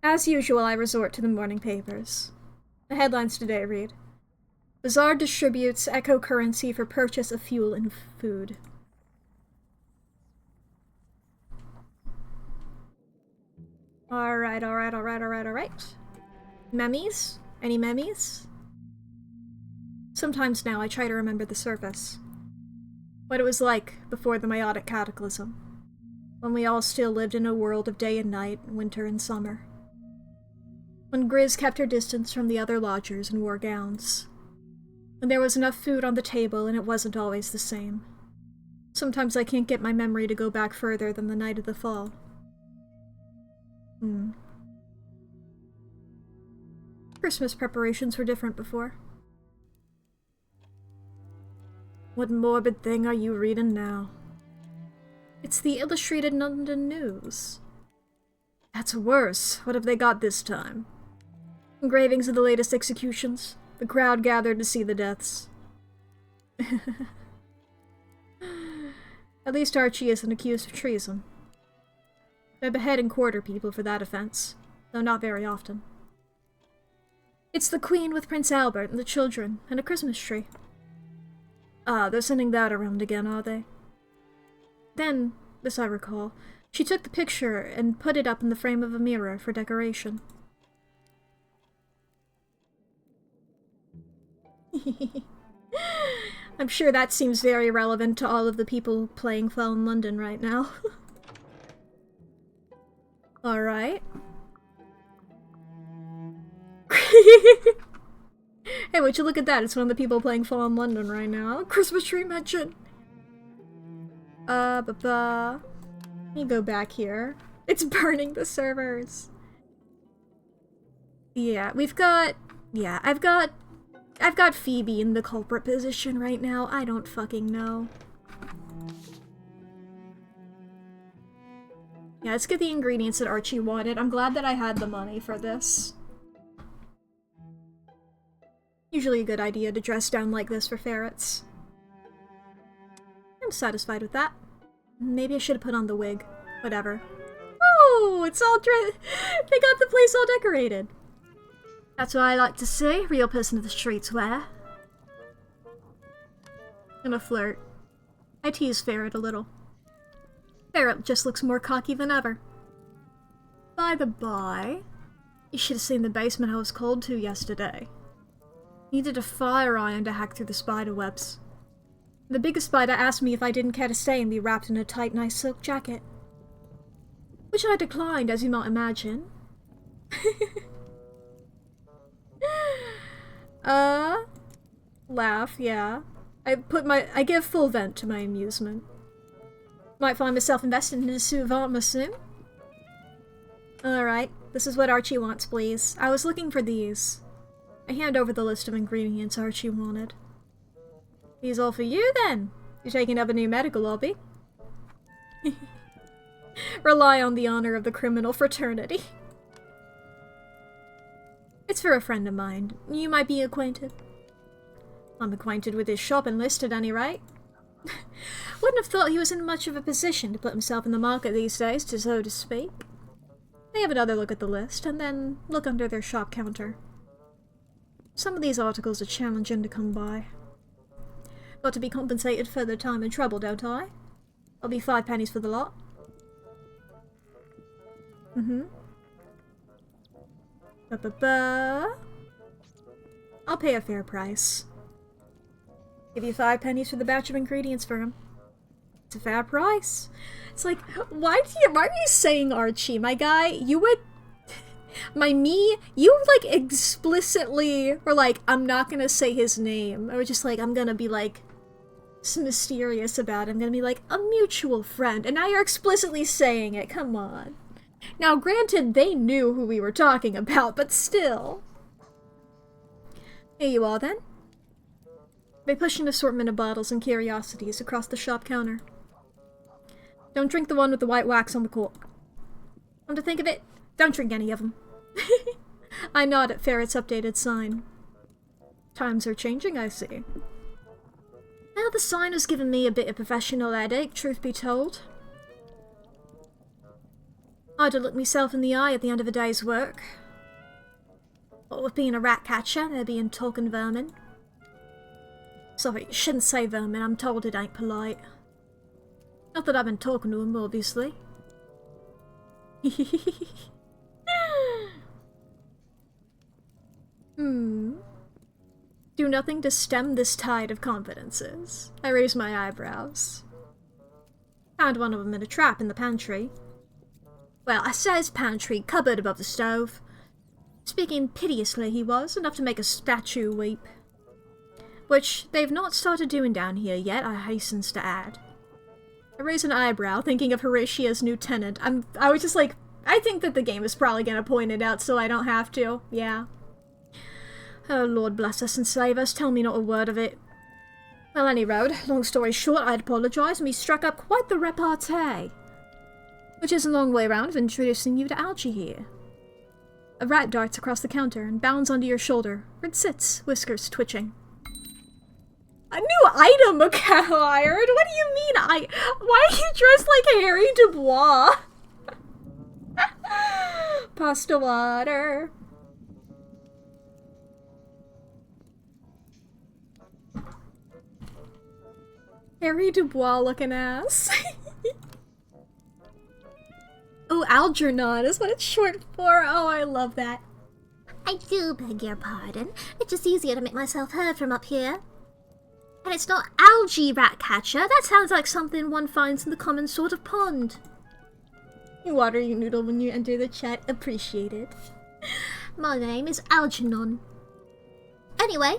As usual, I resort to the morning papers. The headlines today read, Bazaar distributes eco currency for purchase of fuel and food. Alright. Memes? Any memes? Sometimes now I try to remember the surface. What it was like before the meiotic cataclysm. When we all still lived in a world of day and night, winter and summer. When Grizz kept her distance from the other lodgers and wore gowns. When there was enough food on the table and it wasn't always the same. Sometimes I can't get my memory to go back further than the night of the fall. Christmas preparations were different before. What morbid thing are you reading now? It's the Illustrated London News. That's worse. What have they got this time? Engravings of the latest executions. The crowd gathered to see the deaths. At least Archie isn't accused of treason. They behead and quarter people for that offense, though not very often. It's the Queen with Prince Albert and the children, and a Christmas tree. Ah, they're sending that around again, are they? Then, as I recall, she took the picture and put it up in the frame of a mirror for decoration. I'm sure that seems very relevant to all of the people playing Fallen London right now. Alright. Hey, would you look at that? It's one of the people playing Fallen London right now. Christmas tree mention! Let me go back here. It's burning the servers! Yeah, we've got... Yeah, I've got Phoebe in the culprit position right now. I don't fucking know. Yeah, let's get the ingredients that Archie wanted. I'm glad that I had the money for this. Usually a good idea to dress down like this for ferrets. I'm satisfied with that. Maybe I should have put on the wig. Whatever. Oh, it's all they got the place all decorated. That's what I like to see. Real person of the streets wear. And a flirt. I tease Ferret a little. Ferret just looks more cocky than ever. By the by, you should have seen the basement I was called to yesterday. Needed a fire iron to hack through the spider webs. The biggest spider asked me if I didn't care to stay and be wrapped in a tight, nice silk jacket. Which I declined, as you might imagine. Laugh, yeah. I give full vent to my amusement. Might find myself invested in a suit of armor soon. Alright, this is what Archie wants, please. I was looking for these. I hand over the list of ingredients Archie wanted. These all for you, then? You're taking up a new medical hobby? Rely on the honor of the criminal fraternity. It's for a friend of mine. You might be acquainted. I'm acquainted with his shopping list at any rate. Wouldn't have thought he was in much of a position to put himself in the market these days, so to speak. They have another look at the list, and then look under their shop counter. Some of these articles are challenging to come by. Got to be compensated for the time and trouble, don't I? I'll be 5 pennies for the lot. I'll pay a fair price. Give you 5 pennies for the batch of ingredients for him. It's a fair price. It's like, why are you saying Archie? My guy, you would... you like explicitly were like, I'm not gonna say his name. Or just like, I'm gonna be like, mysterious about it. I'm gonna be like, a mutual friend. And now you're explicitly saying it, come on. Now granted, they knew who we were talking about, but still. Here you are then. They push an assortment of bottles and curiosities across the shop counter. Don't drink the one with the white wax on the cork. Come to think of it, don't drink any of them. I nod at Ferret's updated sign. Times are changing, I see. Well, the sign has given me a bit of professional headache, truth be told. Hard to look myself in the eye at the end of a day's work. What with being a rat catcher, there being talking vermin. Sorry, shouldn't say vermin, I'm told it ain't polite. Not that I've been talking to him, obviously. Do nothing to stem this tide of confidences. I raise my eyebrows. Found one of them in a trap in the pantry. Well, I says pantry, cupboard above the stove. Speaking piteously he was, enough to make a statue weep. Which they've not started doing down here yet, I hastens to add. I raise an eyebrow, thinking of Horatia's new tenant. I was just like, I think that the game is probably gonna point it out so I don't have to. Yeah. Oh, Lord bless us and save us, tell me not a word of it. Well, any road, long story short, I'd apologise and we struck up quite the repartee. Which is a long way round of introducing you to Algie here. A rat darts across the counter and bounds onto your shoulder, where it sits, whiskers twitching. A new item acquired? What do you mean why are you dressed like Harry Dubois? Pasta water. Harry Dubois looking ass. Oh, Algernon is what it's short for. Oh, I love that. I do beg your pardon. It's just easier to make myself heard from up here. And it's not algae ratcatcher. That sounds like something one finds in the common sort of pond. You water your noodle when you enter the chat. Appreciate it. My name is Algernon. Anyway,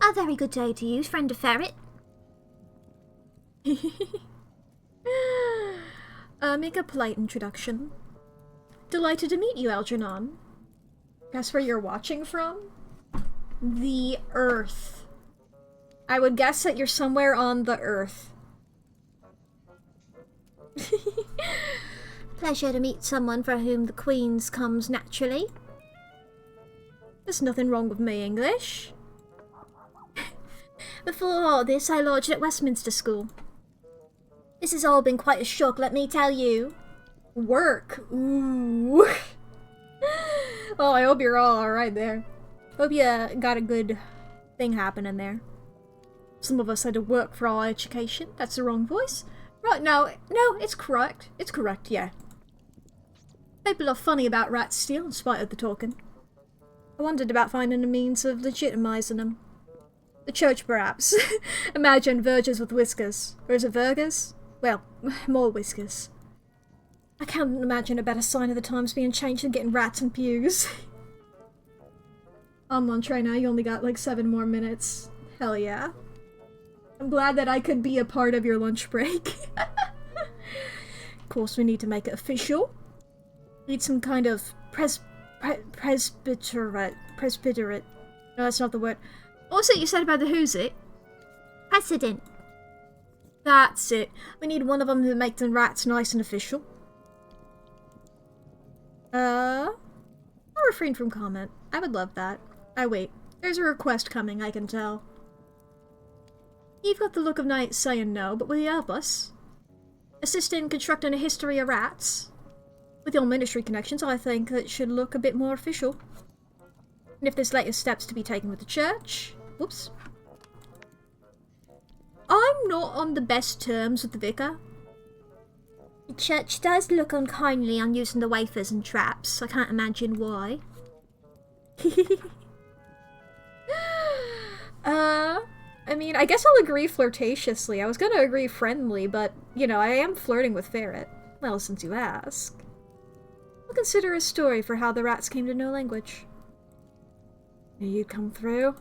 a very good day to you, friend of ferret. Make a polite introduction. Delighted to meet you, Algernon. Guess where you're watching from? The Earth. I would guess that you're somewhere on the Earth. Pleasure to meet someone for whom the Queen's comes naturally. There's nothing wrong with me English. Before all this, I lodged at Westminster School. This has all been quite a shock, let me tell you. Work? Ooh. Well, I hope you're all alright there. Hope you got a good thing happening there. Some of us had to work for our education. That's the wrong voice. Right, no, it's correct. It's correct, yeah. People are funny about rats still, in spite of the talking. I wondered about finding a means of legitimizing them. The church, perhaps. Imagine vergers with whiskers. Or is it vergers? Well, more whiskers. I can't imagine a better sign of the times being changed than getting rats in pews. I'm on train now, you only got like 7 more minutes. Hell yeah. I'm glad that I could be a part of your lunch break. Of course, we need to make it official. Need some kind of presbyterate. No, that's not the word. What was it you said about the who's it? Precedent. That's it. We need one of them to make the rats nice and official. I'll refrain from comment. I would love that. Wait. There's a request coming, I can tell. You've got the look of night saying no, but will you help us? Assist in constructing a history of rats? With your ministry connections, I think that should look a bit more official. And if there's later steps to be taken with the church... Whoops. I'm not on the best terms with the vicar. The church does look unkindly on using the wafers and traps. I can't imagine why. I mean, I guess I'll agree flirtatiously. I was gonna agree friendly, but, you know, I am flirting with Ferret. Well, since you ask. I'll consider a story for how the rats came to know language. Knew you'd come through.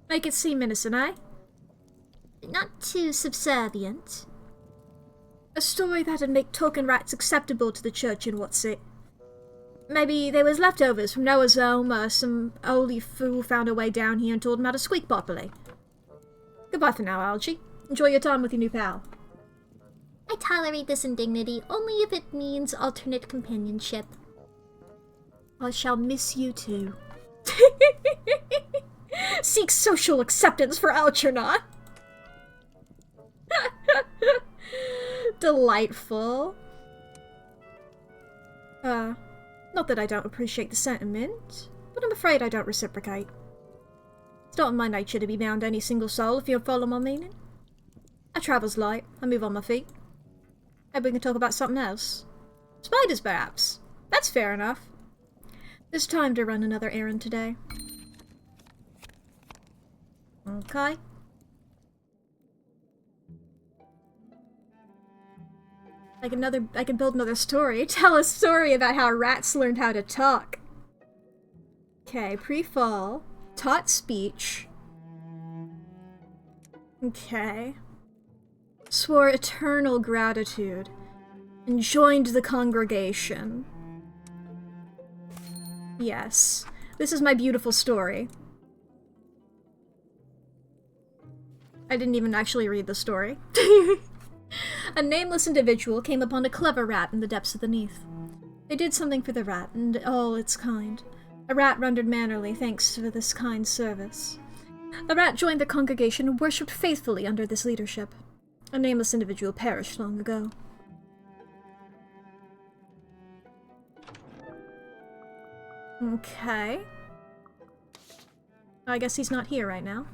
Make it seem innocent, eh? Not too subservient. A story that'd make token rats acceptable to the church and what's it. Maybe there was leftovers from Noah's home, or some holy fool found a way down here and told him how to squeak properly. Goodbye for now, Algie. Enjoy your time with your new pal. I tolerate this indignity only if it means alternate companionship. I shall miss you too. Seek social acceptance for Algernon. Delightful. Not that I don't appreciate the sentiment, but I'm afraid I don't reciprocate. It's not in my nature to be bound to any single soul, if you follow my meaning. I travels light, I move on my feet. Maybe we can talk about something else. Spiders, perhaps. That's fair enough. There's time to run another errand today. Okay. I can build another story. Tell a story about how rats learned how to talk. Okay, pre-fall. Taught speech. Okay. Swore eternal gratitude. And joined the congregation. Yes. This is my beautiful story. I didn't even actually read the story. A nameless individual came upon a clever rat in the depths of the Neath. They did something for the rat, and all its kind. A rat rendered mannerly thanks for this kind service. The rat joined the congregation and worshipped faithfully under this leadership. A nameless individual perished long ago. Okay. I guess he's not here right now.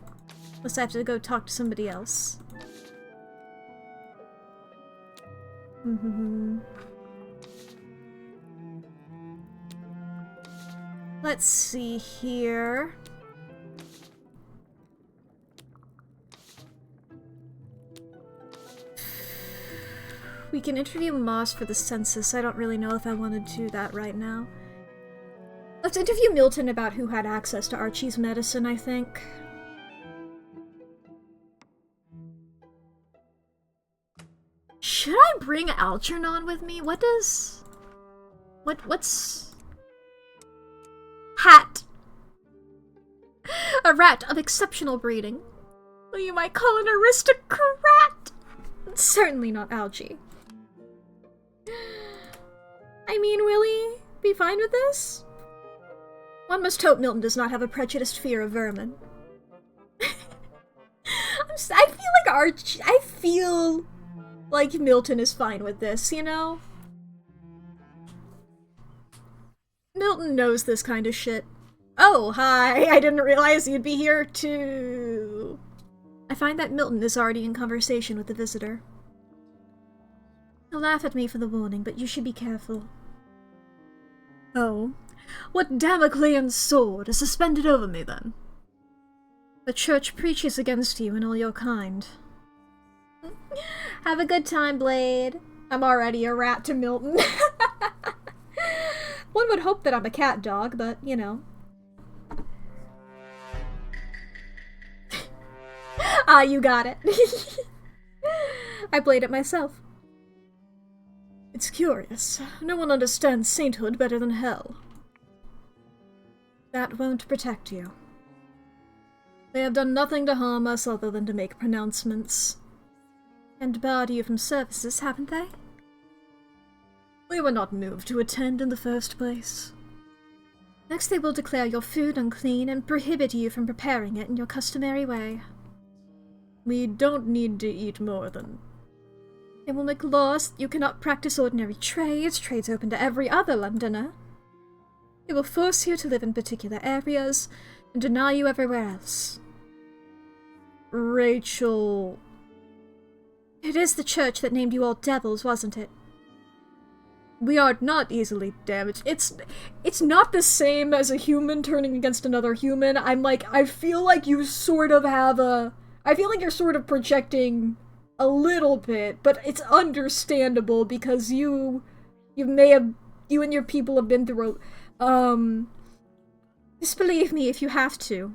Unless I have to go talk to somebody else. Let's see here. We can interview Moss for the census. I don't really know if I want to do that right now. Let's interview Milton about who had access to Archie's medicine, I think. Should I bring Algernon with me? What's... Hat! A rat of exceptional breeding. Well, you might call an aristocrat! Certainly not Algie. I mean, will he be fine with this? One must hope Milton does not have a prejudiced fear of vermin. I feel like Milton is fine with this, you know? Milton knows this kind of shit. Oh, hi! I didn't realize you'd be here too. I find that Milton is already in conversation with the visitor. He'll laugh at me for the warning, but you should be careful. Oh, what Damoclean sword is suspended over me, then? The church preaches against you and all your kind. Have a good time, Blade. I'm already a rat to Milton. One would hope that I'm a cat dog, but, you know. Ah, you got it. I played it myself. It's curious. No one understands sainthood better than hell. That won't protect you. They have done nothing to harm us other than to make pronouncements. And barred you from services, haven't they? We were not moved to attend in the first place. Next they will declare your food unclean and prohibit you from preparing it in your customary way. We don't need to eat more than... They will make laws that you cannot practice ordinary trades open to every other Londoner. It will force you to live in particular areas and deny you everywhere else. Rachel... It is the church that named you all devils, wasn't it? We are not easily damaged. It's not the same as a human turning against another human. I feel like you sort of have a... I feel like you're sort of projecting a little bit, but it's understandable because you and your people have been through disbelieve me if you have to.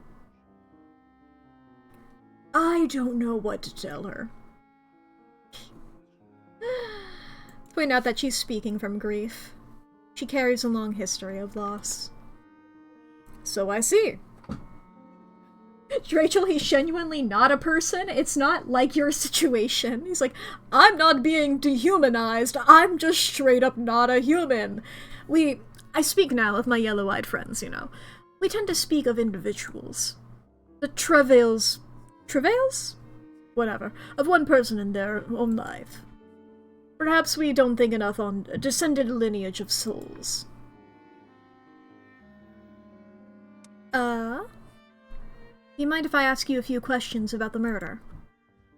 I don't know what to tell her. Point out that she's speaking from grief. She carries a long history of loss. So I see. Rachel, he's genuinely not a person. It's not like your situation. He's like, I'm not being dehumanized. I'm just straight up not a human. I speak now of my yellow-eyed friends, you know. We tend to speak of individuals. The travails? Whatever. Of one person in their own life. Perhaps we don't think enough on a descended lineage of souls. Do you mind if I ask you a few questions about the murder?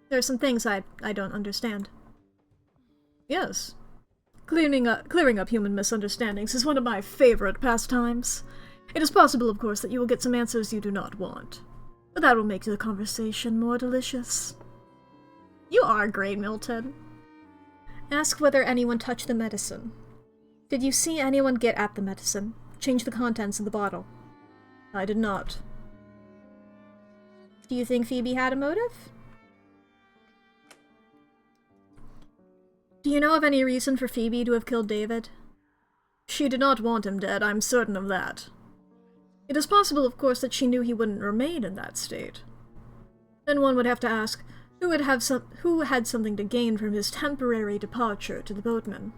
There are some things I don't understand. Yes. Clearing up human misunderstandings is one of my favorite pastimes. It is possible, of course, that you will get some answers you do not want. But that will make the conversation more delicious. You are great, Milton. Ask whether anyone touched the medicine. Did you see anyone get at the medicine? Change the contents of the bottle. I did not. Do you think Phoebe had a motive? Do you know of any reason for Phoebe to have killed David? She did not want him dead, I'm certain of that. It is possible, of course, that she knew he wouldn't remain in that state. Then one would have to ask, who had something to gain from his temporary departure to the boatman?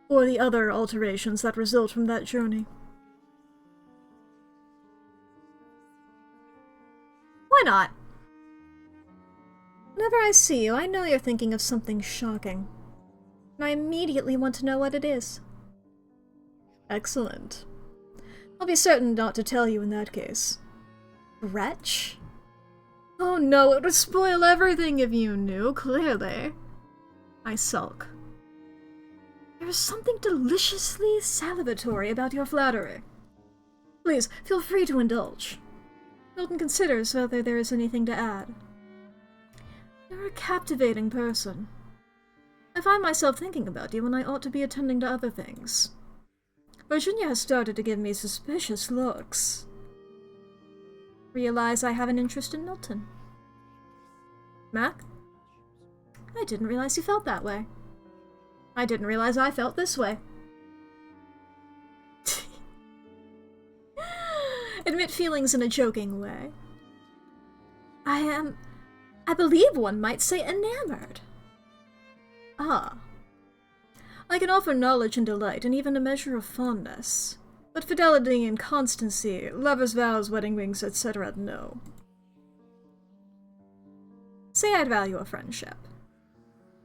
Or the other alterations that result from that journey? Why not? Whenever I see you, I know you're thinking of something shocking. And I immediately want to know what it is. Excellent. I'll be certain not to tell you in that case. Wretch? Oh no, it would spoil everything if you knew, clearly. I sulk. There is something deliciously salivatory about your flattery. Please, feel free to indulge. Milton considers whether there is anything to add. You're a captivating person. I find myself thinking about you when I ought to be attending to other things. Virginia has started to give me suspicious looks. Realize I have an interest in Milton. Mack? I didn't realize you felt that way. I didn't realize I felt this way. Admit feelings in a joking way. I believe one might say enamored. Ah. I can offer knowledge and delight, and even a measure of fondness. But fidelity and constancy, lovers' vows, wedding rings, etc., no. Say I'd value a friendship.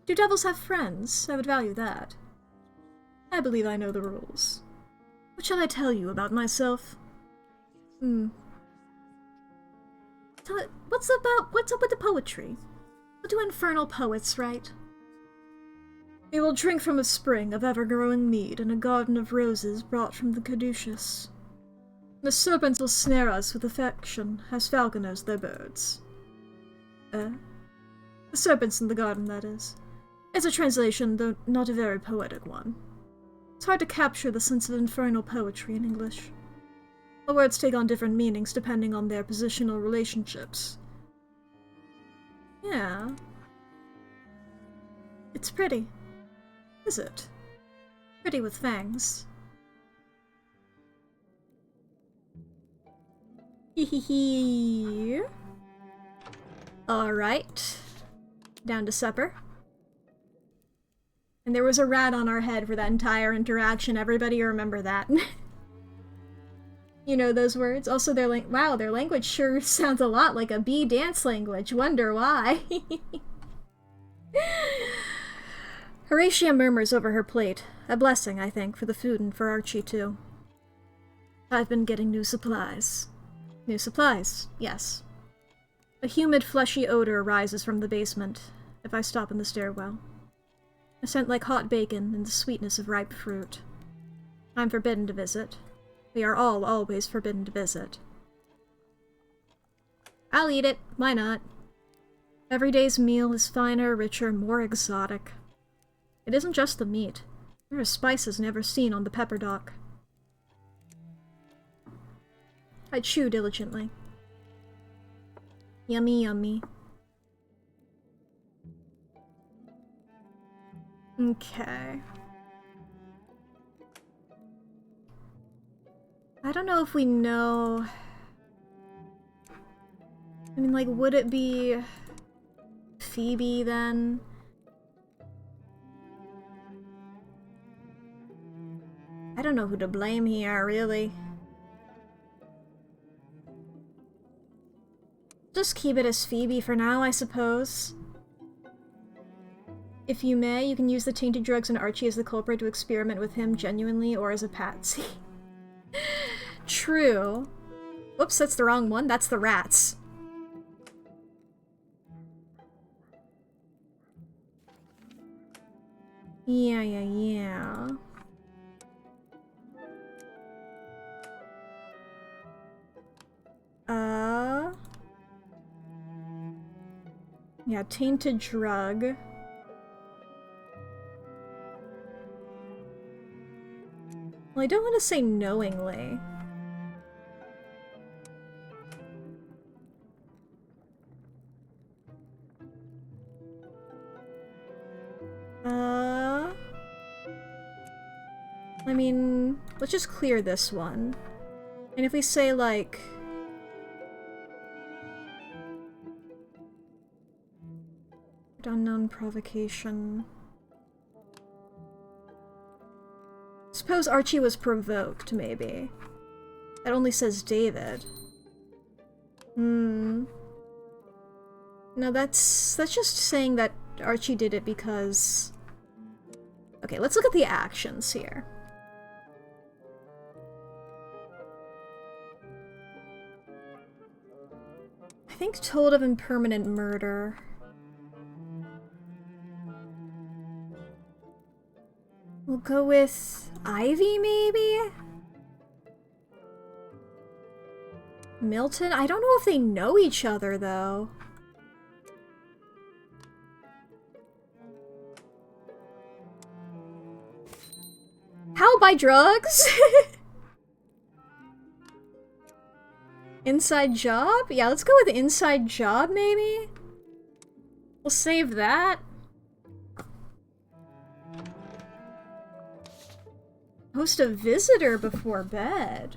Do devils have friends? I would value that. I believe I know the rules. What shall I tell you about myself? What's up with the poetry? What do infernal poets write? We will drink from a spring of ever-growing mead and a garden of roses brought from the caduceus. The serpents will snare us with affection, as falconers their birds. The serpents in the garden, that is. It's a translation, though not a very poetic one. It's hard to capture the sense of infernal poetry in English. The words take on different meanings depending on their positional relationships. Yeah. It's pretty. Is it? Pretty with fangs. Hee. Alright. Down to supper. And there was a rat on our head for that entire interaction. Everybody remember that. You know those words? Also, their language sure sounds a lot like a bee dance language. Wonder why. Horatia murmurs over her plate. A blessing, I think, for the food and for Archie, too. I've been getting new supplies. New supplies, yes. A humid, fleshy odor rises from the basement if I stop in the stairwell. A scent like hot bacon and the sweetness of ripe fruit. I'm forbidden to visit. We are all always forbidden to visit. I'll eat it. Why not? Every day's meal is finer, richer, more exotic. It isn't just the meat. There are spices never seen on the pepper dock. I chew diligently. Yummy, yummy. Okay. I don't know if we know... I mean, like, would it be... Phoebe, then? I don't know who to blame here, really. Just keep it as Phoebe for now, I suppose. If you may, you can use the tainted drugs and Archie as the culprit to experiment with him genuinely or as a patsy. True. Whoops, that's the wrong one. That's the rats. Yeah. Yeah, tainted drug. Well, I don't want to say knowingly. I mean, let's just clear this one. And if we say, like... unknown provocation... Suppose Archie was provoked, maybe. That only says David. No, that's just saying that Archie did it because... Okay, let's look at the actions here. I think told of impermanent murder. We'll go with Ivy, maybe? Milton? I don't know if they know each other, though. How buy drugs? Inside job? Yeah, let's go with inside job, maybe? We'll save that. Host a visitor before bed.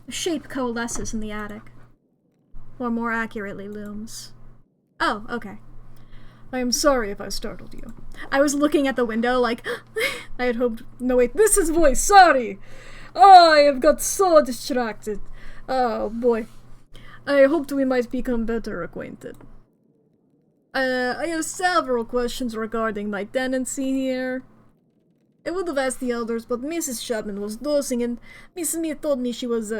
A shape coalesces in the attic. Or more accurately, looms. Oh, okay. I am sorry if I startled you. I was looking at the window like, I had hoped... No, wait, this is voice, sorry! Oh, I have got so distracted. Oh, boy. I hoped we might become better acquainted. I have several questions regarding my tenancy here. I would have asked the elders, but Mrs. Chapman was dozing and Miss Smith told me she was,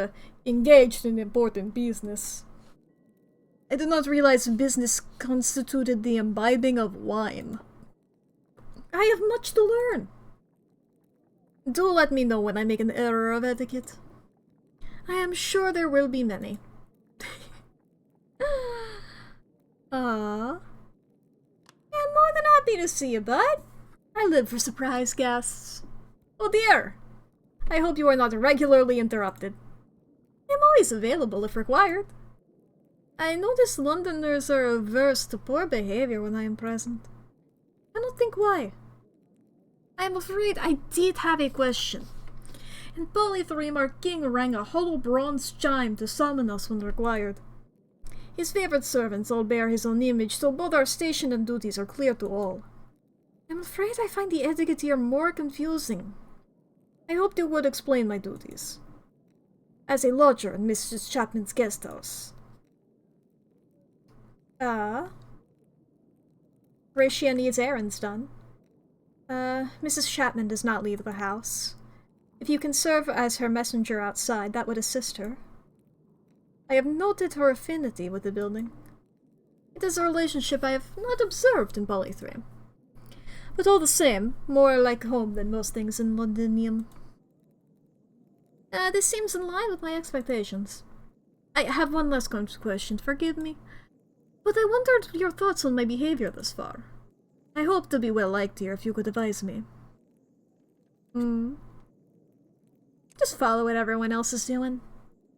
engaged in important business. I did not realize business constituted the imbibing of wine. I have much to learn. Do let me know when I make an error of etiquette. I am sure there will be many. I'm more than happy to see you, bud. I live for surprise guests. Oh dear! I hope you are not regularly interrupted. I'm always available if required. I notice Londoners are averse to poor behavior when I am present. I don't think why. I am afraid I did have a question. In Polythreme, our king rang a hollow bronze chime to summon us when required. His favorite servants all bear his own image, so both our station and duties are clear to all. I'm afraid I find the etiquette here more confusing. I hoped you would explain my duties. As a lodger in Mrs. Chapman's guest house. Horatia needs errands done. Mrs. Chapman does not leave the house. If you can serve as her messenger outside, that would assist her. I have noted her affinity with the building. It is a relationship I have not observed in Polythreme. But all the same, more like home than most things in Londinium. This seems in line with my expectations. I have one last question, forgive me. But I wondered your thoughts on my behavior thus far. I hope to be well liked here if you could advise me. Just follow what everyone else is doing.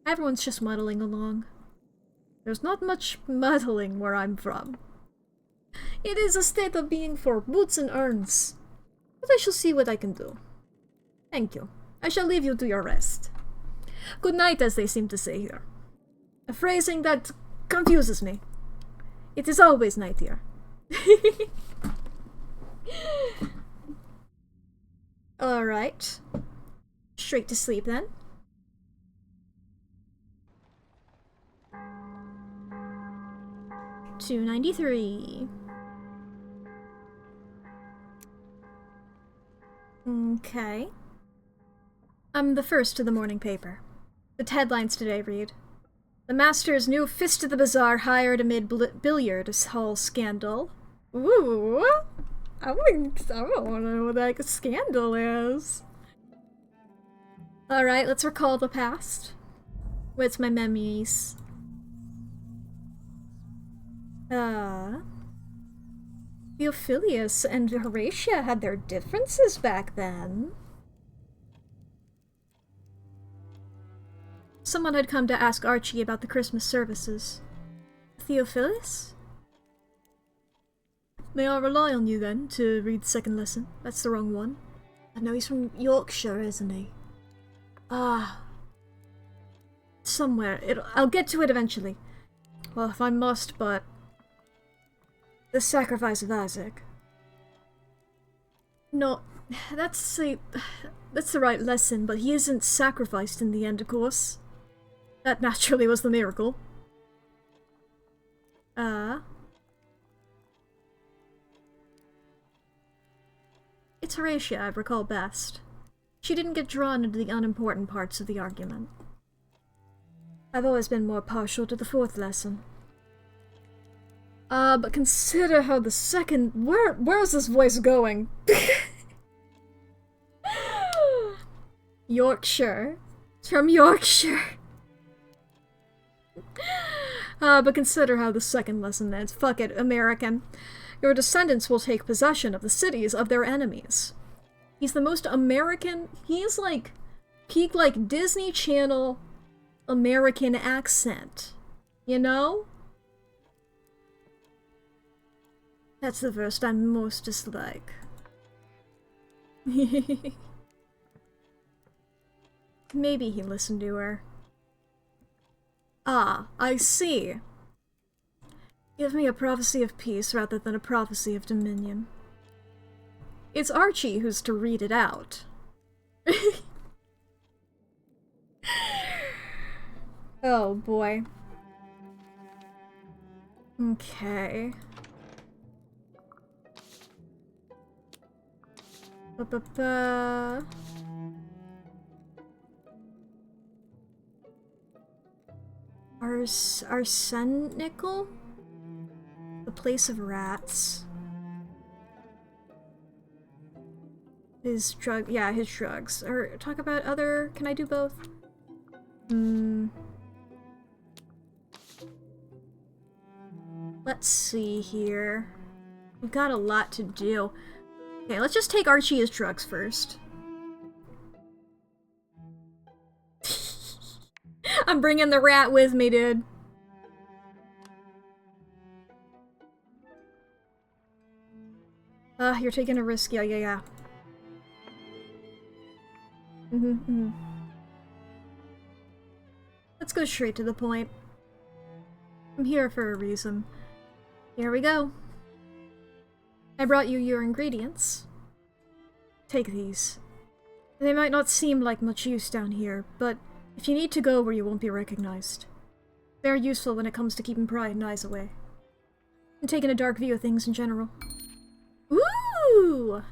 Everyone's just muddling along. There's not much muddling where I'm from. It is a state of being for boots and urns. But I shall see what I can do. Thank you. I shall leave you to your rest. Good night, as they seem to say here. A phrasing that confuses me. It is always night here. Alright. Straight to sleep then. $293. Okay. I'm the first to the morning paper. The headlines today read, "The Master's new Fist of the Bazaar hired amid billiard hall scandal." Ooh! I want to know what that scandal is. Alright, let's recall the past. Where's my memories? Theophilus and Horatia had their differences back then. Someone had come to ask Archie about the Christmas services. Theophilus? May I rely on you then to read the second lesson? That's the wrong one. I know he's from Yorkshire, isn't he? Somewhere. I'll get to it eventually. Well, if I must, but... The sacrifice of Isaac. No, that's the right lesson, but he isn't sacrificed in the end, of course. That naturally was the miracle. It's Horatia I recall best. She didn't get drawn into the unimportant parts of the argument. I've always been more partial to the fourth lesson. But consider how the second... Where's this voice going? Yorkshire. It's from Yorkshire. But consider how the second lesson ends. Fuck it, American. Your descendants will take possession of the cities of their enemies. He's the most American... He's like... Peak like Disney Channel American accent. You know? That's the verse I most dislike. Maybe he listened to her. Ah, I see. Give me a prophecy of peace rather than a prophecy of dominion. It's Archie who's to read it out. Oh boy. Okay. Ba-ba-ba. Arsenical? The place of rats. His drugs. Or talk about other... Can I do both? Let's see here. We've got a lot to do. Okay, let's just take Archie's drugs first. I'm bringing the rat with me, dude. You're taking a risk. Yeah. Let's go straight to the point. I'm here for a reason. Here we go. I brought you your ingredients. Take these. They might not seem like much use down here, but if you need to go where you won't be recognized, they're useful when it comes to keeping prying eyes away. And taking a dark view of things in general. Ooh!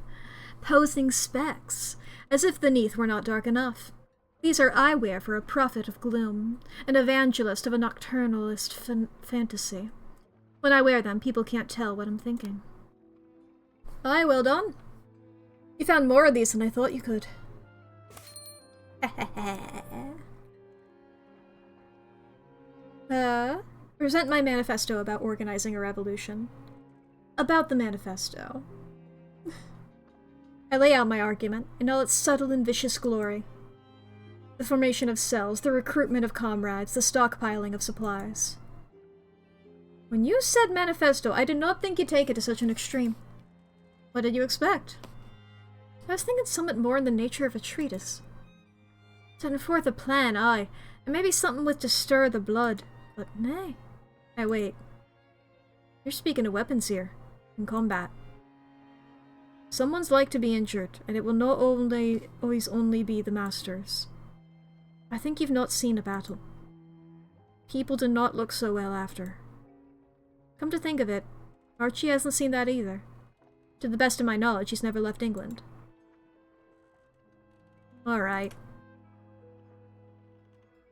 Posing specs. As if the neath were not dark enough. These are eyewear for a prophet of gloom, an evangelist of a nocturnalist fantasy. When I wear them, people can't tell what I'm thinking. Aye, well done. You found more of these than I thought you could. Present my manifesto about organizing a revolution. About the manifesto. I lay out my argument in all its subtle and vicious glory. The formation of cells, the recruitment of comrades, the stockpiling of supplies. When you said manifesto, I did not think you'd take it to such an extreme. What did you expect? I was thinking somewhat more in the nature of a treatise. Setting forth a plan, aye, and maybe something with to stir the blood, but nay. Hey, wait. You're speaking of weapons here, in combat. Someone's like to be injured, and it will not always only be the masters. I think you've not seen a battle. People do not look so well after. Come to think of it, Archie hasn't seen that either. To the best of my knowledge, he's never left England. Alright.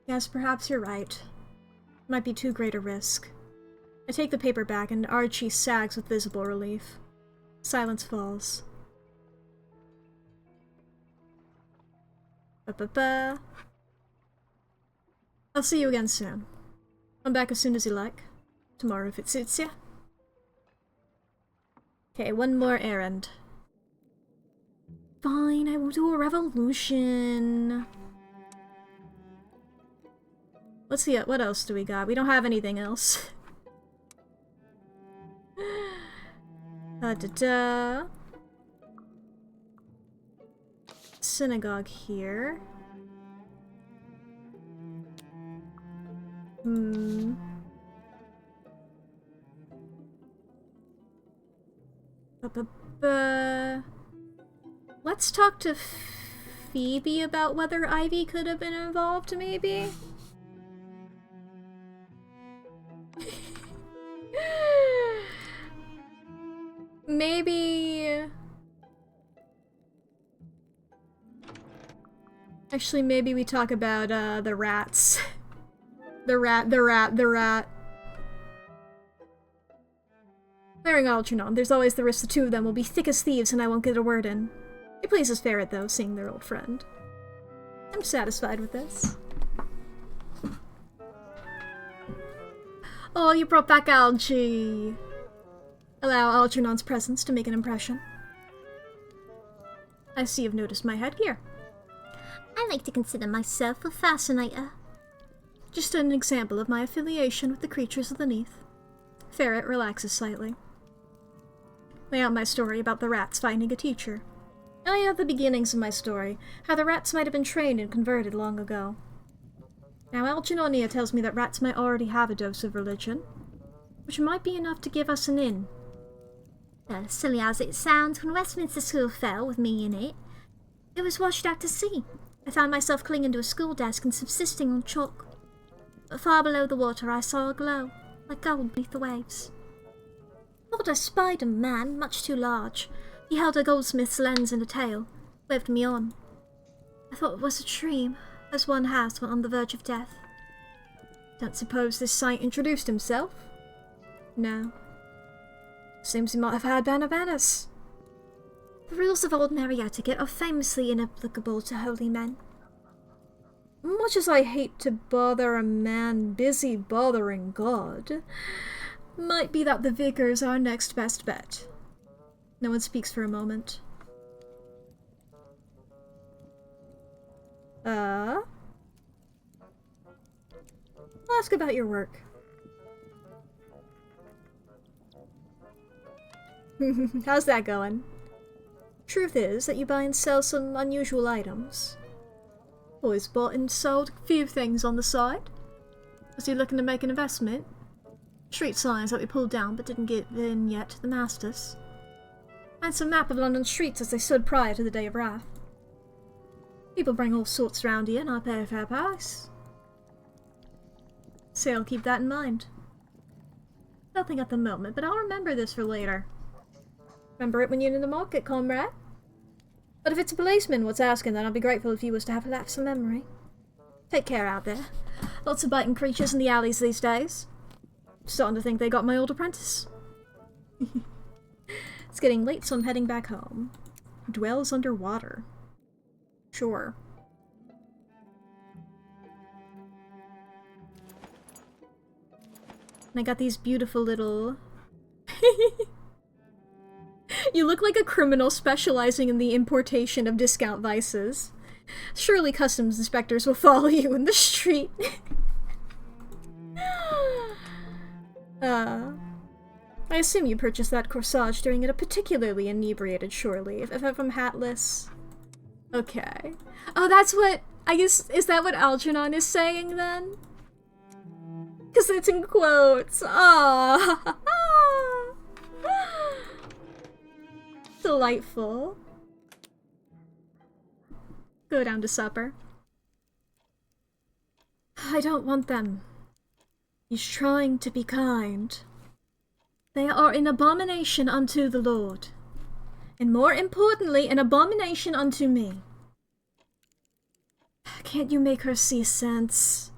Yes, perhaps you're right. Might be too great a risk. I take the paper back and Archie sags with visible relief. Silence falls. Ba-ba-ba. I'll see you again soon. Come back as soon as you like. Tomorrow if it suits you. Okay, one more errand. Fine, I will do a revolution. Let's see, what else do we got? We don't have anything else. Da-da. Synagogue here. Let's talk to Phoebe about whether Ivy could have been involved, maybe? Maybe... Actually, maybe we talk about, the rats. The rat. Clearing Algernon, there's always the risk the two of them will be thick as thieves and I won't get a word in. It pleases Ferret, though, seeing their old friend. I'm satisfied with this. Oh, you brought back Algie! Allow Algernon's presence to make an impression. I see you've noticed my headgear. I like to consider myself a fascinator. Just an example of my affiliation with the creatures of the Neath. Ferret relaxes slightly. Lay out my story about the rats finding a teacher. I have the beginnings of my story, how the rats might have been trained and converted long ago. Now Algernonia tells me that rats might already have a dose of religion, which might be enough to give us an in. Silly as it sounds, when Westminster School fell with me in it, it was washed out to sea. I found myself clinging to a school desk and subsisting on chalk. But far below the water I saw a glow, like gold beneath the waves. Thought I spied a man, much too large. He held a goldsmith's lens and a tail, waved me on. I thought it was a dream, as one has when on the verge of death. Don't suppose this sight introduced himself? No. Seems he might have had manners. The rules of ordinary etiquette are famously inapplicable to holy men. Much as I hate to bother a man busy bothering God, might be that the vicar's our next best bet. No one speaks for a moment. I'll ask about your work. How's that going? Truth is that you buy and sell some unusual items. Always bought and sold a few things on the side. Was he looking to make an investment? Street signs that we pulled down but didn't get in yet to the masters. And some map of London streets as they stood prior to the Day of Wrath. People bring all sorts round here and I pay a fair price. Say I'll keep that in mind. Nothing at the moment, but I'll remember this for later. Remember it when you're in the market, comrade. But if it's a policeman what's asking, then I'll be grateful if you was to have a lapse of memory. Take care out there. Lots of biting creatures in the alleys these days. Starting to think they got my old apprentice. It's getting late, so I'm heading back home. Dwells underwater. Sure. And I got these beautiful little... You look like a criminal specializing in the importation of discount vices. Surely customs inspectors will follow you in the street. I assume you purchased that corsage during a particularly inebriated shore leave, if I'm hatless. Okay. Oh, that's what... I guess... Is that what Algernon is saying, then? Because it's in quotes. Aww. Delightful. Go down to supper. I don't want them. He's trying to be kind. They are an abomination unto the Lord. And more importantly, an abomination unto me. Can't you make her see sense?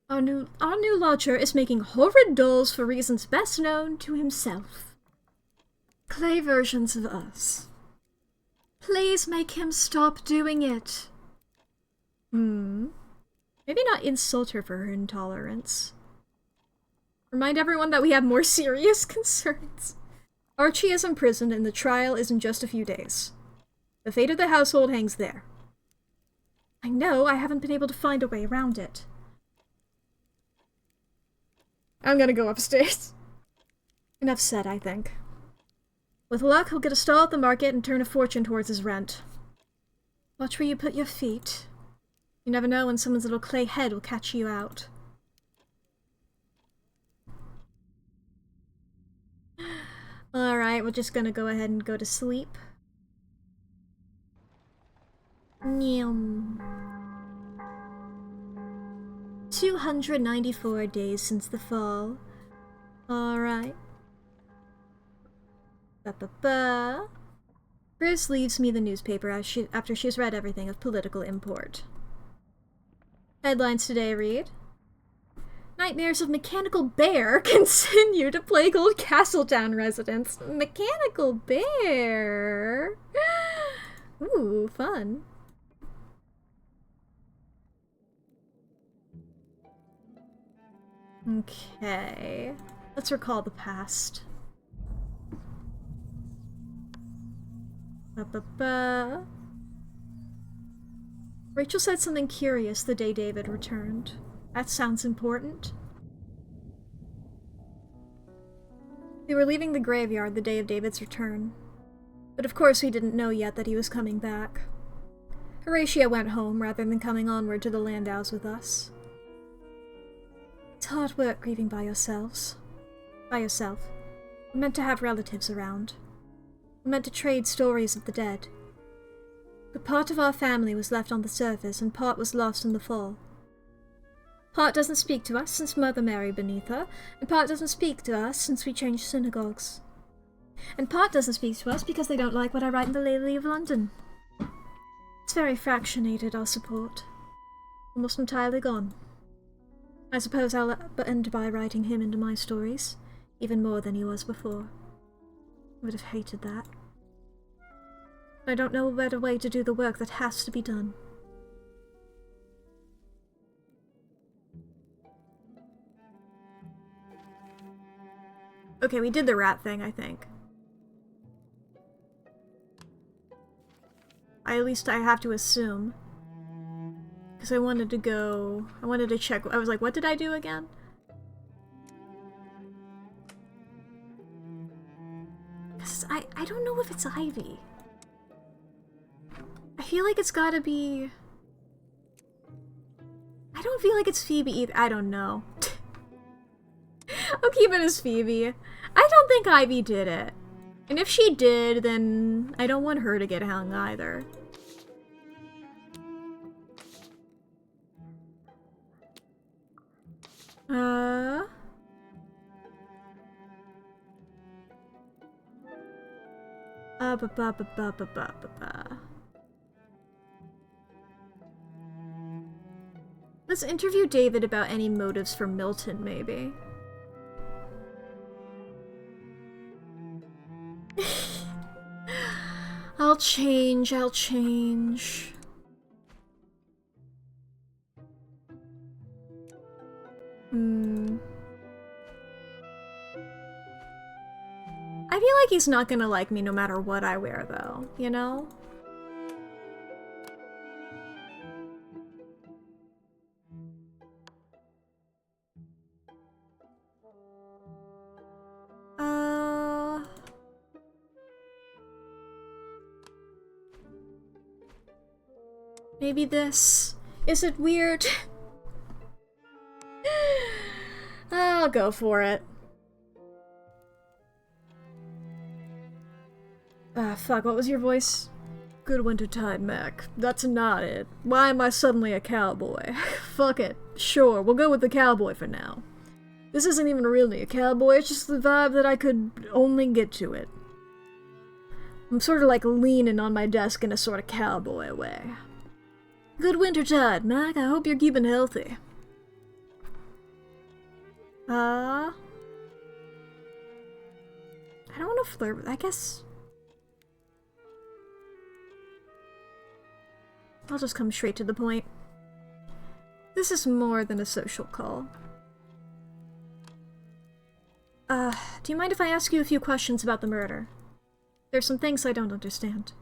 Our new lodger is making horrid dolls for reasons best known to himself. Clay versions of us. Please make him stop doing it. Maybe not insult her for her intolerance. Remind everyone that we have more serious concerns. Archie is imprisoned and the trial is in just a few days. The fate of the household hangs there. I know, I haven't been able to find a way around it. I'm gonna go upstairs. Enough said, I think. With luck, he'll get a stall at the market and turn a fortune towards his rent. Watch where you put your feet. You never know when someone's little clay head will catch you out. Alright, we're just gonna go ahead and go to sleep. Nyum. 294 days since the fall. Alright. Ba-ba-ba. Bruce leaves me the newspaper after she's read everything of political import. Headlines today read: Nightmares of Mechanical Bear continue to plague old Castletown residents. Mechanical Bear? Ooh, fun. Okay. Let's recall the past. Ba-ba-ba. Rachel said something curious the day David returned. That sounds important. They were leaving the graveyard the day of David's return. But of course we didn't know yet that he was coming back. Horatia went home rather than coming onward to the Landaus with us. It's hard work grieving by yourself. We're meant to have relatives around. We're meant to trade stories of the dead. But part of our family was left on the surface and part was lost in the fall. Part doesn't speak to us since Mother Mary beneath her, and part doesn't speak to us since we changed synagogues. And part doesn't speak to us because they don't like what I write in the Lily of London. It's very fractionated, our support. Almost entirely gone. I suppose I'll end by writing him into my stories, even more than he was before. I would have hated that. I don't know a better way to do the work that has to be done. Okay, we did the rat thing, I think. At least I have to assume. Because I wanted to check. I was like, what did I do again? Because I don't know if it's Ivy. I feel like it's gotta be... I don't feel like it's Phoebe either. I don't know. I'll keep it as Phoebe. I don't think Ivy did it. And if she did, then I don't want her to get hung either. Let's interview David about any motives for Milton, maybe. I'll change. I feel like he's not gonna like me no matter what I wear, though, you know? Maybe this. Is it weird? I'll go for it. Fuck, what was your voice? Good wintertime, Mack. That's not it. Why am I suddenly a cowboy? Fuck it. Sure, we'll go with the cowboy for now. This isn't even really a cowboy, it's just the vibe that I could only get to it. I'm sort of like leaning on my desk in a sort of cowboy way. Good wintertide, Mac. I hope you're keeping healthy. I don't want to flirt with... I guess... I'll just come straight to the point. This is more than a social call. Do you mind if I ask you a few questions about the murder? There's some things I don't understand.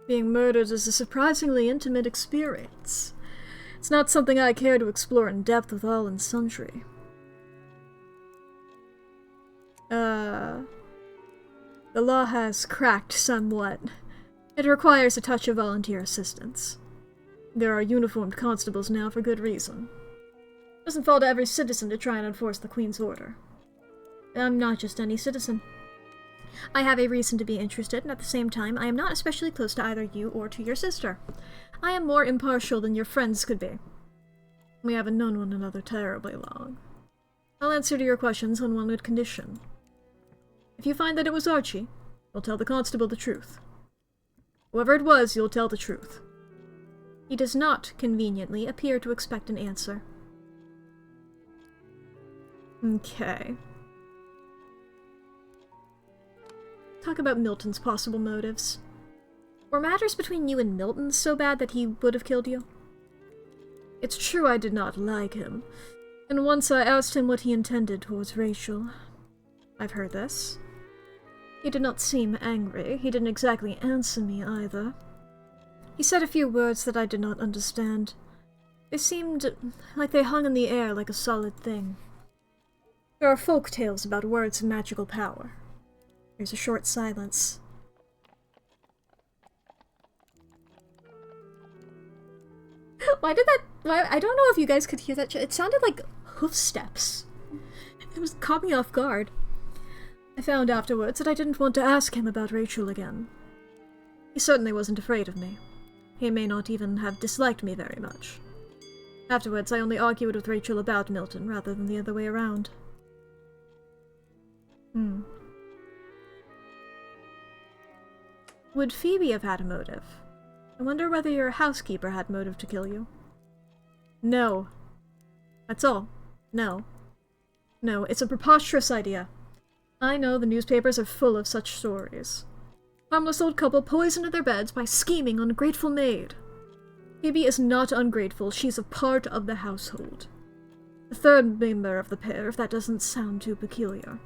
Being murdered is a surprisingly intimate experience. It's not something I care to explore in depth with all and sundry. The law has cracked somewhat. It requires a touch of volunteer assistance. There are uniformed constables now for good reason. It doesn't fall to every citizen to try and enforce the Queen's order. I'm not just any citizen. I have a reason to be interested, and at the same time, I am not especially close to either you or to your sister. I am more impartial than your friends could be. We haven't known one another terribly long. I'll answer to your questions on one good condition. If you find that it was Archie, you'll tell the constable the truth. Whoever it was, you'll tell the truth. He does not, conveniently, appear to expect an answer. Okay. Talk about Milton's possible motives. Were matters between you and Milton so bad that he would have killed you? It's true I did not like him, and once I asked him what he intended towards Rachel. I've heard this. He did not seem angry. He didn't exactly answer me either. He said a few words that I did not understand. They seemed like they hung in the air like a solid thing. There are folk tales about words of magical power. There's a short silence. Why did that... I don't know if you guys could hear that. It sounded like hoof steps. It caught me off guard. I found afterwards that I didn't want to ask him about Rachel again. He certainly wasn't afraid of me. He may not even have disliked me very much. Afterwards, I only argued with Rachel about Milton rather than the other way around. Would Phoebe have had a motive? I wonder whether your housekeeper had motive to kill you. No. That's all. No. No, it's a preposterous idea. I know the newspapers are full of such stories. Harmless old couple poisoned their beds by scheming ungrateful maid. Phoebe is not ungrateful, she's a part of the household. The third member of the pair, if that doesn't sound too peculiar.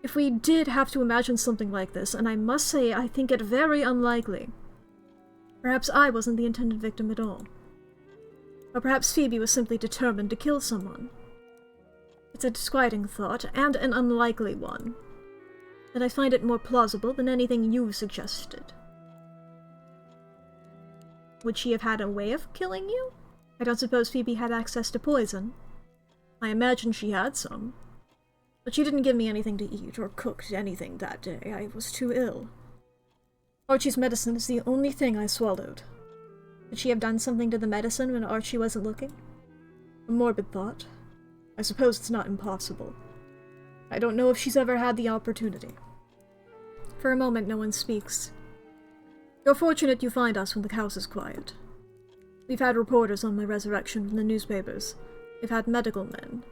If we did have to imagine something like this, and I must say I think it very unlikely, perhaps I wasn't the intended victim at all. Or perhaps Phoebe was simply determined to kill someone. It's a disquieting thought, and an unlikely one. But I find it more plausible than anything you suggested. Would she have had a way of killing you? I don't suppose Phoebe had access to poison. I imagine she had some. But she didn't give me anything to eat or cooked anything that day. I was too ill. Archie's medicine is the only thing I swallowed. Could she have done something to the medicine when Archie wasn't looking? A morbid thought. I suppose it's not impossible. I don't know if she's ever had the opportunity. For a moment, no one speaks. You're fortunate you find us when the house is quiet. We've had reporters on my resurrection from the newspapers. We've had medical men.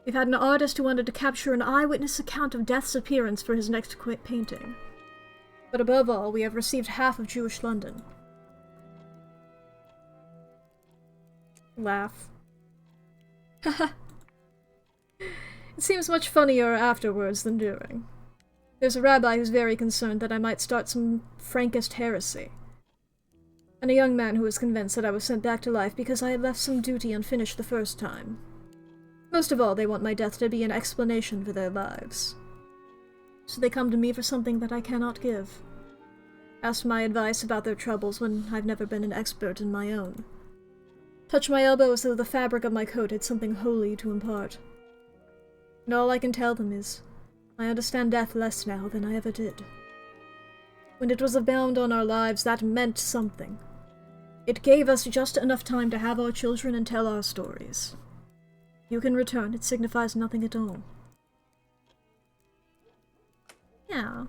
We've had an artist who wanted to capture an eyewitness account of Death's appearance for his next painting. But above all, we have received half of Jewish London. Laugh. Haha. It seems much funnier afterwards than during. There's a rabbi who's very concerned that I might start some Frankist heresy. And a young man who is convinced that I was sent back to life because I had left some duty unfinished the first time. Most of all, they want my death to be an explanation for their lives. So they come to me for something that I cannot give. Ask my advice about their troubles when I've never been an expert in my own. Touch my elbow as though the fabric of my coat had something holy to impart. And all I can tell them is, I understand death less now than I ever did. When it was a bound on our lives, that meant something. It gave us just enough time to have our children and tell our stories. You can return, it signifies nothing at all. Yeah.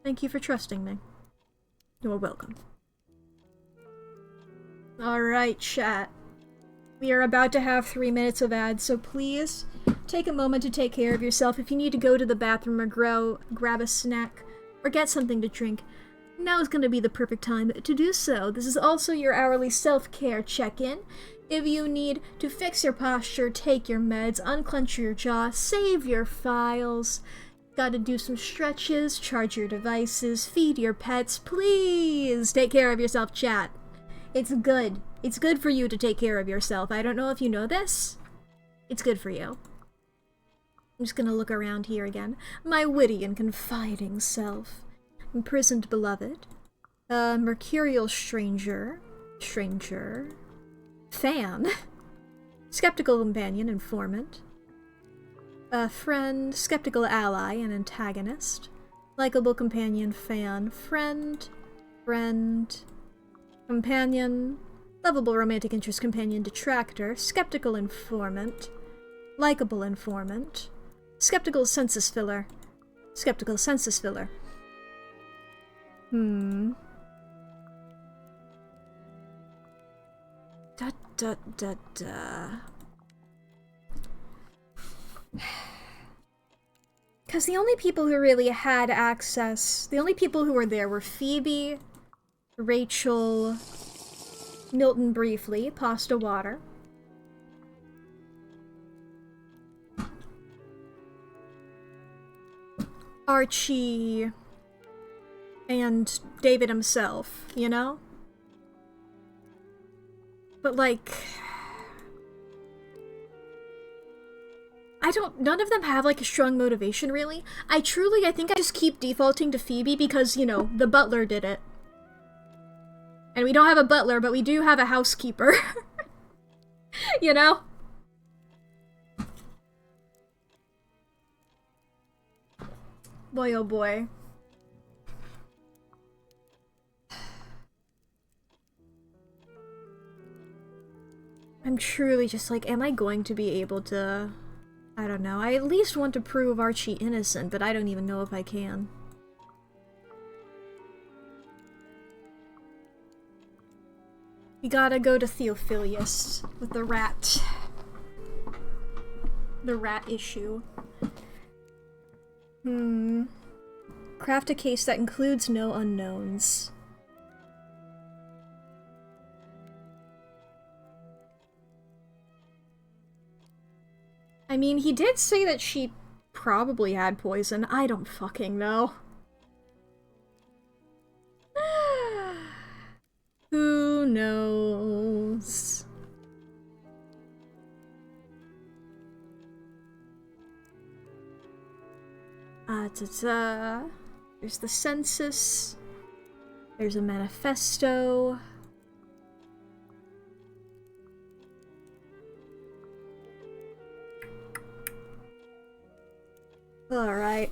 Thank you for trusting me. You're welcome. Alright, chat. We are about to have 3 minutes of ads, so please take a moment to take care of yourself. If you need to go to the bathroom or grab a snack or get something to drink, now is going to be the perfect time to do so. This is also your hourly self-care check-in. If you need to fix your posture, take your meds, unclench your jaw, save your files, gotta do some stretches, charge your devices, feed your pets, please take care of yourself, chat. It's good. It's good for you to take care of yourself. I don't know if you know this. It's good for you. I'm just gonna look around here again. My witty and confiding self. Imprisoned beloved. Mercurial stranger. Fan. Skeptical companion, informant. Friend, skeptical ally, and antagonist. Likeable companion, fan, friend, companion, lovable romantic interest, companion, detractor, skeptical informant, likeable informant, skeptical census filler. Because the only people who really had access, the only people who were there were Phoebe, Rachel, Milton briefly, Pasta Water. Archie, and David himself, you know? But like... none of them have, like, a strong motivation, really. I think I just keep defaulting to Phoebe because, you know, the butler did it. And we don't have a butler, but we do have a housekeeper. You know? Boy, oh boy. I'm truly just like, am I going to be able to... I don't know. I at least want to prove Archie innocent, but I don't even know if I can. We gotta go to Theophilus with the rat. The rat issue. Craft a case that includes no unknowns. I mean, he did say that she probably had poison. I don't fucking know. Who knows? There's the census. There's a manifesto. Alright.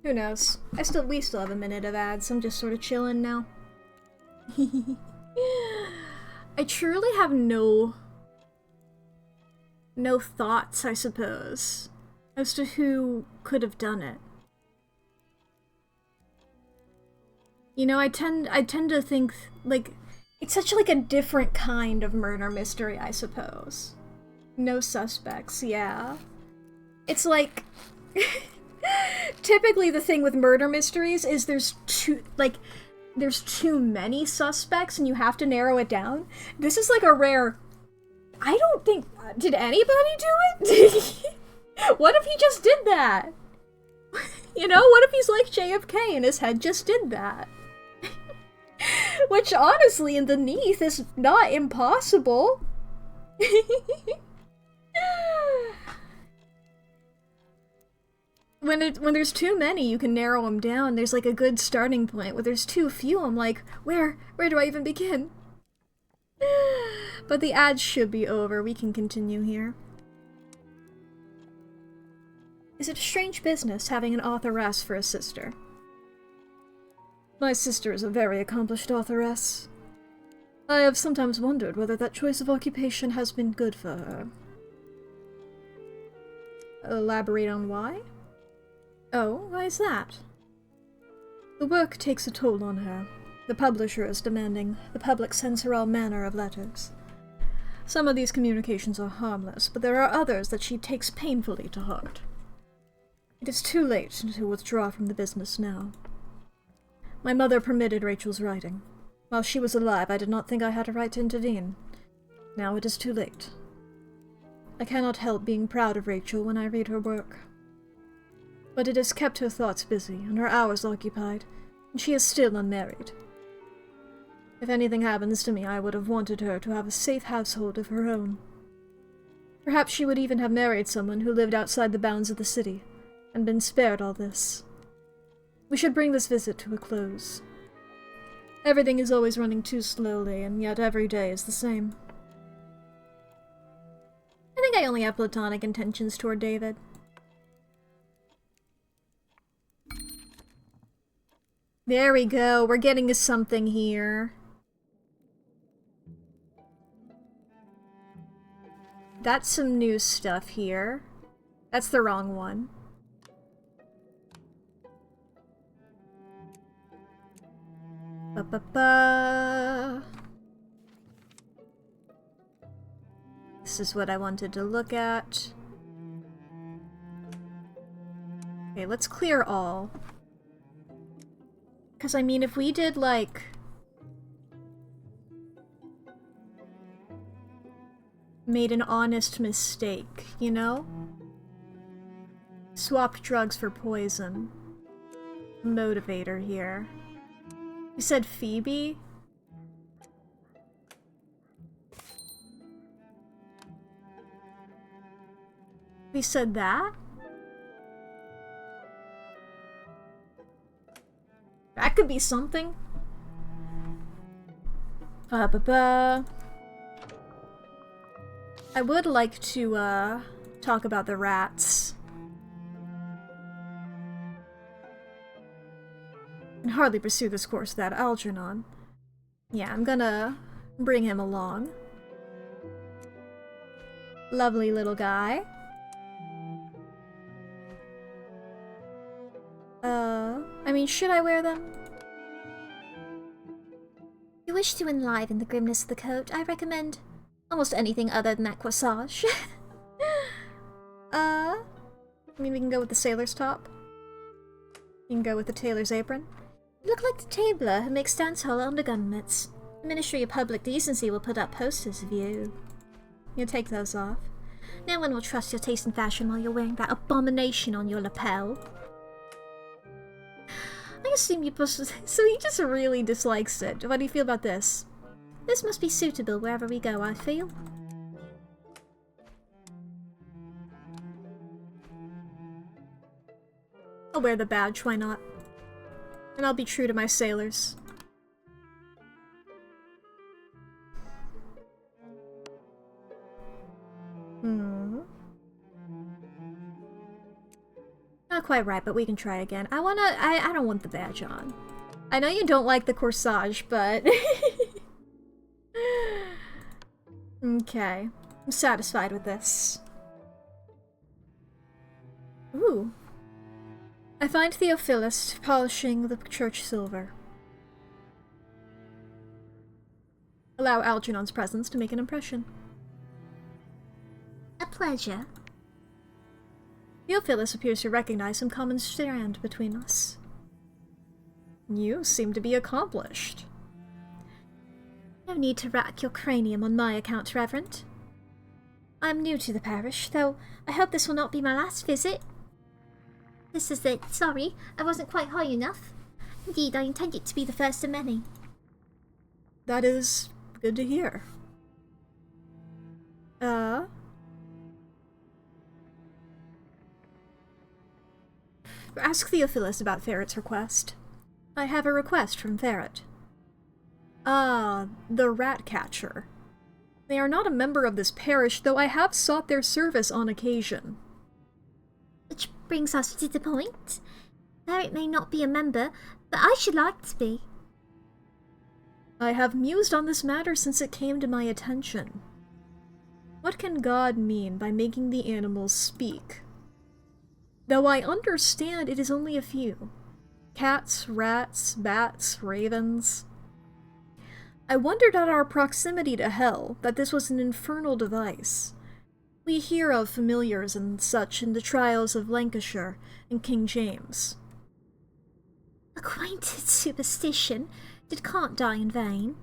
Who knows? We still have a minute of ads. I'm just sort of chilling now. I truly have no thoughts, I suppose, as to who could have done it. You know, I tend to think, like, it's such like a different kind of murder mystery, I suppose. No suspects, yeah. It's like... Typically the thing with murder mysteries is there's too many suspects and you have to narrow it down. This is like a rare... I don't think... Did anybody do it? What if he just did that? You know, what if he's like JFK and his head just did that? Which honestly, in the Neath, is not impossible. When there's too many, you can narrow them down. There's like a good starting point. When there's too few, I'm like, where do I even begin? But the ads should be over. We can continue here. Is it a strange business having an authoress for a sister? My sister is a very accomplished authoress. I have sometimes wondered whether that choice of occupation has been good for her. Elaborate on why? Oh, why is that? The work takes a toll on her. The publisher is demanding the public censor all manner of letters. Some of these communications are harmless, but there are others that she takes painfully to heart. It is too late to withdraw from the business now. My mother permitted Rachel's writing. While she was alive, I did not think I had a right to intervene. Now it is too late. I cannot help being proud of Rachel when I read her work. But it has kept her thoughts busy and her hours occupied, and she is still unmarried. If anything happens to me, I would have wanted her to have a safe household of her own. Perhaps she would even have married someone who lived outside the bounds of the city, and been spared all this. We should bring this visit to a close. Everything is always running too slowly, and yet every day is the same. I think I only have platonic intentions toward David. There we go, we're getting to something here. That's some new stuff here. That's the wrong one. Ba-ba-ba. This is what I wanted to look at. Okay, let's clear all. Because, I mean, if we did, like... made an honest mistake, you know? Swapped drugs for poison. Motivator here. You said Phoebe? We said that? That could be something. Ba-ba-ba. I would like to, talk about the rats. I can hardly pursue this course without Algernon. Yeah, I'm gonna bring him along. Lovely little guy. I mean, should I wear them? If you wish to enliven the grimness of the coat, I recommend almost anything other than that corsage. I mean, we can go with the sailor's top. You can go with the tailor's apron. You look like the tabler who makes dance hall undergarments. The Ministry of Public Decency will put up posters of you. You take those off. No one will trust your taste in fashion while you're wearing that abomination on your lapel. I assume you push. So he just really dislikes it. What do you feel about this? This must be suitable wherever we go, I feel. I'll wear the badge, why not? And I'll be true to my sailors. Not quite right, but we can try again. I don't want the badge on. I know you don't like the corsage, but... Okay. I'm satisfied with this. Ooh. I find Theophilus polishing the church silver. Allow Algernon's presence to make an impression. A pleasure. Theophilus appears to recognize some common strand between us. You seem to be accomplished. No need to rack your cranium on my account, Reverend. I'm new to the parish, though I hope this will not be my last visit. This is it. Sorry, I wasn't quite high enough. Indeed, I intend it to be the first of many. That is good to hear. Ask Theophilus about Ferret's request. I have a request from Ferret. Ah, the rat catcher. They are not a member of this parish, though I have sought their service on occasion. Which brings us to the point. Ferret may not be a member, but I should like to be. I have mused on this matter since it came to my attention. What can God mean by making the animals speak? Though I understand it is only a few. Cats, rats, bats, ravens. I wondered at our proximity to hell that this was an infernal device. We hear of familiars and such in the trials of Lancashire and King James. Acquainted superstition that can't die in vain.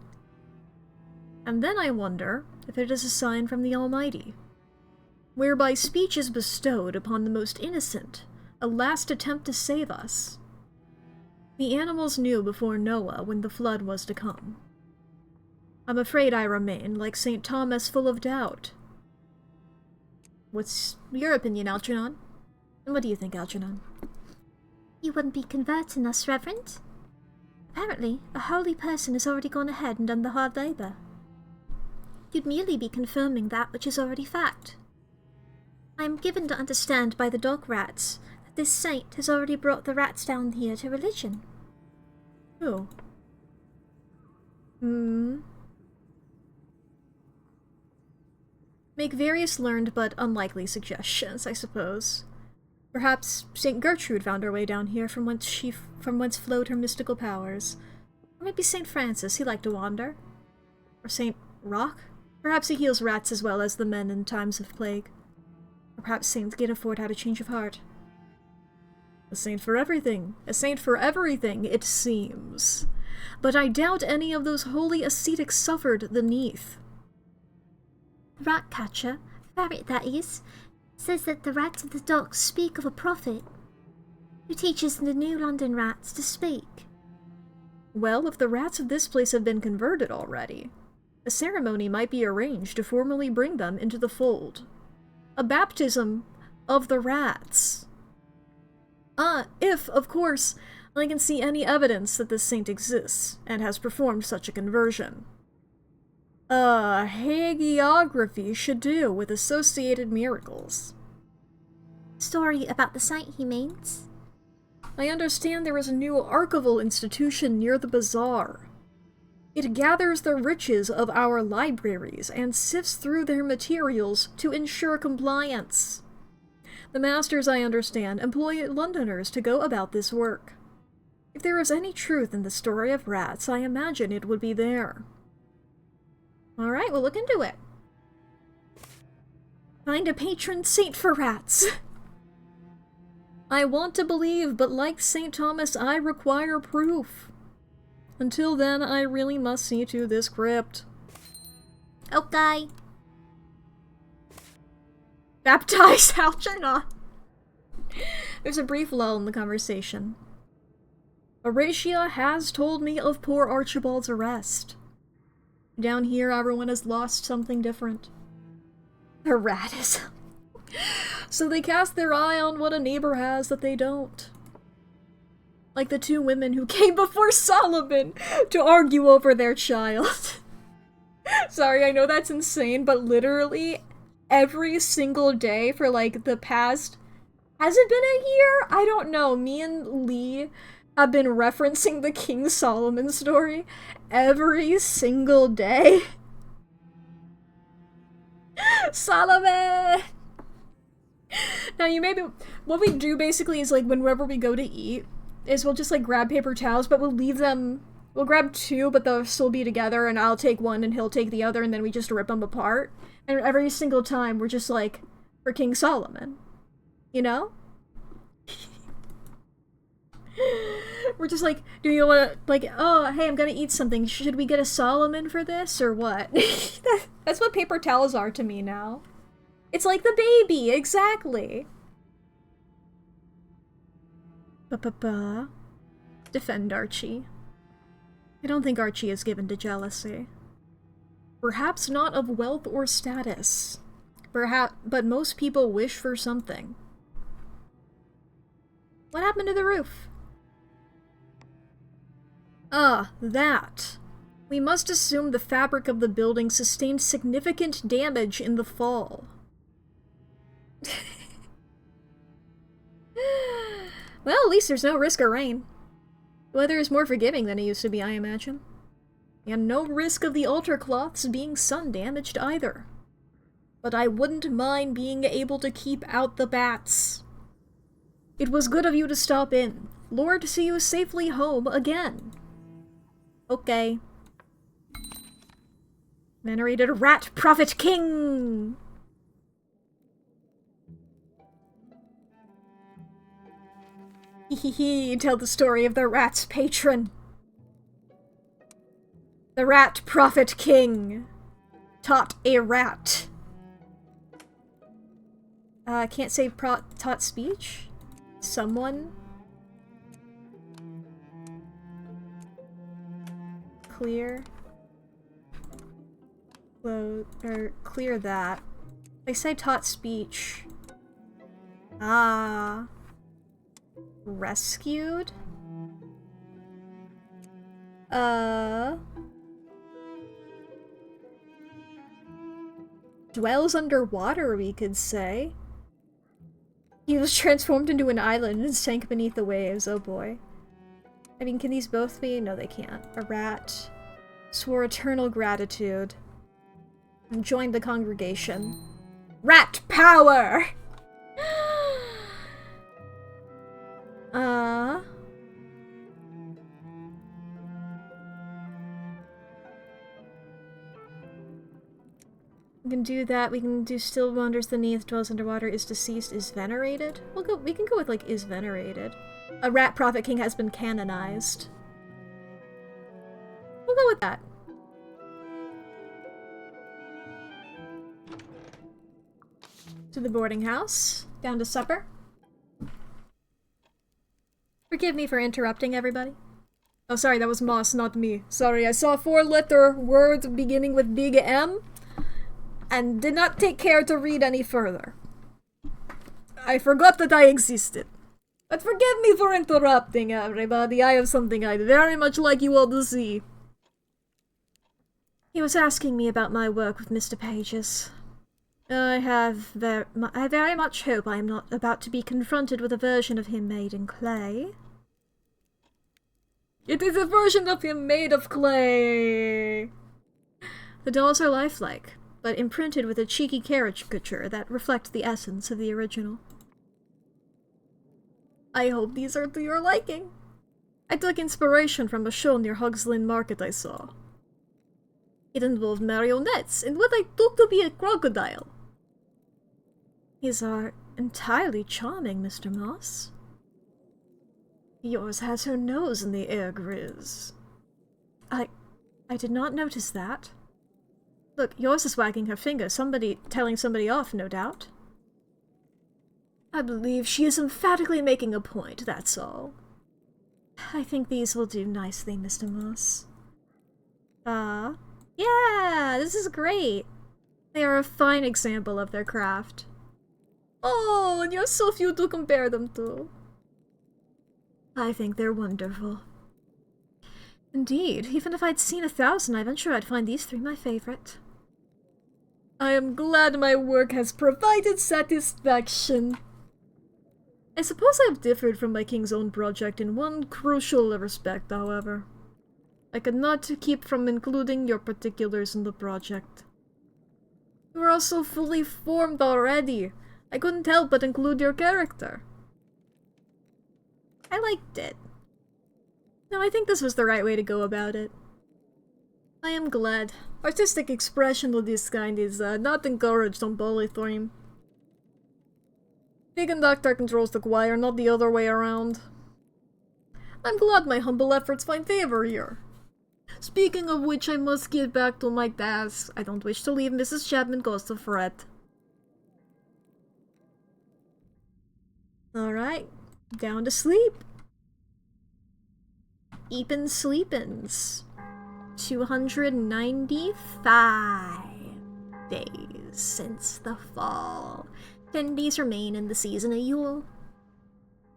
And then I wonder if it is a sign from the Almighty, whereby speech is bestowed upon the most innocent, a last attempt to save us. The animals knew before Noah when the flood was to come. I'm afraid I remain, like St. Thomas, full of doubt. What's your opinion, Algernon? And what do you think, Algernon? You wouldn't be converting us, Reverend? Apparently, a holy person has already gone ahead and done the hard labor. You'd merely be confirming that which is already fact. I am given to understand by the dog rats that this saint has already brought the rats down here to religion. Who? Make various learned but unlikely suggestions, I suppose. Perhaps St. Gertrude found her way down here from whence flowed her mystical powers. Or maybe St. Francis, he liked to wander. Or St. Roch? Perhaps he heals rats as well as the men in times of plague. Or perhaps St. Guinevere had a change of heart. A saint for everything. A saint for everything, it seems. But I doubt any of those holy ascetics suffered the neath. The rat catcher, ferret that is, says that the rats of the docks speak of a prophet who teaches the new London rats to speak. Well, if the rats of this place have been converted already, a ceremony might be arranged to formally bring them into the fold. A baptism of the rats. If, of course, I can see any evidence that this saint exists and has performed such a conversion. Hagiography should do with associated miracles. Story about the saint, he means? I understand there is a new archival institution near the bazaar. It gathers the riches of our libraries and sifts through their materials to ensure compliance. The masters, I understand, employ Londoners to go about this work. If there is any truth in the story of rats, I imagine it would be there. Alright, we'll look into it. Find a patron saint for rats. I want to believe, but like St. Thomas, I require proof. Until then, I really must see to this crypt. Okay. Baptize Algernon. There's a brief lull in the conversation. Horatia has told me of poor Archibald's arrest. Down here, everyone has lost something different. Erratism. So they cast their eye on what a neighbor has that they don't. Like the two women who came before Solomon to argue over their child. Sorry, I know that's insane, but literally every single day for like the past... Has it been a year? I don't know. Me and Lee have been referencing the King Solomon story every single day. Solomon! Now you maybe... What we do basically is like whenever we go to eat, is we'll just like grab paper towels, but we'll leave them... We'll grab two, but they'll still be together, and I'll take one and he'll take the other, and then we just rip them apart. And every single time we're just like, for King Solomon. You know? We're just like, do you want to, like, oh, hey, I'm gonna eat something. Should we get a Solomon for this, or what? That's what paper towels are to me now. It's like the baby, exactly. Ba-ba-ba. Defend Archie. I don't think Archie is given to jealousy. Perhaps not of wealth or status. Perhaps, but most people wish for something. What happened to the roof? Ah, that. We must assume the fabric of the building sustained significant damage in the fall. Well, at least there's no risk of rain. The weather is more forgiving than it used to be, I imagine. And no risk of the altar cloths being sun-damaged either. But I wouldn't mind being able to keep out the bats. It was good of you to stop in. Lord, see you safely home again. Okay. Venerated Rat Prophet King! Hee tell the story of the rat's patron. The Rat Prophet King taught a rat. Can't say taught speech? Someone? Clear. Clear that. They say taught speech. Ah. Rescued? Dwells underwater, we could say. He was transformed into an island and sank beneath the waves, oh boy. I mean, can these both be? No, they can't. A rat. Swore eternal gratitude. And joined the congregation. Rat power! We can do that. We can do still wanders the Neath, dwells underwater, is deceased, is venerated. We can go with like is venerated. A rat prophet king has been canonized. We'll go with that. To the boarding house. Down to supper. Forgive me for interrupting everybody. Oh, sorry, that was Moss, not me. Sorry, I saw a 4-letter word beginning with big M and did not take care to read any further. I forgot that I existed. But forgive me for interrupting everybody. I have something I'd very much like you all to see. He was asking me about my work with Mr. Pages. I very much hope I am not about to be confronted with a version of him made in clay. It is a version of him made of clay! The dolls are lifelike, but imprinted with a cheeky caricature that reflects the essence of the original. I hope these are to your liking. I took inspiration from a show near Hogs Lynn Market I saw. It involved marionettes and what I took to be a crocodile. His are entirely charming, Mr. Moss. Yours has her nose in the air, Grizz. I did not notice that. Look, yours is wagging her finger, telling somebody off, no doubt. I believe she is emphatically making a point, that's all. I think these will do nicely, Mr. Moss. Yeah, this is great. They are a fine example of their craft. Oh, and you have so few to compare them to. I think they're wonderful. Indeed, even if I'd seen 1,000, I venture I'd find these 3 my favorite. I am glad my work has provided satisfaction. I suppose I have differed from my king's own project in one crucial respect, however. I could not keep from including your particulars in the project. You are all so fully formed already. I couldn't help but include your character. I liked it. No, I think this was the right way to go about it. I am glad. Artistic expression of this kind is not encouraged on Polythorn. The conductor controls the choir, not the other way around. I'm glad my humble efforts find favor here. Speaking of which, I must get back to my task. I don't wish to leave Mrs. Chapman cause to fret. Alright, down to sleep. Eepin' sleepins. 295 days since the fall. 10 days remain in the season of Yule.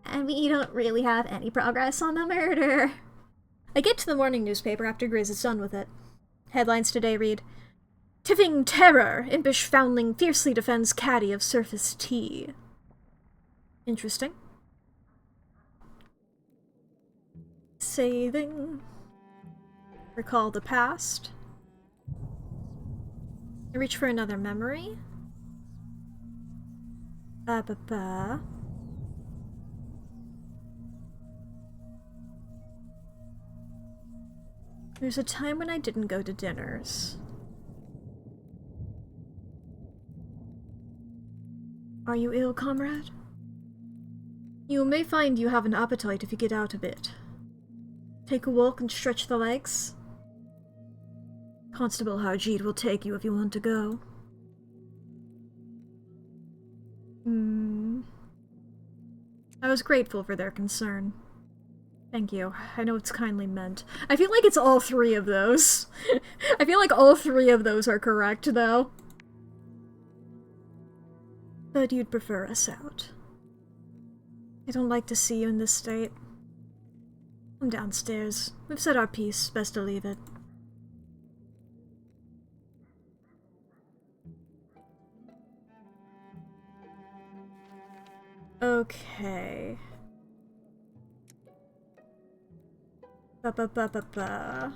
And we don't really have any progress on the murder. I get to the morning newspaper after Grizz is done with it. Headlines today read, Tiffing Terror! Impish Foundling fiercely defends caddy of surface tea. Interesting. Saving. Recall the past. I reach for another memory. There's a time when I didn't go to dinners. Are you ill, comrade? You may find you have an appetite if you get out a bit. Take a walk and stretch the legs. Constable Harjeet will take you if you want to go. I was grateful for their concern. Thank you. I know it's kindly meant. I feel like it's all three of those. I feel like all three of those are correct, though. But you'd prefer us out. I don't like to see you in this state. Come downstairs. We've said our piece. Best to leave it. Okay. Ba-ba-ba-ba-ba.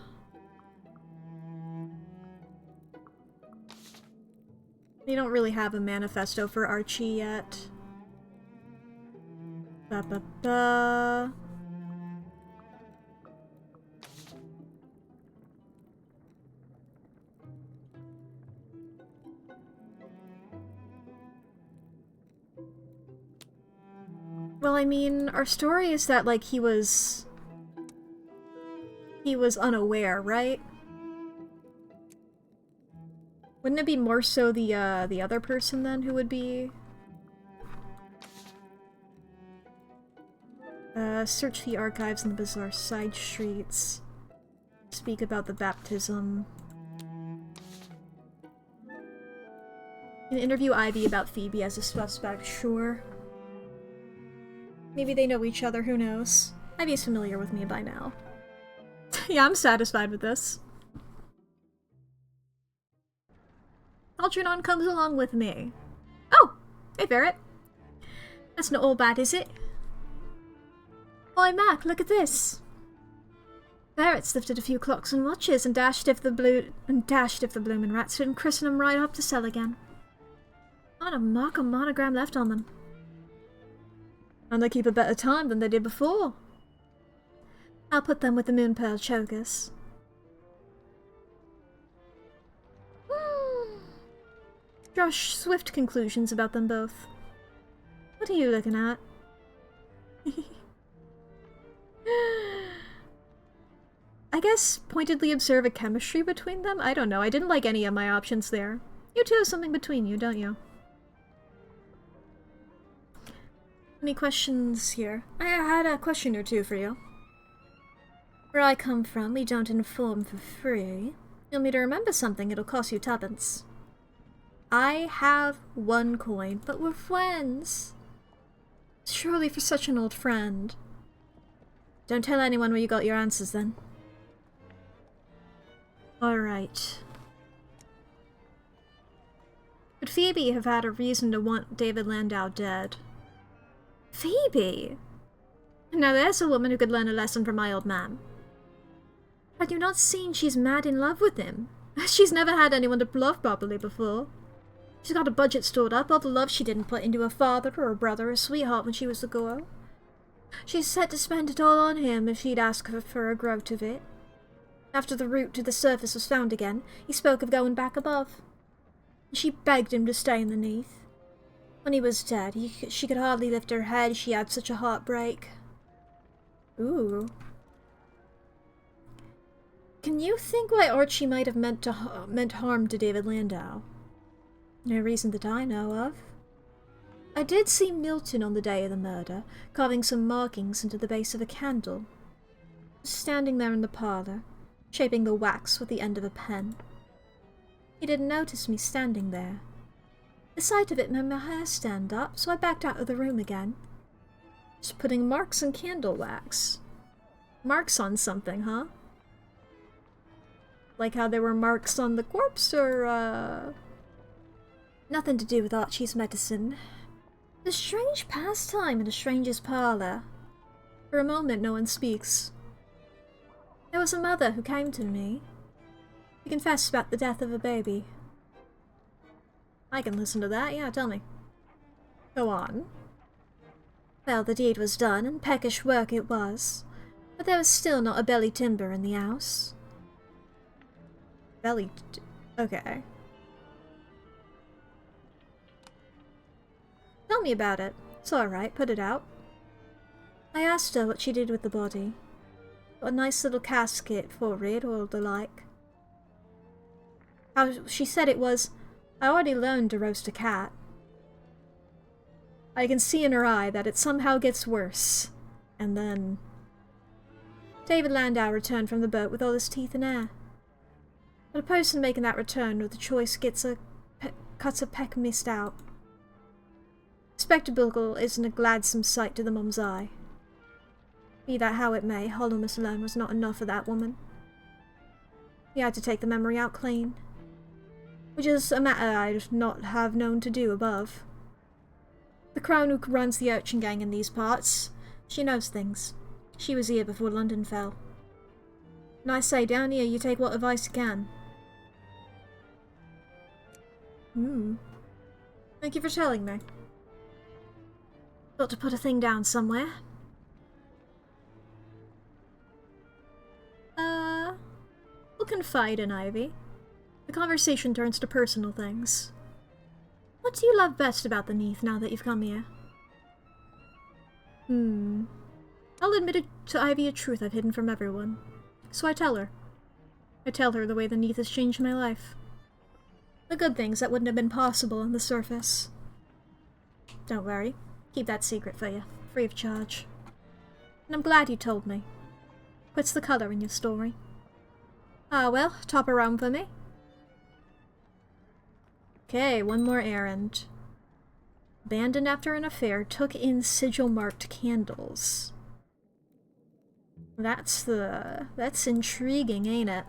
We don't really have a manifesto for Archie yet. Ba-ba-ba. Well, I mean, our story is that, like, he was unaware, right? Wouldn't it be more so the other person, then, who would be... search the archives in the bizarre side streets. Speak about the baptism. You can interview Ivy about Phoebe as a suspect, sure. Maybe they know each other, who knows? Ivy's familiar with me by now. Yeah, I'm satisfied with this. Algernon comes along with me. Oh! Hey, Ferret. That's not all bad, is it? Oi, Mack, look at this. Ferret's lifted a few clocks and watches and dashed if the bloomin' rats didn't christen them right up to sell again. Not a mark or monogram left on them. And they keep a better time than they did before. I'll put them with the Moonpearl Chokers. Josh, swift conclusions about them both. What are you looking at? I guess pointedly observe a chemistry between them? I don't know, I didn't like any of my options there. You two have something between you, don't you? Any questions here? I had a question or two for you. Where I come from, we don't inform for free. You'll need to remember something, it'll cost you tuppence. I have 1 coin, but we're friends. Surely for such an old friend. Don't tell anyone where you got your answers, then. Alright. Would Phoebe have had a reason to want David Landau dead? Phoebe? Now there's a woman who could learn a lesson from my old man. Had you not seen she's mad in love with him? She's never had anyone to love properly before. She's got a budget stored up, all the love she didn't put into a father or a brother or a sweetheart when she was a girl. She's set to spend it all on him if she'd ask her for a groat of it. After the route to the surface was found again, he spoke of going back above. She begged him to stay underneath. When he was dead, she could hardly lift her head, she had such a heartbreak. Ooh. Can you think why Archie might have meant harm to David Landau? No reason that I know of. I did see Milton on the day of the murder, carving some markings into the base of a candle. Standing there in the parlour, shaping the wax with the end of a pen. He didn't notice me standing there. The sight of it made my hair stand up, so I backed out of the room again. Just putting marks on candle wax. Marks on something, huh? Like how there were marks on the corpse, or, Nothing to do with Archie's medicine. A strange pastime in a stranger's parlour. For a moment, no one speaks. There was a mother who came to me. She confessed about the death of a baby. I can listen to that, yeah, tell me. Go on. Well, the deed was done, and peckish work it was. But there was still not a belly timber in the house. Okay. Tell me about it. It's alright, put it out. I asked her what she did with the body. A nice little casket for it, or the like. How she said it was, I already learned to roast a cat. I can see in her eye that it somehow gets worse. And then... David Landau returned from the boat with all his teeth in air. But a person making that return with a choice cuts a peck missed out. Spectacle isn't a gladsome sight to the mum's eye. Be that how it may, hollowness alone was not enough for that woman. He had to take the memory out clean. Which is a matter I'd not have known to do above. The crone who runs the urchin gang in these parts, she knows things. She was here before London fell. And I say, down here you take what advice you can. Thank you for telling me. Got to put a thing down somewhere. We'll confide in Ivy. The conversation turns to personal things. What do you love best about the Neath now that you've come here? I'll admit it to Ivy a truth I've hidden from everyone. So I tell her. I tell her the way the Neath has changed my life. The good things that wouldn't have been possible on the surface. Don't worry. Keep that secret for you. Free of charge. And I'm glad you told me. Puts the color in your story. Ah, well, top around for me. Okay, one more errand. Abandoned after an affair, took in sigil-marked candles. That's intriguing, ain't it?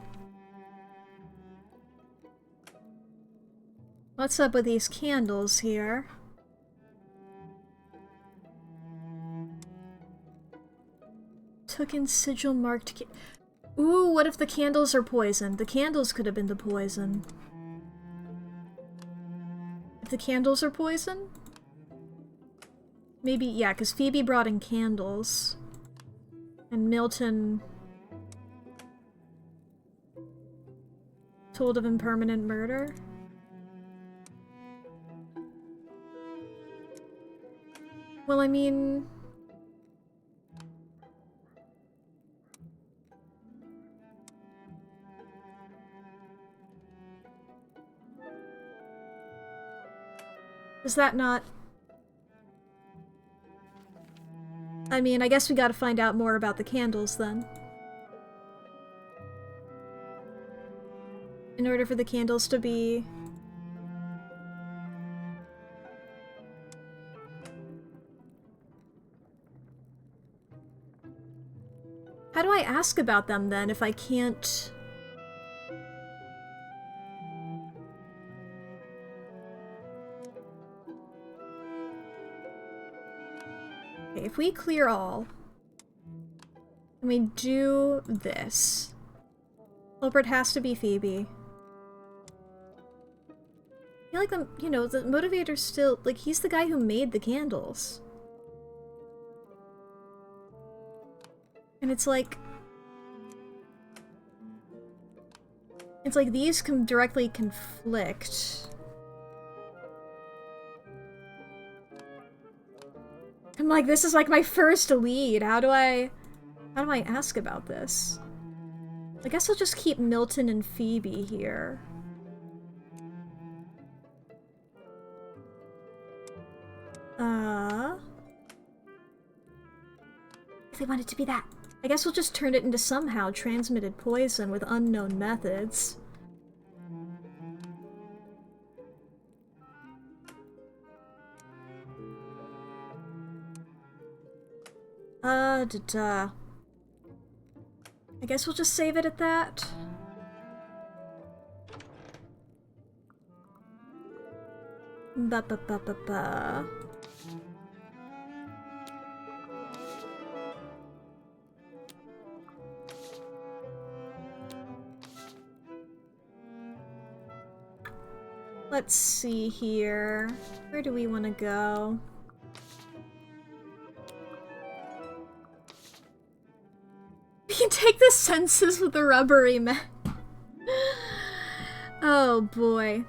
What's up with these candles here? Took in sigil-marked Ooh, what if the candles are poisoned? The candles could have been the poison. If the candles are poison? Maybe, yeah, because Phoebe brought in candles. And Milton told of impermanent murder. Well, I mean... Is that not... I mean, I guess we gotta find out more about the candles, then. In order for the candles to be... How do I ask about them, then, if I can't... If we clear all, and we do this, culprit has to be Phoebe. I feel like the, you know, the motivator's still, like, he's the guy who made the candles. And it's like these can directly conflict. I'm like, this is like my first lead. How do I ask about this? I guess I'll just keep Milton and Phoebe here. If they want it to be that. I guess we'll just turn it into somehow transmitted poison with unknown methods. I guess we'll just save it at that. Ba-ba-ba-ba-ba. Let's see here. Where do we want to go? We can take the senses with the rubbery man. Oh boy.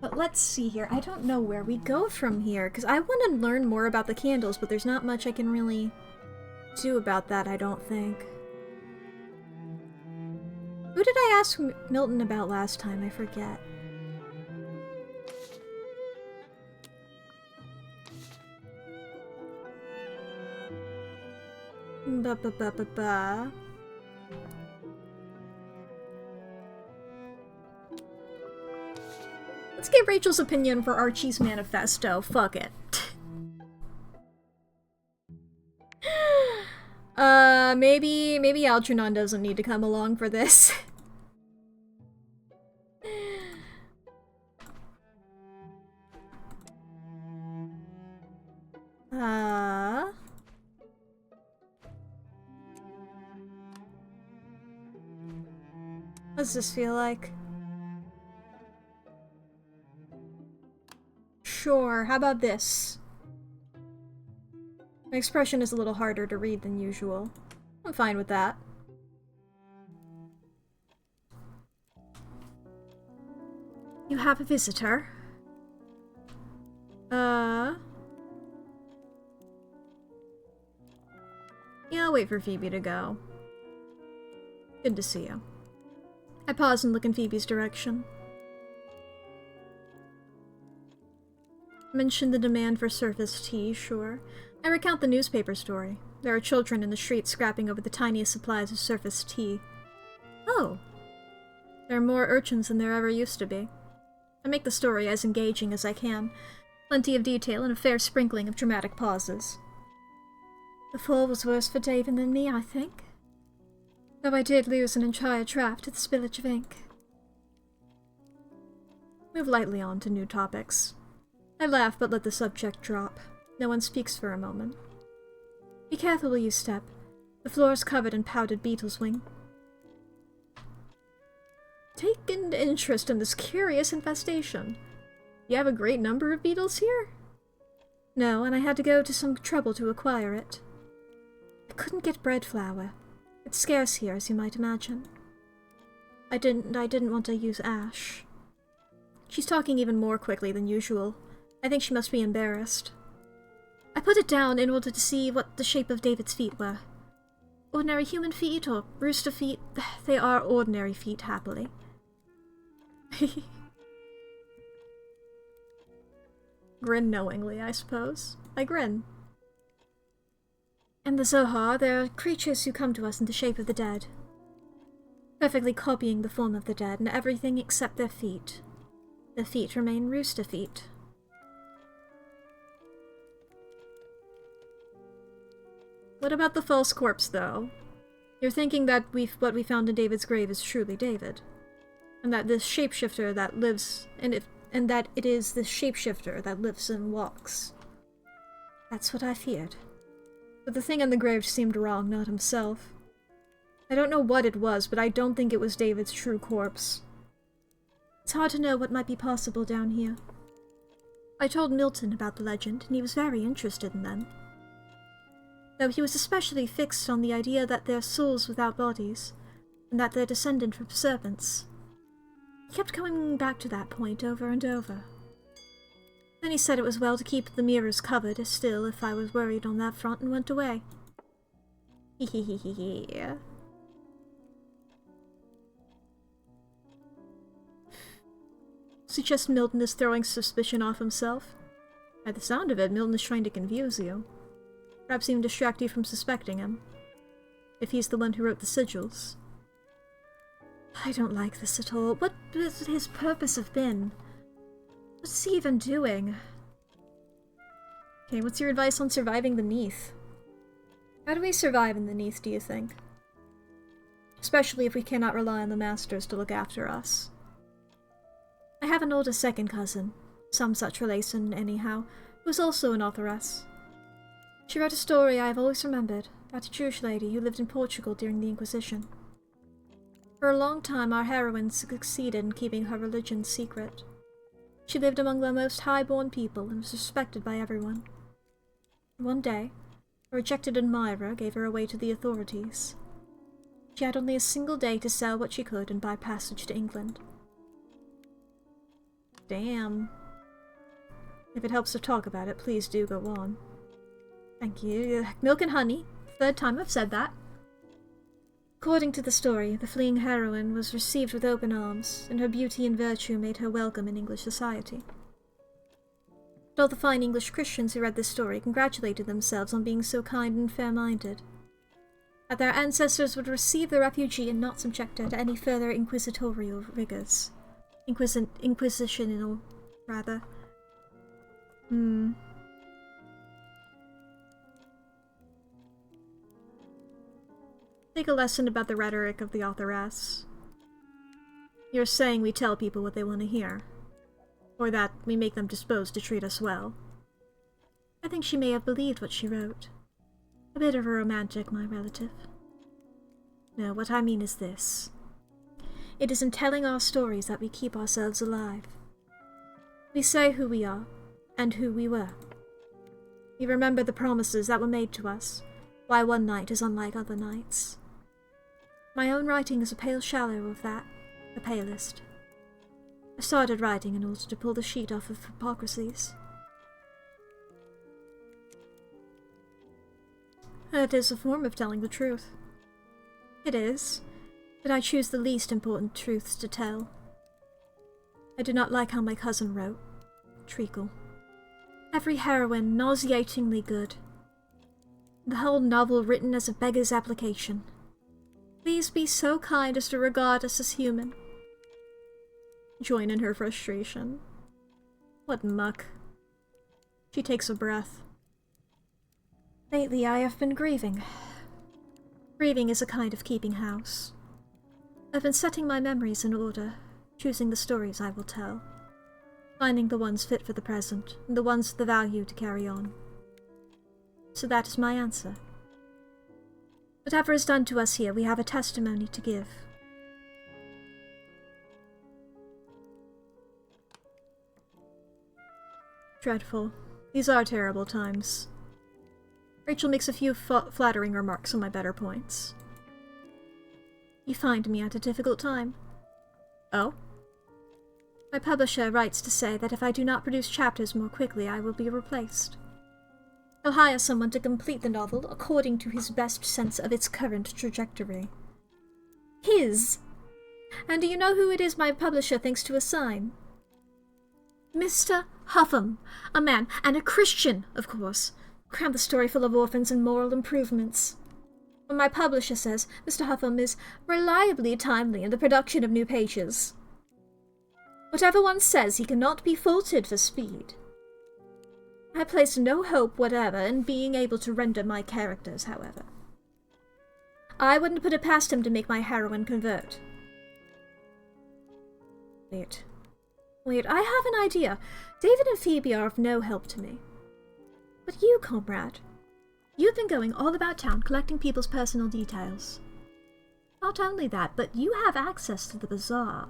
But let's see here. I don't know where we go from here, because I want to learn more about the candles, but there's not much I can really do about that, I don't think. Who did I ask Milton about last time? I forget. Ba-ba-ba-ba-ba. Let's get Rachel's opinion for Archie's manifesto. Fuck it. Maybe Algernon doesn't need to come along for this. What's this feel like? Sure, how about this? My expression is a little harder to read than usual. I'm fine with that. You have a visitor? Yeah, I'll wait for Phoebe to go. Good to see you. I pause and look in Phoebe's direction. Mention the demand for surface tea, sure. I recount the newspaper story. There are children in the streets scrapping over the tiniest supplies of surface tea. Oh. There are more urchins than there ever used to be. I make the story as engaging as I can. Plenty of detail and a fair sprinkling of dramatic pauses. The fall was worse for David than me, I think. Though I did lose an entire draft to the spillage of ink. Move lightly on to new topics. I laugh but let the subject drop. No one speaks for a moment. Be careful where you step. The floor is covered in powdered beetle's wing. Take an interest in this curious infestation. You have a great number of beetles here? No, and I had to go to some trouble to acquire it. I couldn't get bread flour. It's scarce here, as you might imagine. I didn't want to use ash. She's talking even more quickly than usual. I think she must be embarrassed. I put it down in order to see what the shape of David's feet were. Ordinary human feet, or rooster feet? They are ordinary feet, happily. Grin knowingly, I suppose. I grin. In the Zohar, there are creatures who come to us in the shape of the dead. Perfectly copying the form of the dead and everything except their feet. Their feet remain rooster feet. What about the false corpse, though? You're thinking that what we found in David's grave is truly David. And that this shapeshifter that lives, and that it is this shapeshifter that lives and walks. That's what I feared. But the thing in the grave seemed wrong, not himself. I don't know what it was, but I don't think it was David's true corpse. It's hard to know what might be possible down here. I told Milton about the legend, and he was very interested in them. Though he was especially fixed on the idea that they're souls without bodies, and that they're descended from serpents. He kept coming back to that point over and over. Then he said it was well to keep the mirrors covered still if I was worried on that front, and went away. Hehehehe. Suggest Milton is throwing suspicion off himself? By the sound of it, Milton is trying to confuse you. Perhaps even distract you from suspecting him. If he's the one who wrote the sigils. I don't like this at all. What would his purpose have been? What's he even doing? Okay, what's your advice on surviving the Neath? How do we survive in the Neath, do you think? Especially if we cannot rely on the masters to look after us. I have an older second cousin, some such relation anyhow, who is also an authoress. She wrote a story I have always remembered, about a Jewish lady who lived in Portugal during the Inquisition. For a long time our heroine succeeded in keeping her religion secret. She lived among the most high-born people and was respected by everyone. One day, a rejected admirer gave her away to the authorities. She had only a single day to sell what she could and buy passage to England. Damn. If it helps to talk about it, please do go on. Thank you. Milk and honey. Third time I've said that. According to the story, the fleeing heroine was received with open arms, and her beauty and virtue made her welcome in English society. But all the fine English Christians who read this story congratulated themselves on being so kind and fair-minded. That their ancestors would receive the refugee and not subject her to any further inquisitorial rigors. Inquisitional, rather. Take a lesson about the rhetoric of the authoress. You're saying we tell people what they want to hear. Or that we make them disposed to treat us well. I think she may have believed what she wrote. A bit of a romantic, my relative. No, what I mean is this. It is in telling our stories that we keep ourselves alive. We say who we are, and who we were. We remember the promises that were made to us, why one night is unlike other nights. My own writing is a pale shadow of that, the palest. I started writing in order to pull the sheet off of hypocrisies. It is a form of telling the truth. It is, but I choose the least important truths to tell. I do not like how my cousin wrote. Treacle. Every heroine nauseatingly good. The whole novel written as a beggar's application. Please be so kind as to regard us as human. Join in her frustration. What muck. She takes a breath. Lately I have been grieving. Grieving is a kind of keeping house. I've been setting my memories in order, choosing the stories I will tell, finding the ones fit for the present, and the ones with the value to carry on. So that is my answer. Whatever is done to us here, we have a testimony to give. Dreadful. These are terrible times. Rachel makes a few flattering remarks on my better points. You find me at a difficult time. Oh? My publisher writes to say that if I do not produce chapters more quickly, I will be replaced. He'll hire someone to complete the novel according to his best sense of its current trajectory. His! And do you know who it is my publisher thinks to assign? Mr. Huffam, a man, and a Christian, of course. Cram the story full of orphans and moral improvements. When my publisher says Mr. Huffam is reliably timely in the production of new pages. Whatever one says, he cannot be faulted for speed. I place no hope whatever in being able to render my characters, however. I wouldn't put it past him to make my heroine convert. Wait, I have an idea. David and Phoebe are of no help to me. But you, comrade, you've been going all about town collecting people's personal details. Not only that, but you have access to the bazaar.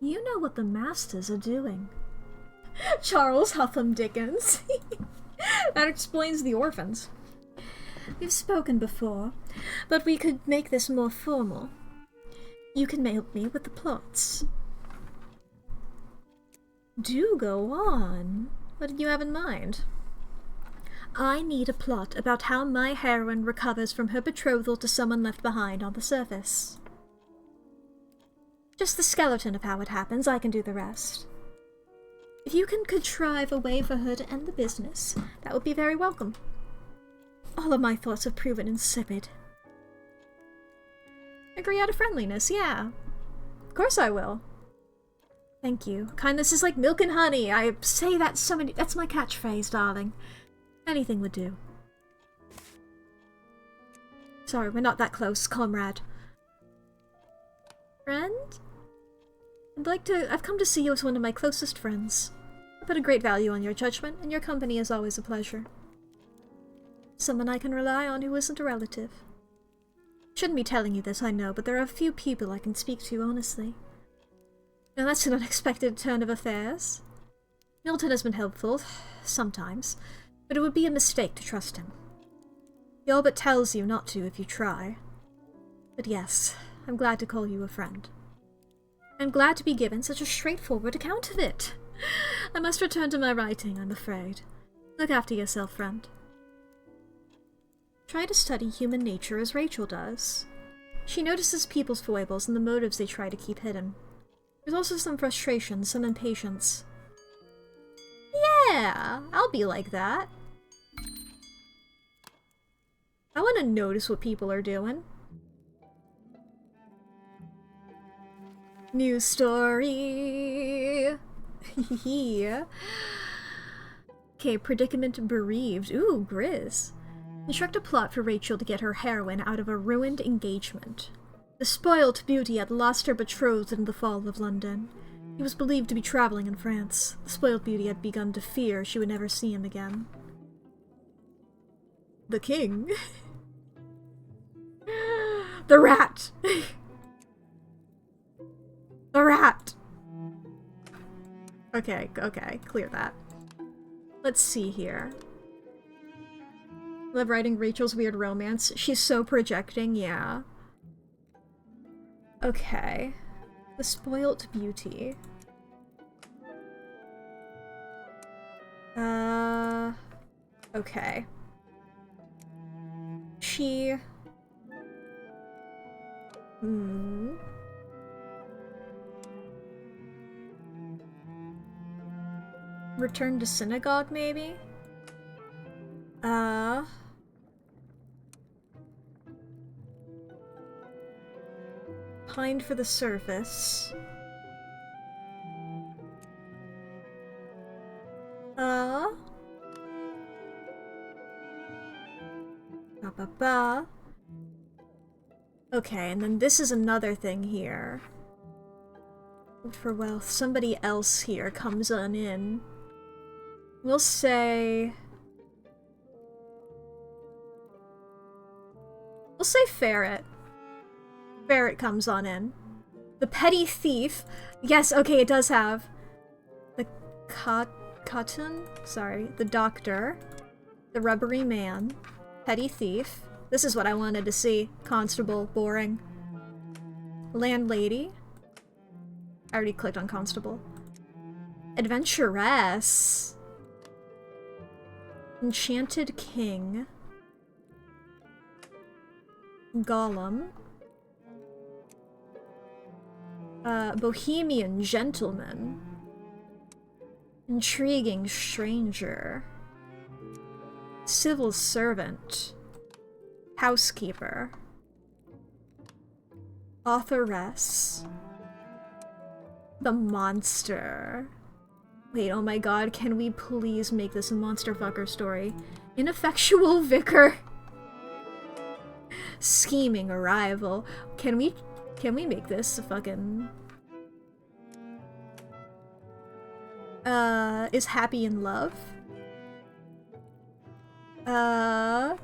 You know what the masters are doing. Charles Huffam Dickens. That explains the orphans. We've spoken before, but we could make this more formal. You can help me with the plots. Do go on. What did you have in mind? I need a plot about how my heroine recovers from her betrothal to someone left behind on the surface. Just the skeleton of how it happens, I can do the rest. If you can contrive a way for her to end the business, that would be very welcome. All of my thoughts have proven insipid. Agree out of friendliness, yeah. Of course I will. Thank you. Kindness is like milk and honey. I say that so many... That's my catchphrase, darling. Anything would do. Sorry, we're not that close, comrade. Friend? I've come to see you as one of my closest friends. I put a great value on your judgment, and your company is always a pleasure. Someone I can rely on who isn't a relative. Shouldn't be telling you this, I know, but there are a few people I can speak to honestly. Now that's an unexpected turn of affairs. Milton has been helpful, sometimes, but it would be a mistake to trust him. He all but tells you not to if you try. But yes, I'm glad to call you a friend. I'm glad to be given such a straightforward account of it. I must return to my writing, I'm afraid. Look after yourself, friend. Try to study human nature as Rachel does. She notices people's foibles and the motives they try to keep hidden. There's also some frustration, some impatience. Yeah, I'll be like that. I want to notice what people are doing. New story. Yeah. Okay, predicament bereaved. Ooh, Grizz. Construct a plot for Rachel to get her heroine out of a ruined engagement. The spoilt beauty had lost her betrothed in the fall of London. He was believed to be traveling in France. The spoilt beauty had begun to fear she would never see him again. The king? The rat! The rat! Okay, clear that. Let's see here. Love writing Rachel's weird romance. She's so projecting, yeah. Okay. The spoilt beauty. Okay. She... Return to synagogue, maybe? Pined for the surface. Okay, and then this is another thing here. For wealth, somebody else here comes on in. We'll say Ferret. Ferret comes on in. The petty thief. Yes, okay, it does have. The cotton? Sorry, the doctor. The rubbery man. Petty thief. This is what I wanted to see. Constable, boring. Landlady. I already clicked on constable. Adventuress. Enchanted king. Golem. Bohemian gentleman. Intriguing stranger. Civil servant. Housekeeper. Authoress. The monster. Wait, oh my god, can we please make this a monster fucker story? Ineffectual vicar. Scheming arrival. Can we make this a fucking... is happy in love?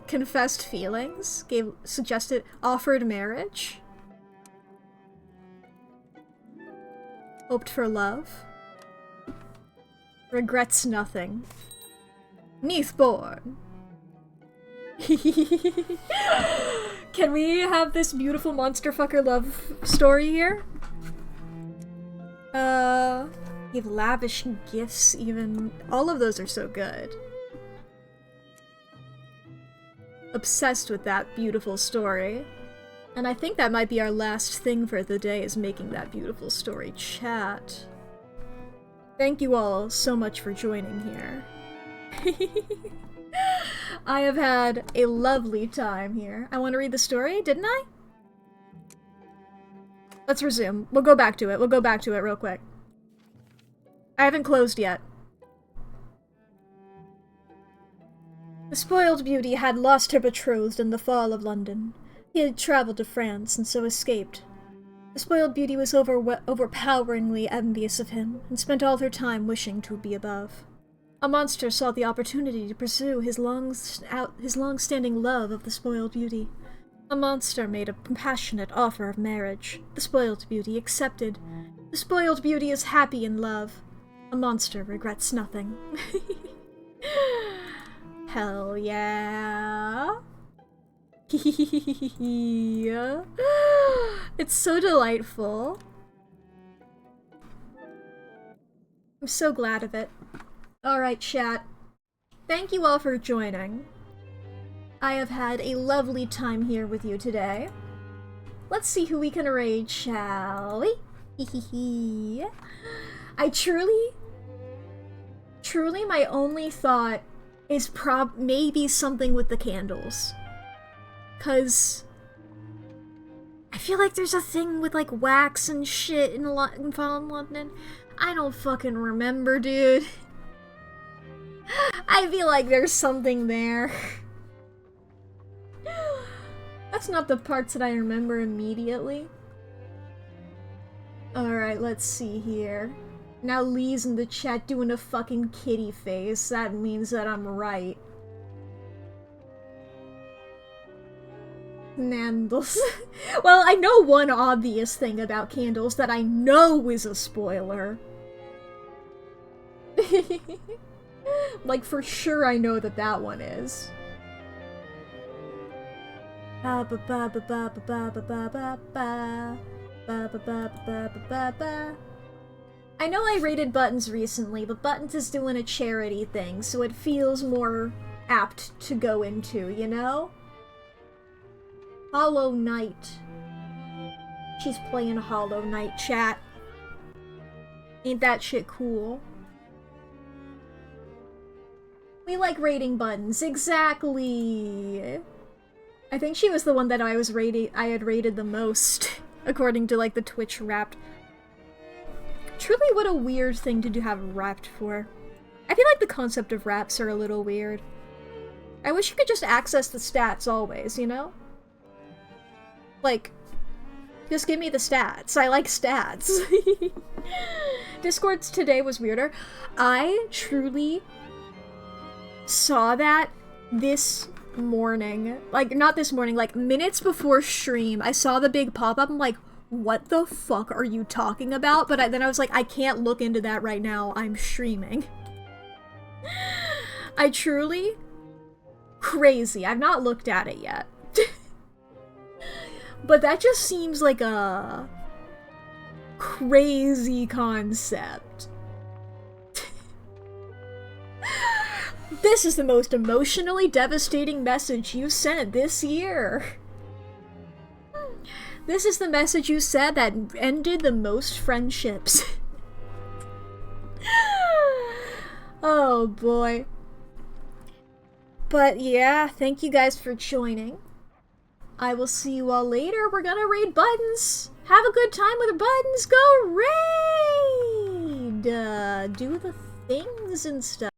Confessed feelings? Offered marriage? Hoped for love? Regrets nothing. Neathborn. Can we have this beautiful monster fucker love story here? Give lavish gifts even. All of those are so good. Obsessed with that beautiful story. And I think that might be our last thing for the day, is making that beautiful story chat. Thank you all so much for joining here. I have had a lovely time here. I want to read the story, didn't I? Let's resume. We'll go back to it. We'll go back to it real quick. I haven't closed yet. The spoiled beauty had lost her betrothed in the fall of London. He had travelled to France and so escaped. The spoiled beauty was overpoweringly envious of him, and spent all her time wishing to be above. A monster saw the opportunity to pursue his long-standing love of the spoiled beauty. A monster made a compassionate offer of marriage. The spoiled beauty accepted. The spoiled beauty is happy in love. A monster regrets nothing. Hell yeah. It's so delightful. I'm so glad of it. Alright, chat. Thank you all for joining. I have had a lovely time here with you today. Let's see who we can raid, shall we? I truly, my only thought is maybe something with the candles. 'Cause I feel like there's a thing with, like, wax and shit in London. I don't fucking remember, dude. I feel like there's something there. That's not the parts that I remember immediately. Alright, let's see here. Now Lee's in the chat doing a fucking kitty face. That means that I'm right. Candles. Well, I know one obvious thing about candles that I know is a spoiler. Like, for sure I know that that one is. I know I rated Buttons recently, but Buttons is doing a charity thing, so it feels more apt to go into, you know? Hollow Knight. She's playing Hollow Knight, chat. Ain't that shit cool? We like rating Buttons, exactly! I think she was the one that I had rated the most, according to, like, the Twitch Wrapped. Truly, what a weird thing to have Wrapped for. I feel like the concept of Wraps are a little weird. I wish you could just access the stats always, you know? Like, just give me the stats. I like stats. Discord's today was weirder. I truly saw that this morning. Like, not this morning, like, minutes before stream. I saw the big pop-up. I'm like, what the fuck are you talking about? But then I was like, I can't look into that right now. I'm streaming. I truly... Crazy. I've not looked at it yet. But that just seems like a crazy concept. This is the most emotionally devastating message you sent this year. This is the message you said that ended the most friendships. Oh boy. But yeah, thank you guys for joining. I will see you all later. We're gonna raid Buttons. Have a good time with Buttons. Go raid! Do the things and stuff.